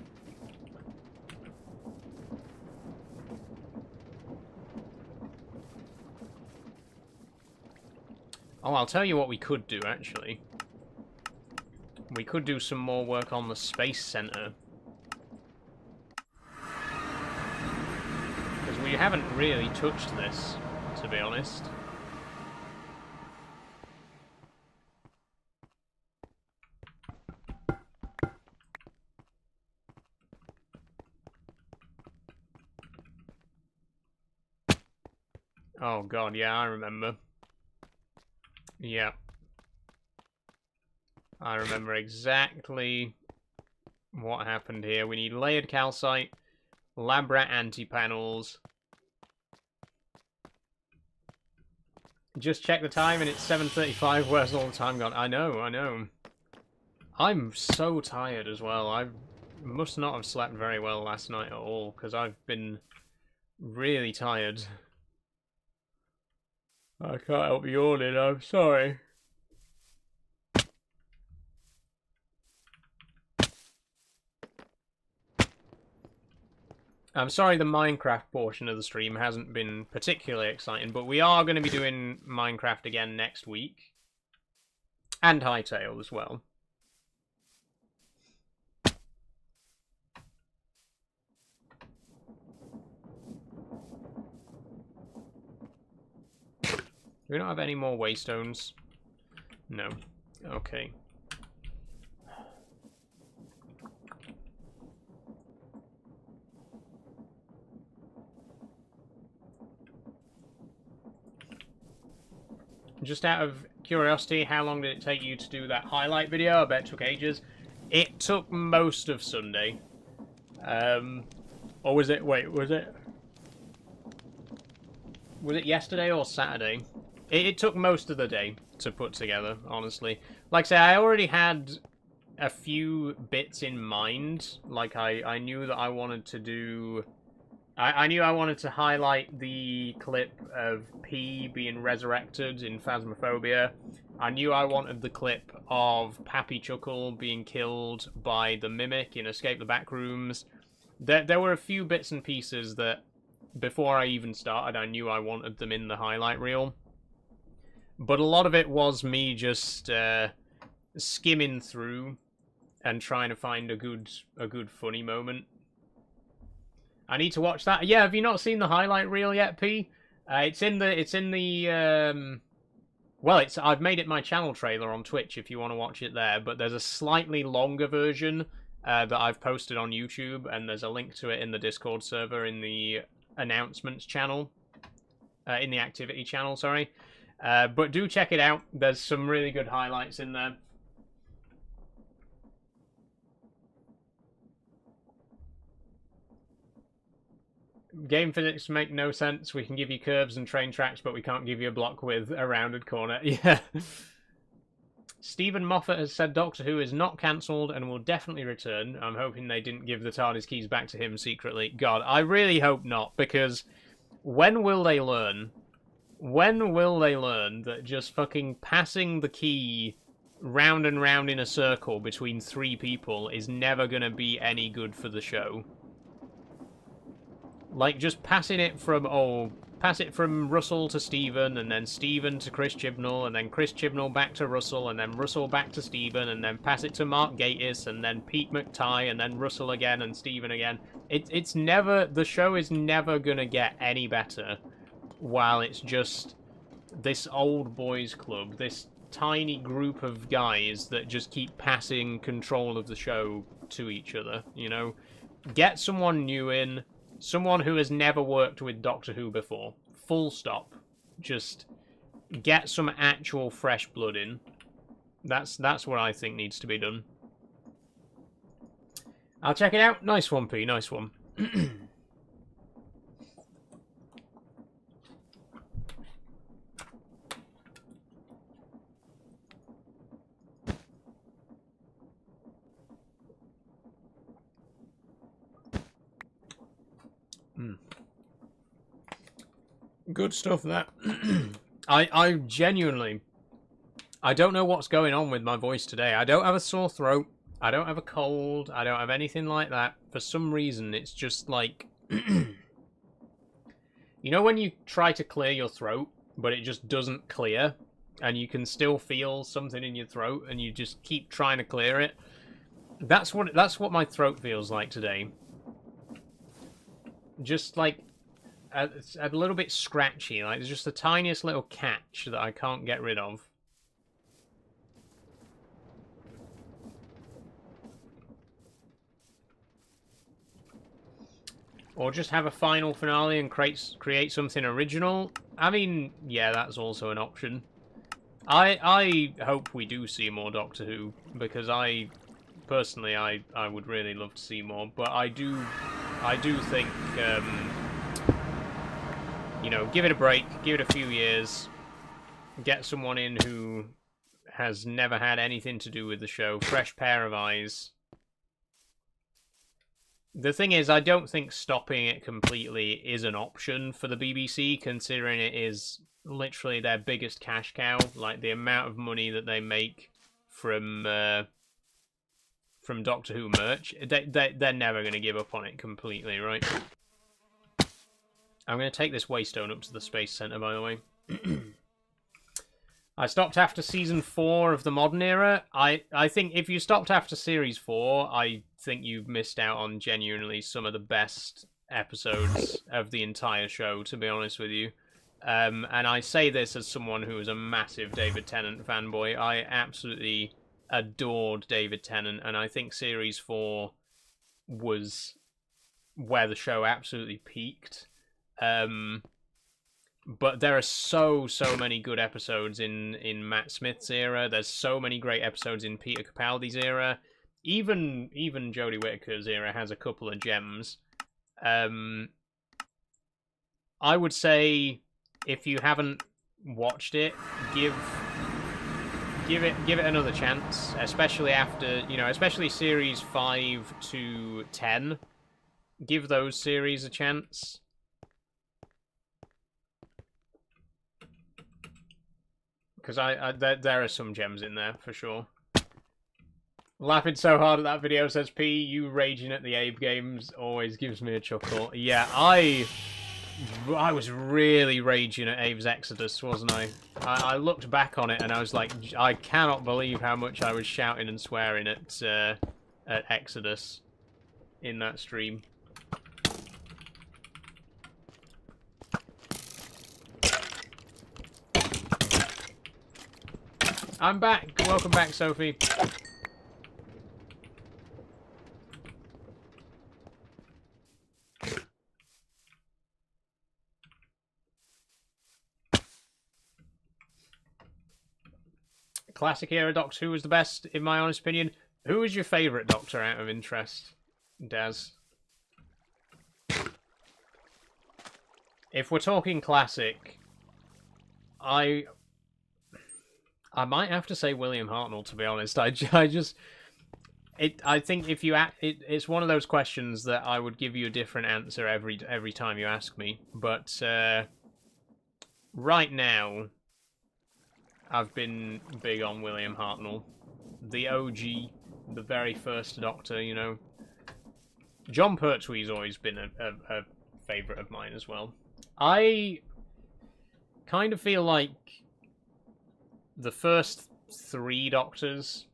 Oh, I'll tell you what we could do, actually. We could do some more work on the Space Center. Because we haven't really touched this, to be honest. Oh god, yeah, I remember. Yeah. I remember exactly what happened here. We need layered calcite, lab rat anti-panels. Just check the time and it's 7:35. Where's all the time gone? I know, I know. I'm so tired as well. I must not have slept very well last night at all, because I've been really tired. I can't help yawning, I'm sorry. I'm sorry the Minecraft portion of the stream hasn't been particularly exciting, but we are going to be doing Minecraft again next week. And Hytale as well. We don't have any more waystones. No. Okay. just out of curiosity, how long did it take you to do that highlight video? I bet it took ages. It took most of Sunday. Or was it... Wait, was it... Was it yesterday or Saturday? It took most of the day to put together, honestly. Like I say, I already had a few bits in mind. Like, I knew that I wanted to do... I knew I wanted to highlight the clip of P being resurrected in Phasmophobia. I knew I wanted the clip of Pappy Chuckle being killed by the Mimic in Escape the Backrooms. There were a few bits and pieces that, before I even started, I knew I wanted them in the highlight reel. But a lot of it was me just skimming through and trying to find a good funny moment. I need to watch that. Yeah, have you not seen the highlight reel yet, P? It's in the well, I've made it my channel trailer on Twitch if you want to watch it there, but there's a slightly longer version that I've posted on YouTube, and there's a link to it in the Discord server in the announcements channel, in the activity channel, sorry. But do check it out. There's some really good highlights in there. Game physics make no sense. We can give you curves and train tracks, but we can't give you a block with a rounded corner. Yeah. Stephen Moffat has said Doctor Who is not cancelled and will definitely return. I'm hoping they didn't give the TARDIS keys back to him secretly. God, I really hope not, because when will they learn? When will they learn that just fucking passing the key round and round in a circle between 3 people is never going to be any good for the show? Like, just passing it from, pass it from Russell to Stephen, and then Stephen to Chris Chibnall, and then Chris Chibnall back to Russell, and then Russell back to Stephen, and then pass it to Mark Gatiss, and then Pete McTighe, and then Russell again, and Stephen again. It's never, the show is never gonna get any better while it's just this old boys club, this tiny group of guys that just keep passing control of the show to each other, you know? Get someone new in. Someone who has never worked with Doctor Who before. Full stop. Just get some actual fresh blood in. That's what I think needs to be done. I'll check it out. Nice one, P. Nice one. Good stuff, that. I genuinely... I don't know what's going on with my voice today. I don't have a sore throat. I don't have a cold. I don't have anything like that. For some reason, it's just like... You know when you try to clear your throat, but it just doesn't clear? And you can still feel something in your throat, and you just keep trying to clear it? That's what my throat feels like today. Just like... It's a little bit scratchy, like there's just the tiniest little catch that I can't get rid of. Or just have a final finale and create something original. I mean, yeah, that's also an option. I hope we do see more Doctor Who, because personally I would really love to see more, but I do think you know, give it a break, give it a few years, get someone in who has never had anything to do with the show, fresh pair of eyes. The thing is, I don't think stopping it completely is an option for the BBC, considering it is literally their biggest cash cow. Like, the amount of money that they make from Doctor Who merch, they're never going to give up on it completely, right? I'm going to take this Waystone up to the Space Center, by the way. I stopped after Season 4 of the Modern Era. I think if you stopped after Series 4, I think you've missed out on genuinely some of the best episodes of the entire show, to be honest with you. And I say this as someone who is a massive David Tennant fanboy. I absolutely adored David Tennant, and I think Series 4 was where the show absolutely peaked. But there are so many good episodes in Matt Smith's era. There's so many great episodes in Peter Capaldi's era. Even Jodie Whittaker's era has a couple of gems. I would say if you haven't watched it, give it another chance, especially after, especially series 5 to 10. Give those series a chance. Because there are some gems in there for sure. Laughing so hard at that video, says P. You raging at the Abe games always gives me a chuckle. Yeah, I was really raging at Abe's Exodus, wasn't I? I looked back on it and I was like, I cannot believe how much I was shouting and swearing at Exodus in that stream. I'm back. Welcome back, Sophie. Classic era Doctor Who was the best, in my honest opinion. Who was your favourite Doctor out of interest, Daz? If we're talking classic, I might have to say William Hartnell, to be honest. I think if you it's one of those questions that I would give you a different answer every time you ask me. But right now, I've been big on William Hartnell, the OG, the very first Doctor. John Pertwee's always been a favourite of mine as well. I kind of feel like the first 3 Doctors,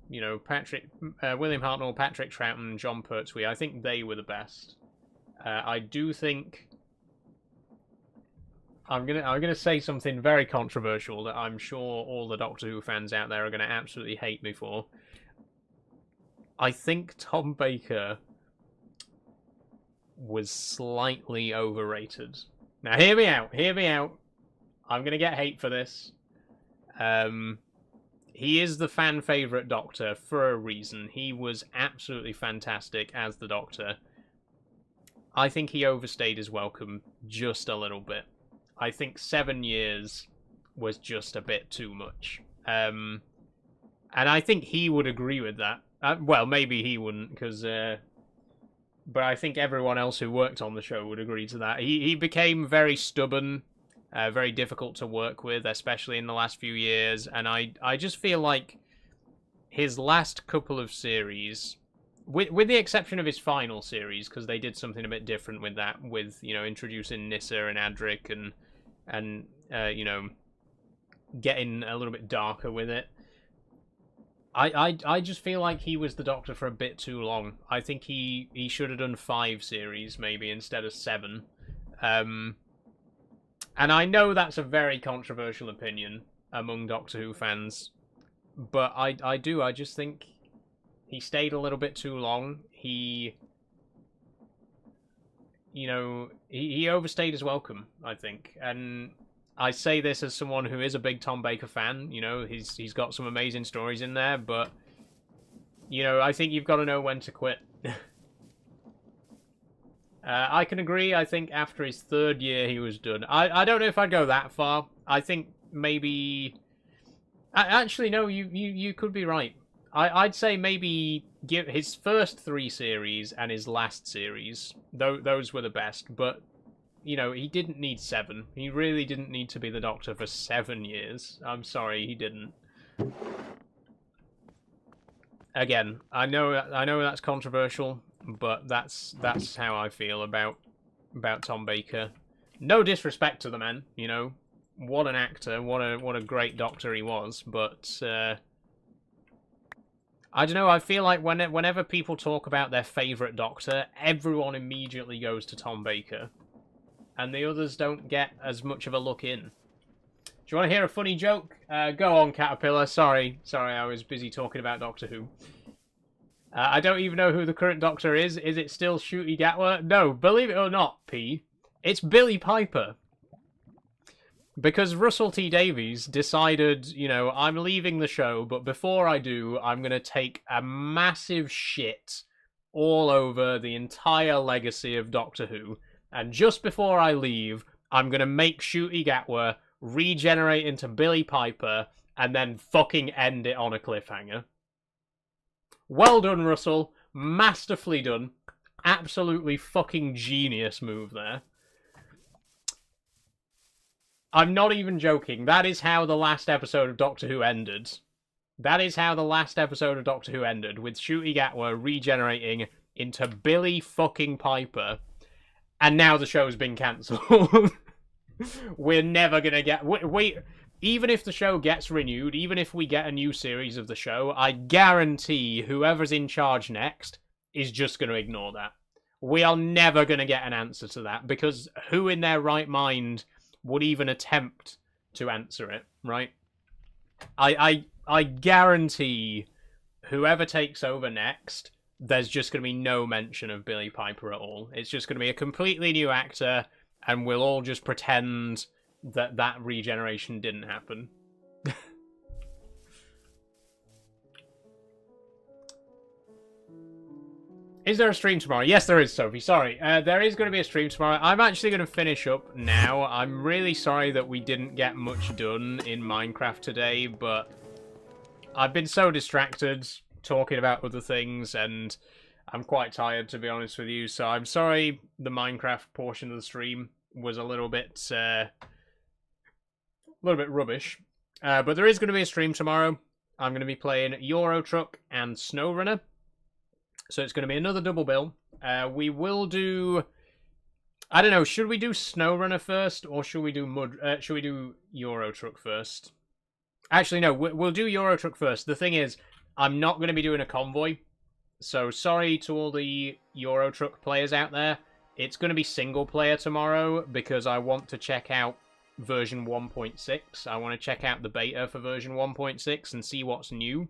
William Hartnell, Patrick Troughton, and John Pertwee, I think they were the best. I do think I'm gonna say something very controversial that I'm sure all the Doctor Who fans out there are gonna absolutely hate me for. I think Tom Baker was slightly overrated. Now hear me out. I'm gonna get hate for this. He is the fan favourite Doctor for a reason. He was absolutely fantastic as the Doctor. I think he overstayed his welcome just a little bit. I think 7 years was just a bit too much. And I think he would agree with that. Well, maybe he wouldn't, because... but I think everyone else who worked on the show would agree to that. He became very stubborn, very difficult to work with, especially in the last few years. And I just feel like his last couple of series... With the exception of his final series, because they did something a bit different with that, with, introducing Nyssa and Adric and getting a little bit darker with it. I just feel like he was the Doctor for a bit too long. I think he should have done 5 series, maybe, instead of 7. And I know that's a very controversial opinion among Doctor Who fans, but I just think he stayed a little bit too long. He overstayed his welcome, I think. And I say this as someone who is a big Tom Baker fan. He's got some amazing stories in there, but I think you've got to know when to quit. I can agree. I think after his 3rd year he was done. I don't know if I'd go that far. I think maybe... Actually, no, you could be right. I'd say maybe give his first 3 series and his last series. Those were the best, but he didn't need 7. He really didn't need to be the Doctor for 7 years. I'm sorry, he didn't. Again, I know that's controversial, but that's how I feel about Tom Baker. No disrespect to the man, what an actor, what a great Doctor he was, but I don't know, I feel like whenever people talk about their favourite Doctor, everyone immediately goes to Tom Baker. And the others don't get as much of a look in. Do you want to hear a funny joke? Go on, Caterpillar. Sorry, I was busy talking about Doctor Who. I don't even know who the current Doctor is. Is it still Ncuti Gatwa? No, believe it or not, P. It's Billy Piper. Because Russell T Davies decided, you know, I'm leaving the show, but before I do, I'm going to take a massive shit all over the entire legacy of Doctor Who. And just before I leave, I'm going to make Ncuti Gatwa regenerate into Billy Piper and then fucking end it on a cliffhanger. Well done, Russell. Masterfully done. Absolutely fucking genius move there. I'm not even joking. That is how the last episode of Doctor Who ended. That is how the last episode of Doctor Who ended, with Ncuti Gatwa regenerating into Billy fucking Piper. And now the show's been cancelled. We're never gonna get... Wait, even if the show gets renewed, even if we get a new series of the show, I guarantee whoever's in charge next is just gonna ignore that. We are never gonna get an answer to that, because who in their right mind would even attempt to answer it, right? I guarantee whoever takes over next, there's just going to be no mention of Billy Piper at all. It's just going to be a completely new actor, and we'll all just pretend that that regeneration didn't happen. Is there a stream tomorrow? Yes, there is, Sophie. Sorry. There is going to be a stream tomorrow. I'm actually going to finish up now. I'm really sorry that we didn't get much done in Minecraft today, but I've been so distracted talking about other things, and I'm quite tired, to be honest with you. So I'm sorry the Minecraft portion of the stream was a little bit rubbish. But there is going to be a stream tomorrow. I'm going to be playing Euro Truck and SnowRunner. So it's going to be another double bill. We will do... I don't know, should we do SnowRunner first, or should we do Euro Truck first? Actually, no, we'll do Euro Truck first. The thing is, I'm not going to be doing a convoy. So sorry to all the Euro Truck players out there. It's going to be single player tomorrow, because I want to check out version 1.6. I want to check out the beta for version 1.6 and see what's new.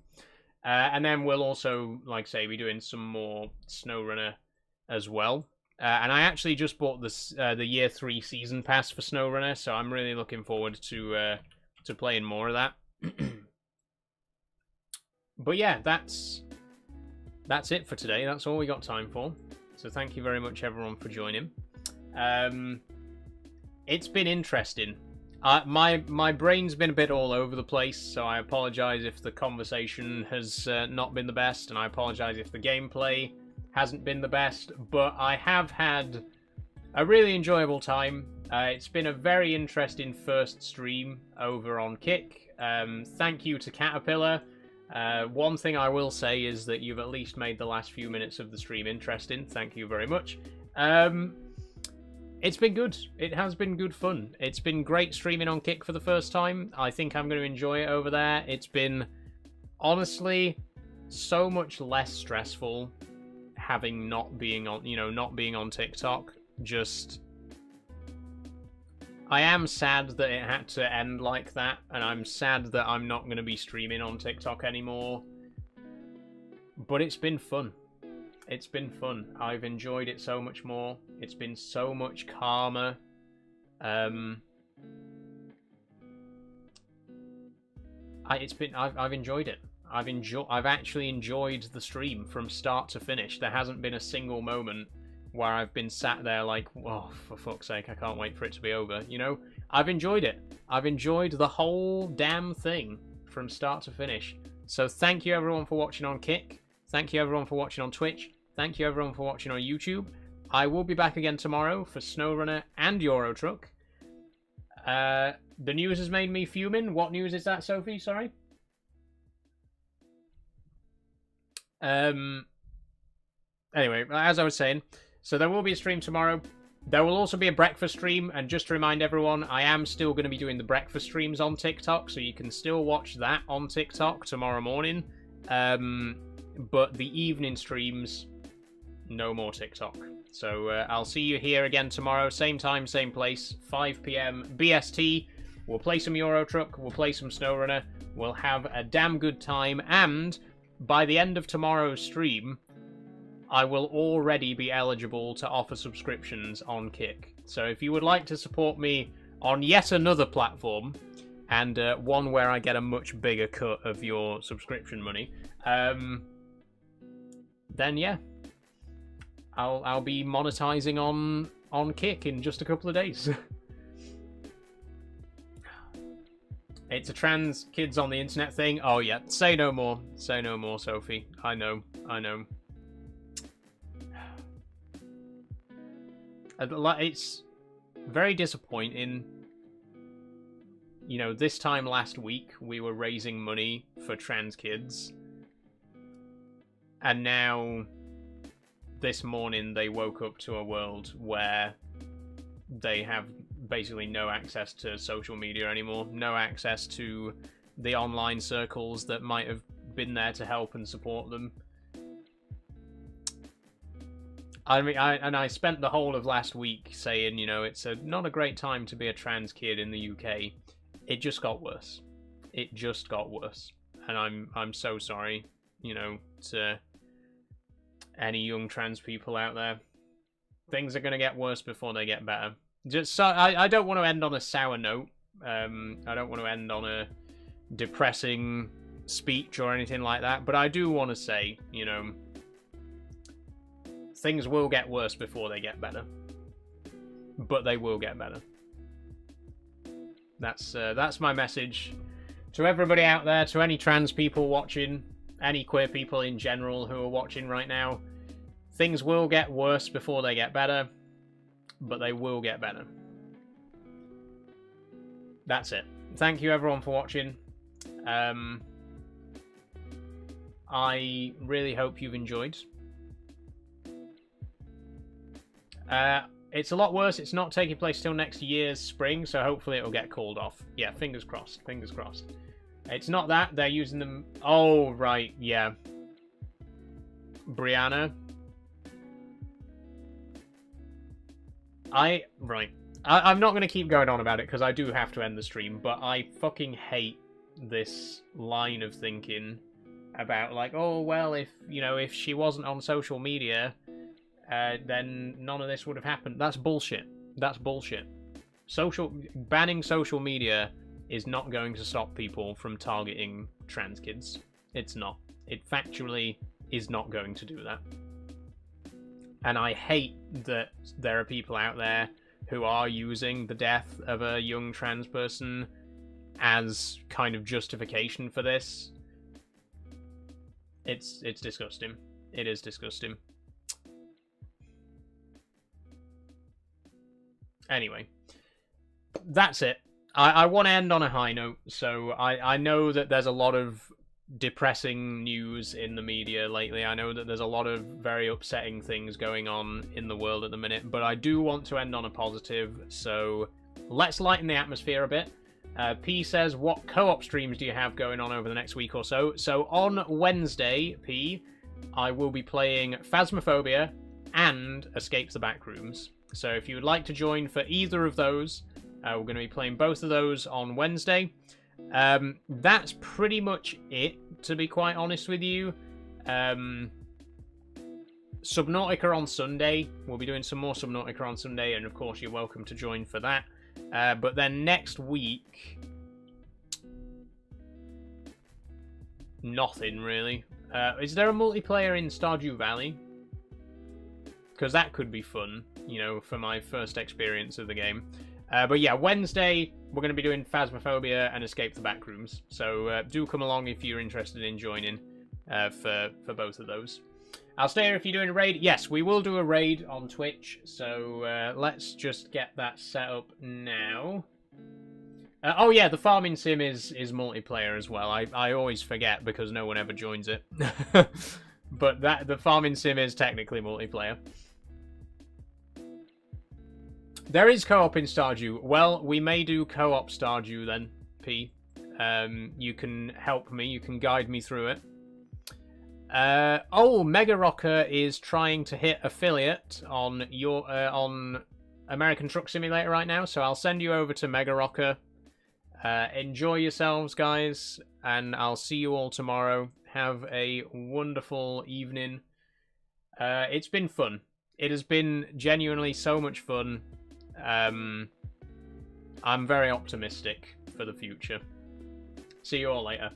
And then we'll also, like I say, be doing some more SnowRunner as well. And I actually just bought this the Year 3 Season Pass for SnowRunner, so I'm really looking forward to playing more of that. But yeah, that's it for today. That's all we got time for. So thank you very much, everyone, for joining. It's been interesting. My brain's been a bit all over the place, so I apologise if the conversation has not been the best, and I apologise if the gameplay hasn't been the best, but I have had a really enjoyable time. It's been a very interesting first stream over on Kick. Thank you to Caterpillar. One thing I will say is that you've at least made the last few minutes of the stream interesting. Thank you very much. It's been good. It has been good fun. It's been great streaming on Kick for the first time. I think I'm going to enjoy it over there. It's been, honestly, so much less stressful having not being on TikTok. Just, I am sad that it had to end like that, and I'm sad that I'm not going to be streaming on TikTok anymore. But it's been fun. It's been fun. I've enjoyed it so much more. It's been so much calmer. I've enjoyed it. I've actually enjoyed the stream from start to finish. There hasn't been a single moment where I've been sat there like, oh, for fuck's sake, I can't wait for it to be over. You know, I've enjoyed it. I've enjoyed the whole damn thing from start to finish. So thank you everyone for watching on Kick. Thank you everyone for watching on Twitch. Thank you everyone for watching on YouTube. I will be back again tomorrow for SnowRunner and Euro Truck. The news has made me fuming. What news is that, Sophie? Sorry. Anyway, as I was saying, so there will be a stream tomorrow. There will also be a breakfast stream, and just to remind everyone, I am still going to be doing the breakfast streams on TikTok, so you can still watch that on TikTok tomorrow morning. But the evening streams, no more TikTok. So I'll see you here again tomorrow, same time, same place, 5 PM BST. We'll play some Euro Truck, we'll play some SnowRunner, we'll have a damn good time, and by the end of tomorrow's stream, I will already be eligible to offer subscriptions on Kick. So if you would like to support me on yet another platform, and one where I get a much bigger cut of your subscription money, then yeah, I'll be monetizing on Kick in just a couple of days. It's a trans kids on the internet thing. Oh yeah, say no more. Say no more, Sophie. I know. It's very disappointing. You know, this time last week we were raising money for trans kids, and now this morning they woke up to a world where they have basically no access to social media anymore, no access to the online circles that might have been there to help and support them. I mean, I spent the whole of last week saying, you know, it's not a great time to be a trans kid in the UK. It just got worse. It just got worse, and I'm so sorry, you know, to any young trans people out there. Things are gonna get worse before they get better. Just so I don't want to end on a sour note. I don't want to end on a depressing speech or anything like that. But I do want to say, you know, things will get worse before they get better. But they will get better. That's my message to everybody out there, to any trans people watching, any queer people in general who are watching right now. Things will get worse before they get better. But they will get better. That's it. Thank you everyone for watching. I really hope you've enjoyed. It's a lot worse. It's not taking place till next year's spring, so hopefully it'll get called off. Yeah, fingers crossed. Fingers crossed. It's not that. They're using them... Oh, right. Yeah. Brianna... I'm not going to keep going on about it because I do have to end the stream, but I fucking hate this line of thinking about, like, oh, well, if she wasn't on social media, then none of this would have happened. That's bullshit. That's bullshit. Banning social media is not going to stop people from targeting trans kids. It's not. It factually is not going to do that. And I hate that there are people out there who are using the death of a young trans person as kind of justification for this. It's disgusting. It is disgusting. Anyway, that's it. I want to end on a high note, so I know that there's a lot of depressing news in the media lately. I know that there's a lot of very upsetting things going on in the world at the minute, but I do want to end on a positive, so let's lighten the atmosphere a bit. P says, what co-op streams do you have going on over the next week or so? So on Wednesday, P, I will be playing Phasmophobia and Escape the Backrooms. So if you would like to join for either of those, we're going to be playing both of those on Wednesday. That's pretty much it, to be quite honest with you. Subnautica on Sunday. We'll be doing some more Subnautica on Sunday, and of course you're welcome to join for that. But then next week, nothing really. Is there a multiplayer in Stardew Valley? Because that could be fun, you know, for my first experience of the game. But yeah, Wednesday, we're going to be doing Phasmophobia and Escape the Backrooms. So do come along if you're interested in joining for both of those. I'll stay here if you're doing a raid. Yes, we will do a raid on Twitch. So let's just get that set up now. Oh yeah, the farming sim is multiplayer as well. I always forget because no one ever joins it. But the farming sim is technically multiplayer. There is co-op in Stardew. Well, we may do co-op Stardew then, P. You can help me. You can guide me through it. Mega Rocker is trying to hit affiliate on on American Truck Simulator right now, so I'll send you over to Mega Rocker. Enjoy yourselves, guys, and I'll see you all tomorrow. Have a wonderful evening. It's been fun. It has been genuinely so much fun. I'm very optimistic for the future. See you all later.